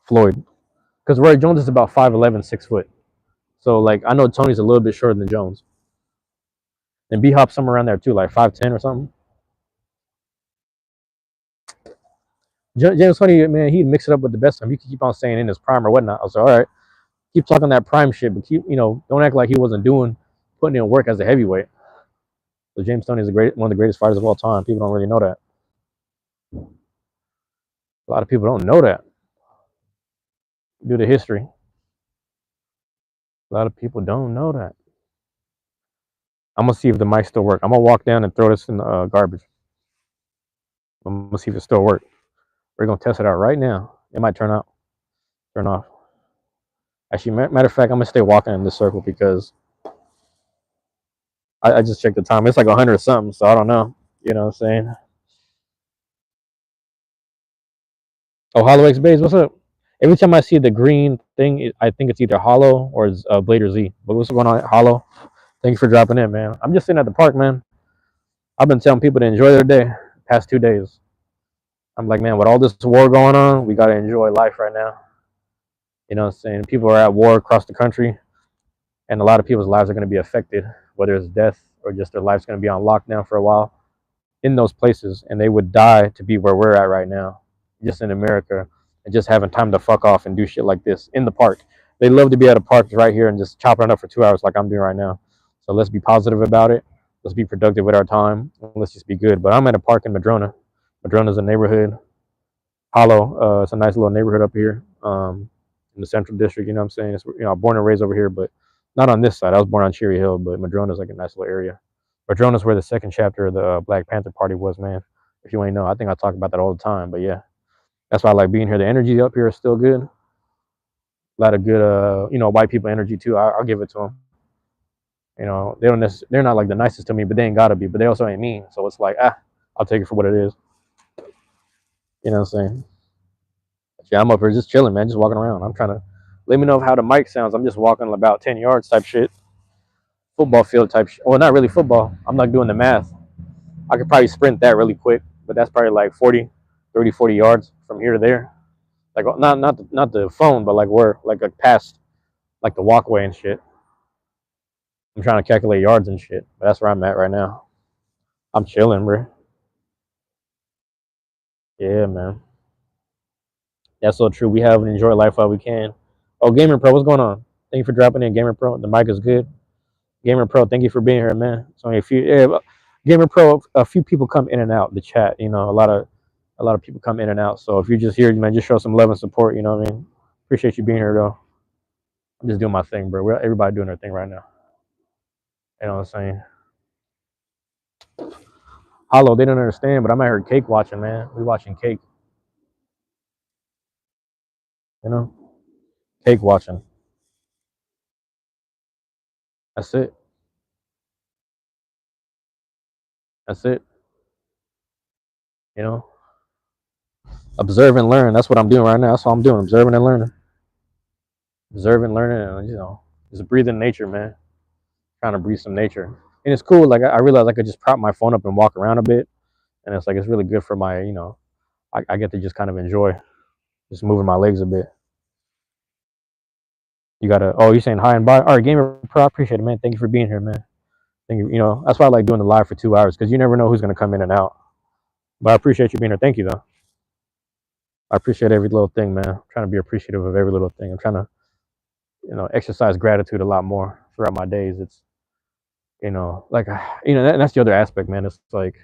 A: Floyd, because Roy Jones is about 5'11", 6 foot. So like I know Tony's a little bit shorter than Jones, and B Hop's somewhere around there too, like 5'10" or something. James Toney, man, he'd mix it up with the best of them. You can keep on saying in his prime or whatnot. I was like, all right, keep talking that prime shit, but don't act like he wasn't putting in work as a heavyweight. So James Toney is one of the greatest fighters of all time. People don't really know that. A lot of people don't know that due to history. A lot of people don't know that. I'm gonna see if the mic still work. I'm gonna walk down and throw this in the garbage. I'm gonna see if it still works. We're gonna test it out right now. It might turn off. Actually, matter of fact, I'm gonna stay walking in this circle because I just checked the time. It's like 100 or something, so I don't know. You know what I'm saying? Oh, Hollow X Base, what's up? Every time I see the green thing, I think it's either Hollow or it's Blader Z. But what's going on, Hollow? Thank you for dropping in, man. I'm just sitting at the park, man. I've been telling people to enjoy their day past 2 days. I'm like, man, with all this war going on, we gotta enjoy life right now. You know what I'm saying? People are at war across the country, and a lot of people's lives are gonna be affected, whether it's death or just their life's gonna be on lockdown for a while in those places, and they would die to be where we're at right now, just in America, and just having time to fuck off and do shit like this in the park. They love to be at a park right here and just chopping it up for 2 hours like I'm doing right now. So let's be positive about it. Let's be productive with our time. Let's just be good. But I'm at a park in Madrona. Madrona's a neighborhood. Hollow. It's a nice little neighborhood up here in the Central District. You know what I'm saying? It's, I'm born and raised over here, but not on this side. I was born on Cherry Hill, but Madrona's like a nice little area. Madrona's where the second chapter of the Black Panther Party was, man. If you ain't know, I think I talk about that all the time. But yeah, that's why I like being here. The energy up here is still good. A lot of good, white people energy too. I'll give it to them. They're not like the nicest to me, but they ain't gotta be. But they also ain't mean, so it's like I'll take it for what it is. You know what I'm saying? Yeah, I'm up here just chilling, man, just walking around. I'm trying to let me know how the mic sounds. I'm just walking about 10 yards type shit, football field type shit. Well, not really football. I'm not doing the math. I could probably sprint that really quick, but that's probably like 40 yards from here to there. Like not the phone, but like where like a past like the walkway and shit. I'm trying to calculate yards and shit. But that's where I'm at right now. I'm chilling, bro. Yeah, man. That's so true. We have and enjoy life while we can. Oh, Gamer Pro, what's going on? Thank you for dropping in, Gamer Pro. The mic is good. Gamer Pro, thank you for being here, man. It's only a few. Yeah, Gamer Pro, a few people come in and out the chat. A lot of people come in and out. So if you're just here, man, just show some love and support. You know what I mean? Appreciate you being here, though. I'm just doing my thing, bro. Everybody doing their thing right now. You know what I'm saying? Hollow, they don't understand, but I'm out here cake watching, man. We watching cake. You know, cake watching. That's it. That's it. You know, observe and learn. That's what I'm doing right now. That's what I'm doing. Observing and learning. Observing, learning, and just breathing nature, man. Trying to breathe some nature, and it's cool. Like I realized I could just prop my phone up and walk around a bit, and it's like it's really good for my, I get to just kind of enjoy just moving my legs a bit. You gotta. Oh, you're saying hi and bye. All right, Gamer Pro, I appreciate it, man. Thank you for being here, man. Thank you. That's why I like doing the live for 2 hours because you never know who's gonna come in and out. But I appreciate you being here. Thank you, though. I appreciate every little thing, man. I'm trying to be appreciative of every little thing. I'm trying to, exercise gratitude a lot more throughout my days. It's, like, that's the other aspect, man. It's like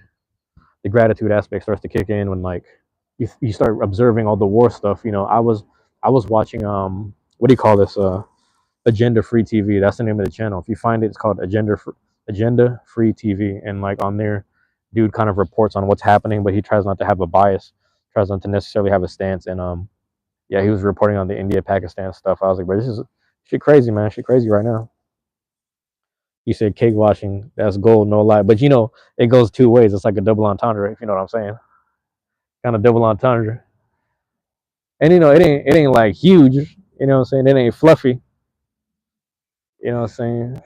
A: the gratitude aspect starts to kick in when like you start observing all the war stuff. I was watching what do you call this Agenda Free TV. That's the name of the channel. If you find it, it's called Agenda Free TV, and like on there, dude kind of reports on what's happening, but he tries not to have a bias, tries not to necessarily have a stance. And yeah, he was reporting on the India Pakistan stuff. I was like, bro, this is shit crazy, man. Shit crazy right now. You said cake washing, that's gold, no lie. But it goes two ways. It's like a double entendre, if you know what I'm saying. Kind of double entendre. And it ain't like huge, you know what I'm saying? It ain't fluffy, you know what I'm saying?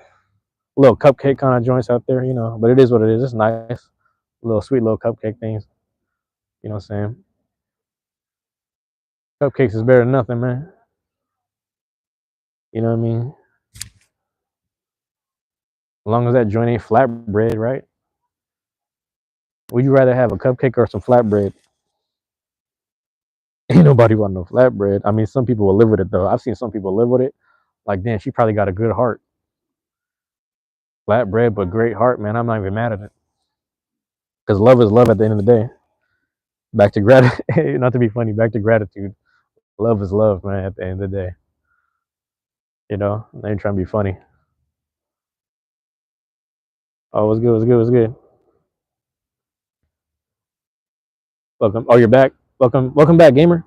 A: Little cupcake kind of joints out there, but it is what it is. It's nice. Little sweet little cupcake things. You know what I'm saying? Cupcakes is better than nothing, man. You know what I mean? As long as that joint ain't flatbread, right? Would you rather have a cupcake or some flatbread? Ain't nobody want no flatbread. I mean, some people will live with it though. I've seen some people live with it. Like, damn, she probably got a good heart. Flatbread, but great heart, man. I'm not even mad at it. Because love is love at the end of the day. Back to gratitude. Not to be funny, back to gratitude. Love is love, man, at the end of the day. I ain't trying to be funny. Oh, what's good? What's good? What's good? Welcome. Oh, you're back. Welcome back, gamer.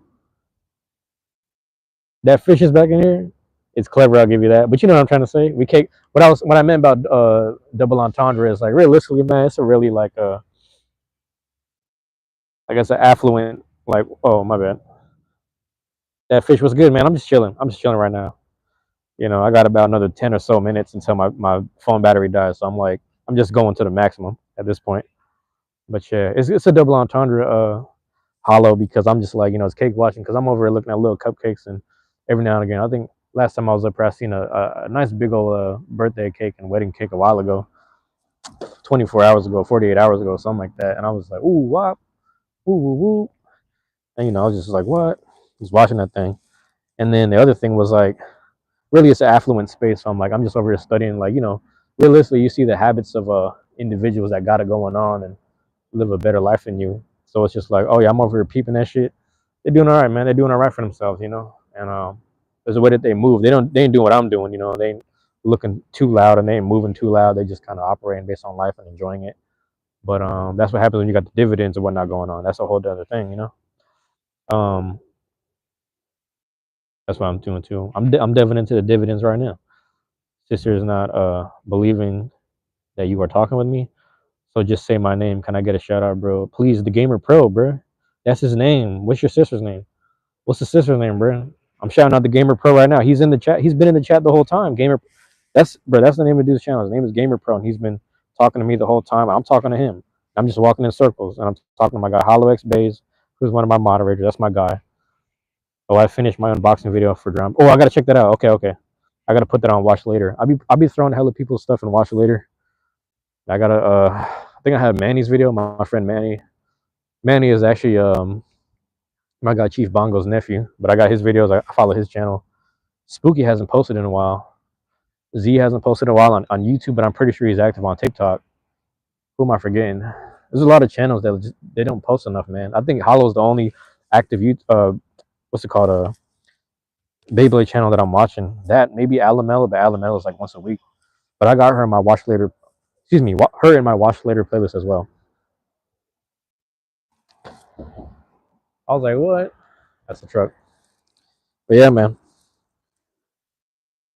A: That fish is back in here. It's clever. I'll give you that. But you know what I'm trying to say. We can't. What I meant about double entendre is like realistically, man. It's a really like I guess an affluent like. Oh my bad. That fish was good, man. I'm just chilling. I'm just chilling right now. You know, I got about another 10 or so minutes until my phone battery dies. So I'm like, I'm just going to the maximum at this point. But yeah, it's a double entendre hollow because I'm just like, it's cake watching because I'm over here looking at little cupcakes and every now and again. I think last time I was up here, I seen a nice big old birthday cake and wedding cake a while ago, 24 hours ago, 48 hours ago, something like that. And I was like, ooh, wop, ooh, woo, woo. And, I was just like, what? Just watching that thing. And then the other thing was like, really, it's an affluent space. So I'm like, I'm just over here studying, like, realistically, you see the habits of individuals that got it going on and live a better life than you. So it's just like, oh yeah, I'm over here peeping that shit. They're doing all right, man. They're doing all right for themselves. And there's a way that they move. They ain't doing what I'm doing. They ain't looking too loud and they ain't moving too loud. They just kind of operating based on life and enjoying it. But that's what happens when you got the dividends and whatnot going on. That's a whole other thing. Um, that's what I'm doing too. I'm diving into the dividends right now. Sister is not believing that you are talking with me. So just say my name. Can I get a shout out, bro? Please, the Gamer Pro, bro. That's his name. What's your sister's name? What's the sister's name, bro? I'm shouting out the Gamer Pro right now. He's in the chat. He's been in the chat the whole time. Gamer, that's bro. That's the name of dude's channel. His name is Gamer Pro, and he's been talking to me the whole time. I'm talking to him. I'm just walking in circles, and I'm talking to my guy Hollow X Bays, who's one of my moderators. That's my guy. Oh, I finished my unboxing video for drum. Oh, I gotta check that out. Okay, okay. I gotta put that on watch later. I'll be throwing hella people's stuff and watch later. I gotta I think I have Manny's video. My friend Manny. Manny is actually my guy Chief Bongo's nephew, but I got his videos. I follow his channel. Spooky hasn't posted in a while. Z hasn't posted in a while on YouTube, but I'm pretty sure he's active on TikTok. Who am I forgetting? There's a lot of channels that they don't post enough, man. I think Hollow's the only active what's it called, Beyblade channel that I'm watching. That maybe Alamella, but Alamella is like once a week. But I got her in my watch later. Excuse me, her in my watch later playlist as well. I was like, what? That's the truck. But yeah, man.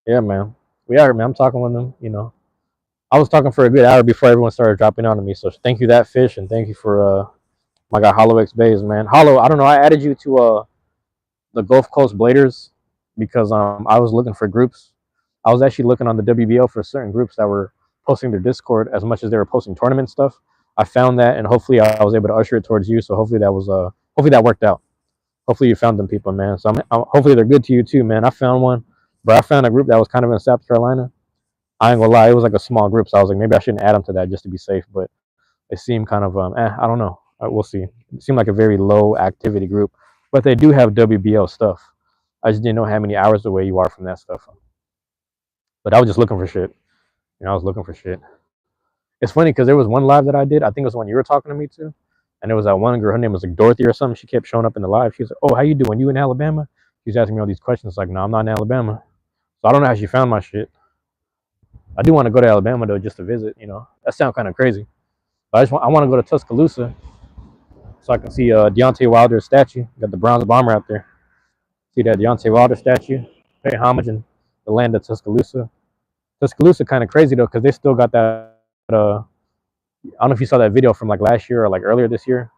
A: Yeah, man. We are, man. I'm talking with them. I was talking for a good hour before everyone started dropping on to me. So thank you, that fish, and thank you for my guy Hollow X Bays, man. Hollow, I don't know. I added you to the Gulf Coast Bladers because I was looking for groups. I was actually looking on the WBO for certain groups that were posting their Discord as much as they were posting tournament stuff. I found that, and hopefully I was able to usher it towards you. So hopefully that worked out. Hopefully you found them people, man. So hopefully they're good to you too, man. I found one, but I found a group that was kind of in South Carolina. I ain't gonna lie, it was like a small group, so I was like, maybe I shouldn't add them to that just to be safe. But it seemed kind of I don't know. We'll see. It seemed like a very low activity group, but they do have WBO stuff. I just didn't know how many hours away you are from that stuff. But I was just looking for shit. I was looking for shit. It's funny because there was one live that I did. I think it was one you were talking to me to, and there was that one girl. Her name was like Dorothy or something. She kept showing up in the live. She was like, "Oh, how you doing? You in Alabama?" She was asking me all these questions. Like, no, I'm not in Alabama. So I don't know how she found my shit. I do want to go to Alabama though, just to visit. That sounds kind of crazy. But I want to go to Tuscaloosa so I can see Deontay Wilder's statue. Got the bronze bomber out there. See that Deontay Wilder statue? Pay homage in the land of Tuscaloosa. Tuscaloosa kind of crazy though, because they still got that. I don't know if you saw that video from like last year or like earlier this year.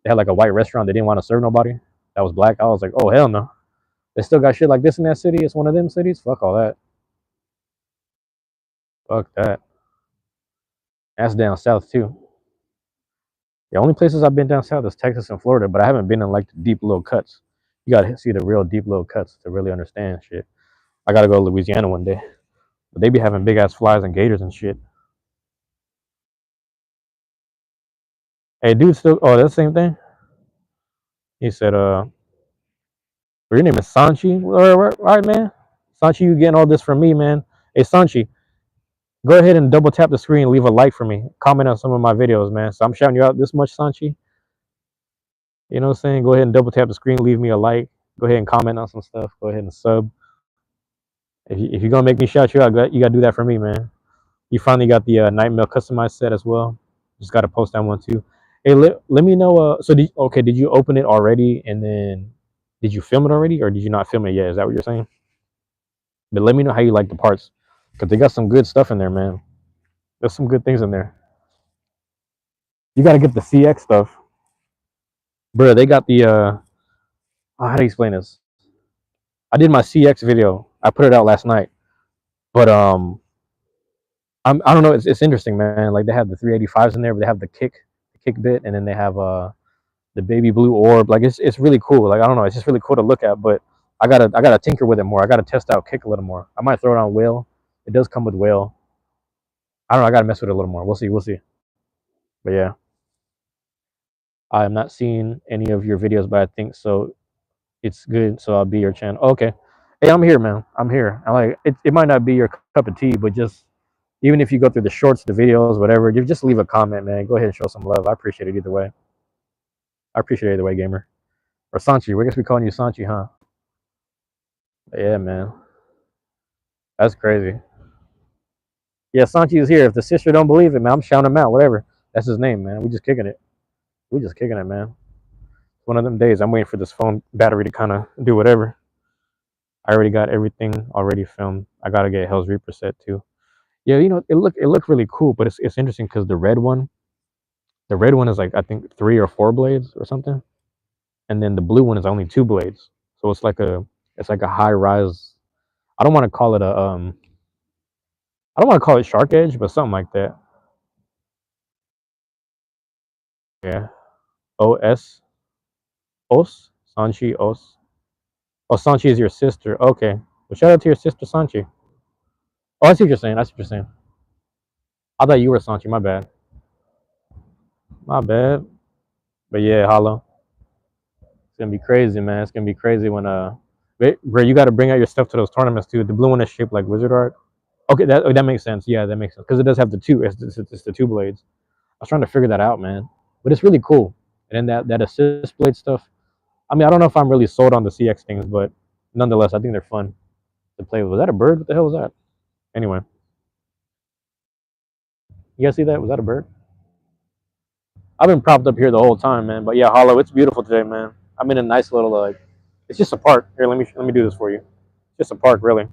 A: They had like a white restaurant. They didn't want to serve nobody that was black. I was like, oh hell no. They still got shit like this in that city. It's one of them cities. Fuck all that. Fuck that. That's down south too. The only places I've been down south is Texas and Florida, but I haven't been in like the deep little cuts. You gotta see the real deep little cuts to really understand shit. I gotta go to Louisiana one day. But they be having big ass flies and gators and shit. Hey, dude, still. Oh, that's the same thing. He said, your name is Sanchi. All right, man. Sanchi, you getting all this from me, man. Hey, Sanchi, go ahead and double tap the screen and leave a like for me. Comment on some of my videos, man. So I'm shouting you out this much, Sanchi. You know what I'm saying? Go ahead and double tap the screen, leave me a like. Go ahead and comment on some stuff. Go ahead and sub. If you're gonna make me shout you out, you gotta do that for me, man. You finally got the night mail customized set as well. Just got to post that one too. Hey, let me know. So did you open it already, and then did you film it already, or did you not film it yet? Is that what you're saying? But let me know how you like the parts, because they got some good stuff in there, man. There's some good things in there. You got to get the CX stuff, bro. They got the how do you explain this? I did my CX video. I put it out last night, but I don't know. It's interesting, man. Like they have the 385s in there, but they have the kick bit, and then they have the baby blue orb. Like it's really cool. Like I don't know, it's just really cool to look at. But I gotta tinker with it more. I gotta test out kick a little more. I might throw it on whale. It does come with whale. I don't know. I gotta mess with it a little more. We'll see. We'll see. But yeah, I am not seeing any of your videos, but I think so. It's good. So I'll be your channel. Okay. Hey, I'm here, man. I'm here. I like it. It might not be your cup of tea, but just even if you go through the shorts, the videos, whatever, you just leave a comment, man. Go ahead and show some love. I appreciate it either way. I appreciate it either way, gamer. Or Sanchi. We guess we calling you Sanchi, huh? But yeah, man. That's crazy. Yeah, Sanchi is here. If the sister don't believe it, man, I'm shouting him out. Whatever. That's his name, man. We just kicking it. We just kicking it, man. One of them days. I'm waiting for this phone battery to kind of do whatever. I already got everything already filmed. I gotta get Hell's Reaper set too. Yeah, it looked really cool, but it's interesting because the red one is like I think 3 or 4 blades or something, and then the blue one is only 2 blades. So it's like a high rise. I don't want to call it a I don't want to call it shark edge, but something like that. Yeah. OS Os Sanchi Os. Oh, Sanchi is your sister. Okay. Well, shout out to your sister Sanchi. Oh, I see what you're saying. I see what you're saying. I thought you were Sanchi. My bad. My bad. But yeah, Hollow. It's gonna be crazy, man. It's gonna be crazy when bro, you got to bring out your stuff to those tournaments too. The blue one is shaped like wizard art. Okay, that makes sense. Yeah, that makes sense because it does have the two. It's the 2 blades. I was trying to figure that out, man. But it's really cool. And then that assist blade stuff. I mean, I don't know if I'm really sold on the CX things, but nonetheless, I think they're fun to play with. Was that a bird? What the hell was that? Anyway, you guys see that? Was that a bird? I've been propped up here the whole time, man. But yeah, Hollow, it's beautiful today, man. I'm in a nice little like, it's just a park. Here, let me do this for you. It's just a park, really.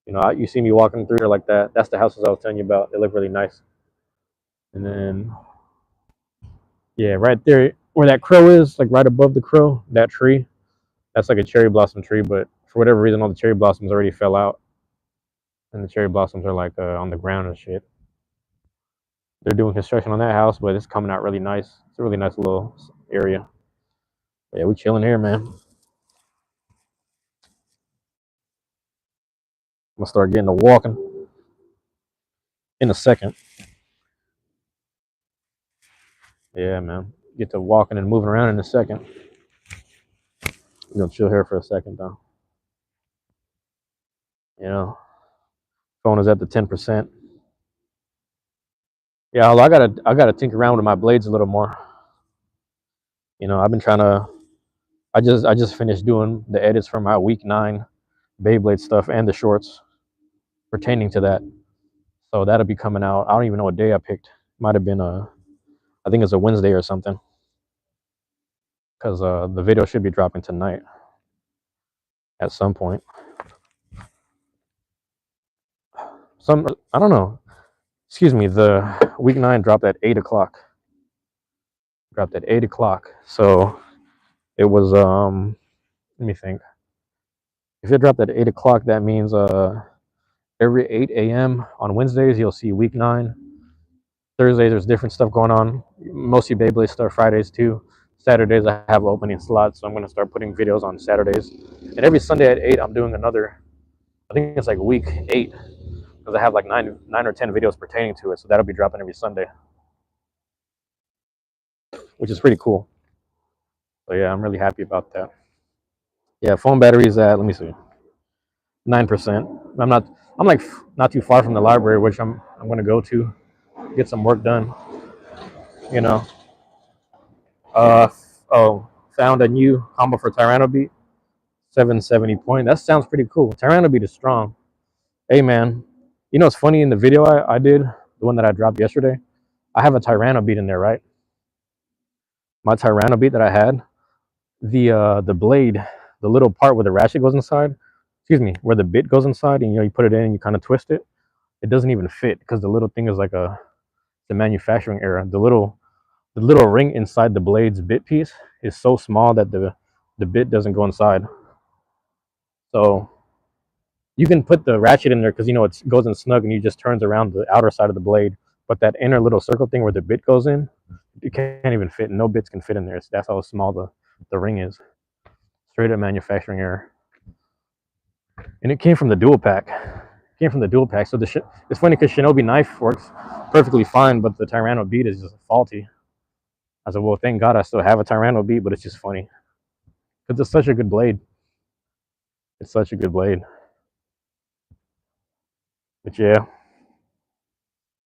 A: You know, you see me walking through here like that. That's the houses I was telling you about. They look really nice. And then, yeah, right there where that crow is, like right above the crow, that tree, that's like a cherry blossom tree. But for whatever reason, all the cherry blossoms already fell out, and the cherry blossoms are like on the ground and shit. They're doing construction on that house, but it's coming out really nice. It's a really nice little area. But yeah, we chilling here, man. I'm gonna start getting to walking in a second. Yeah, man. Get to walking and moving around in a second. We're gonna chill here for a second though. You know, phone is at the 10%. Yeah, I gotta tinker around with my blades a little more. You know, I've been trying to. I just finished doing the edits for my week 9 Beyblade stuff and the shorts pertaining to that. So that'll be coming out. I don't even know what day I picked. Might have been I think it's a Wednesday or something. Because the video should be dropping tonight at some point. I don't know. Excuse me. The week 9 dropped at 8 o'clock. Dropped at 8 o'clock. So it was Let me think. If it dropped at 8 o'clock, that means every 8 a.m. on Wednesdays you'll see week 9. Thursdays there's different stuff going on. Mostly Beyblade stuff. Fridays too. Saturdays I have opening slots, so I'm gonna start putting videos on Saturdays. And every Sunday at 8 I'm doing another. I think it's like week 8 because I have like nine or 10 videos pertaining to it. So that'll be dropping every Sunday, which is pretty cool. So yeah, I'm really happy about that. Yeah, phone battery is at, let me see, 9%. I'm like not too far from the library, which I'm gonna go to get some work done. You know. Uh oh, found a new combo for Tyranno Beat, 770 point. That sounds pretty cool. Tyranno Beat is strong. Hey man, You know, it's funny in the video I did, the one that I dropped yesterday. I have a Tyranno beat in there, right? My Tyranno beat that I had, the blade, the little part where the ratchet goes inside, excuse me, where the bit goes inside, and you put it in and you kind of twist it. It doesn't even fit because the little thing is like the manufacturing error. The little ring inside the blade's bit piece is so small that the bit doesn't go inside. So you can put the ratchet in there because it goes in snug and you just turns around the outer side of the blade. But that inner little circle thing where the bit goes in, it can't even fit. No bits can fit in there. That's how small the ring is. Straight up manufacturing error. And it came from the dual pack. It came from the dual pack. So it's funny because Shinobi knife works perfectly fine, but the Tyranno beat is just faulty. I said, well, thank God I still have a Tyranno beat, but it's just funny because it's such a good blade. It's such a good blade. But yeah,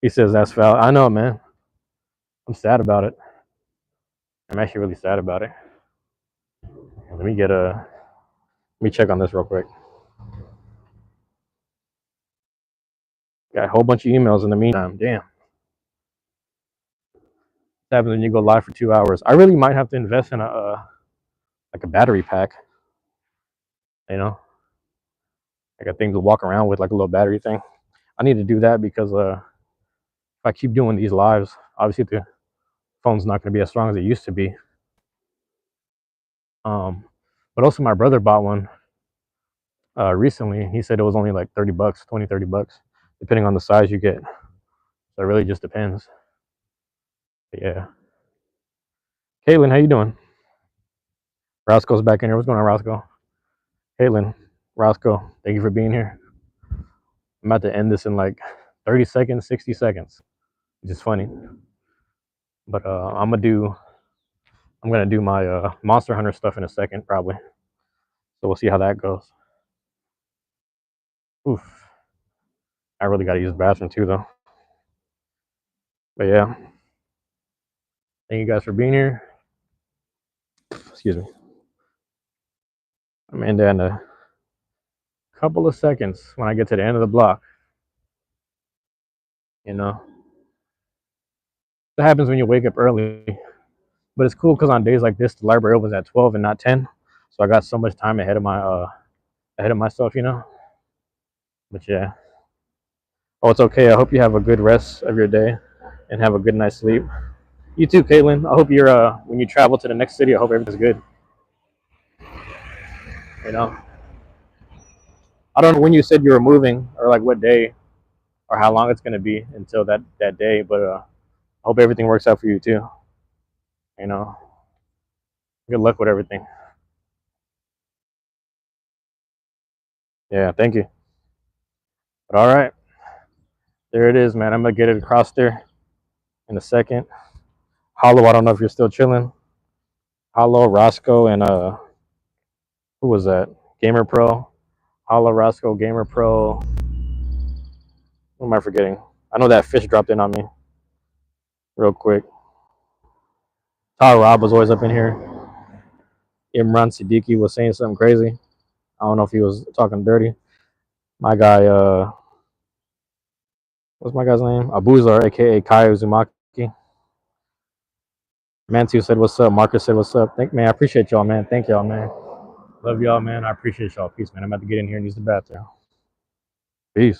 A: he says that's foul. I know, man. I'm sad about it. I'm actually really sad about it. Let me check on this real quick. Got a whole bunch of emails in the meantime. Damn. What happens when you go live for 2 hours? I really might have to invest in like a battery pack. You know, like a thing to walk around with, like a little battery thing. I need to do that because if I keep doing these lives, obviously the phone's not going to be as strong as it used to be. But also my brother bought one recently. He said it was only like $30, 20, $30, depending on the size you get. So it really just depends. But yeah. Caitlin, how you doing? Roscoe's back in here. What's going on, Roscoe? Caitlin, Roscoe, thank you for being here. I'm about to end this in like 30 seconds, 60 seconds, which is funny. But I'm gonna do my Monster Hunter stuff in a second, probably. So we'll see how that goes. Oof. I really gotta use the bathroom too, though. But yeah, thank you guys for being here. Excuse me. I'm in there in a couple of seconds when I get to the end of the block. You know, that happens when you wake up early. But it's cool because on days like this, the library opens at 12 and not 10. So I got so much time ahead of myself, But yeah. Oh, it's okay. I hope you have a good rest of your day and have a good night's sleep. You too, Caitlin. I hope when you travel to the next city, I hope everything's good. You know, I don't know when you said you were moving or like what day or how long it's gonna be until that day, but I hope everything works out for you too. You know, good luck with everything. Yeah, thank you. But all right, there it is, man. I'm gonna get it across there in a second. Hollow, I don't know if you're still chilling. Hollow, Roscoe, and who was that? Gamer Pro. Hollow, Roscoe, Gamer Pro. Who am I forgetting? I know that fish dropped in on me real quick. Todd Rob was always up in here. Imran Siddiqui was saying something crazy. I don't know if he was talking dirty. My guy, what's my guy's name? Abuzar, aka Kai Uzumaki. Mantu said, "What's up?" Marcus said, "What's up?" Man, I appreciate y'all, man. Thank y'all, man. Love y'all, man. I appreciate y'all. Peace, man. I'm about to get in here and use the bathroom. Peace.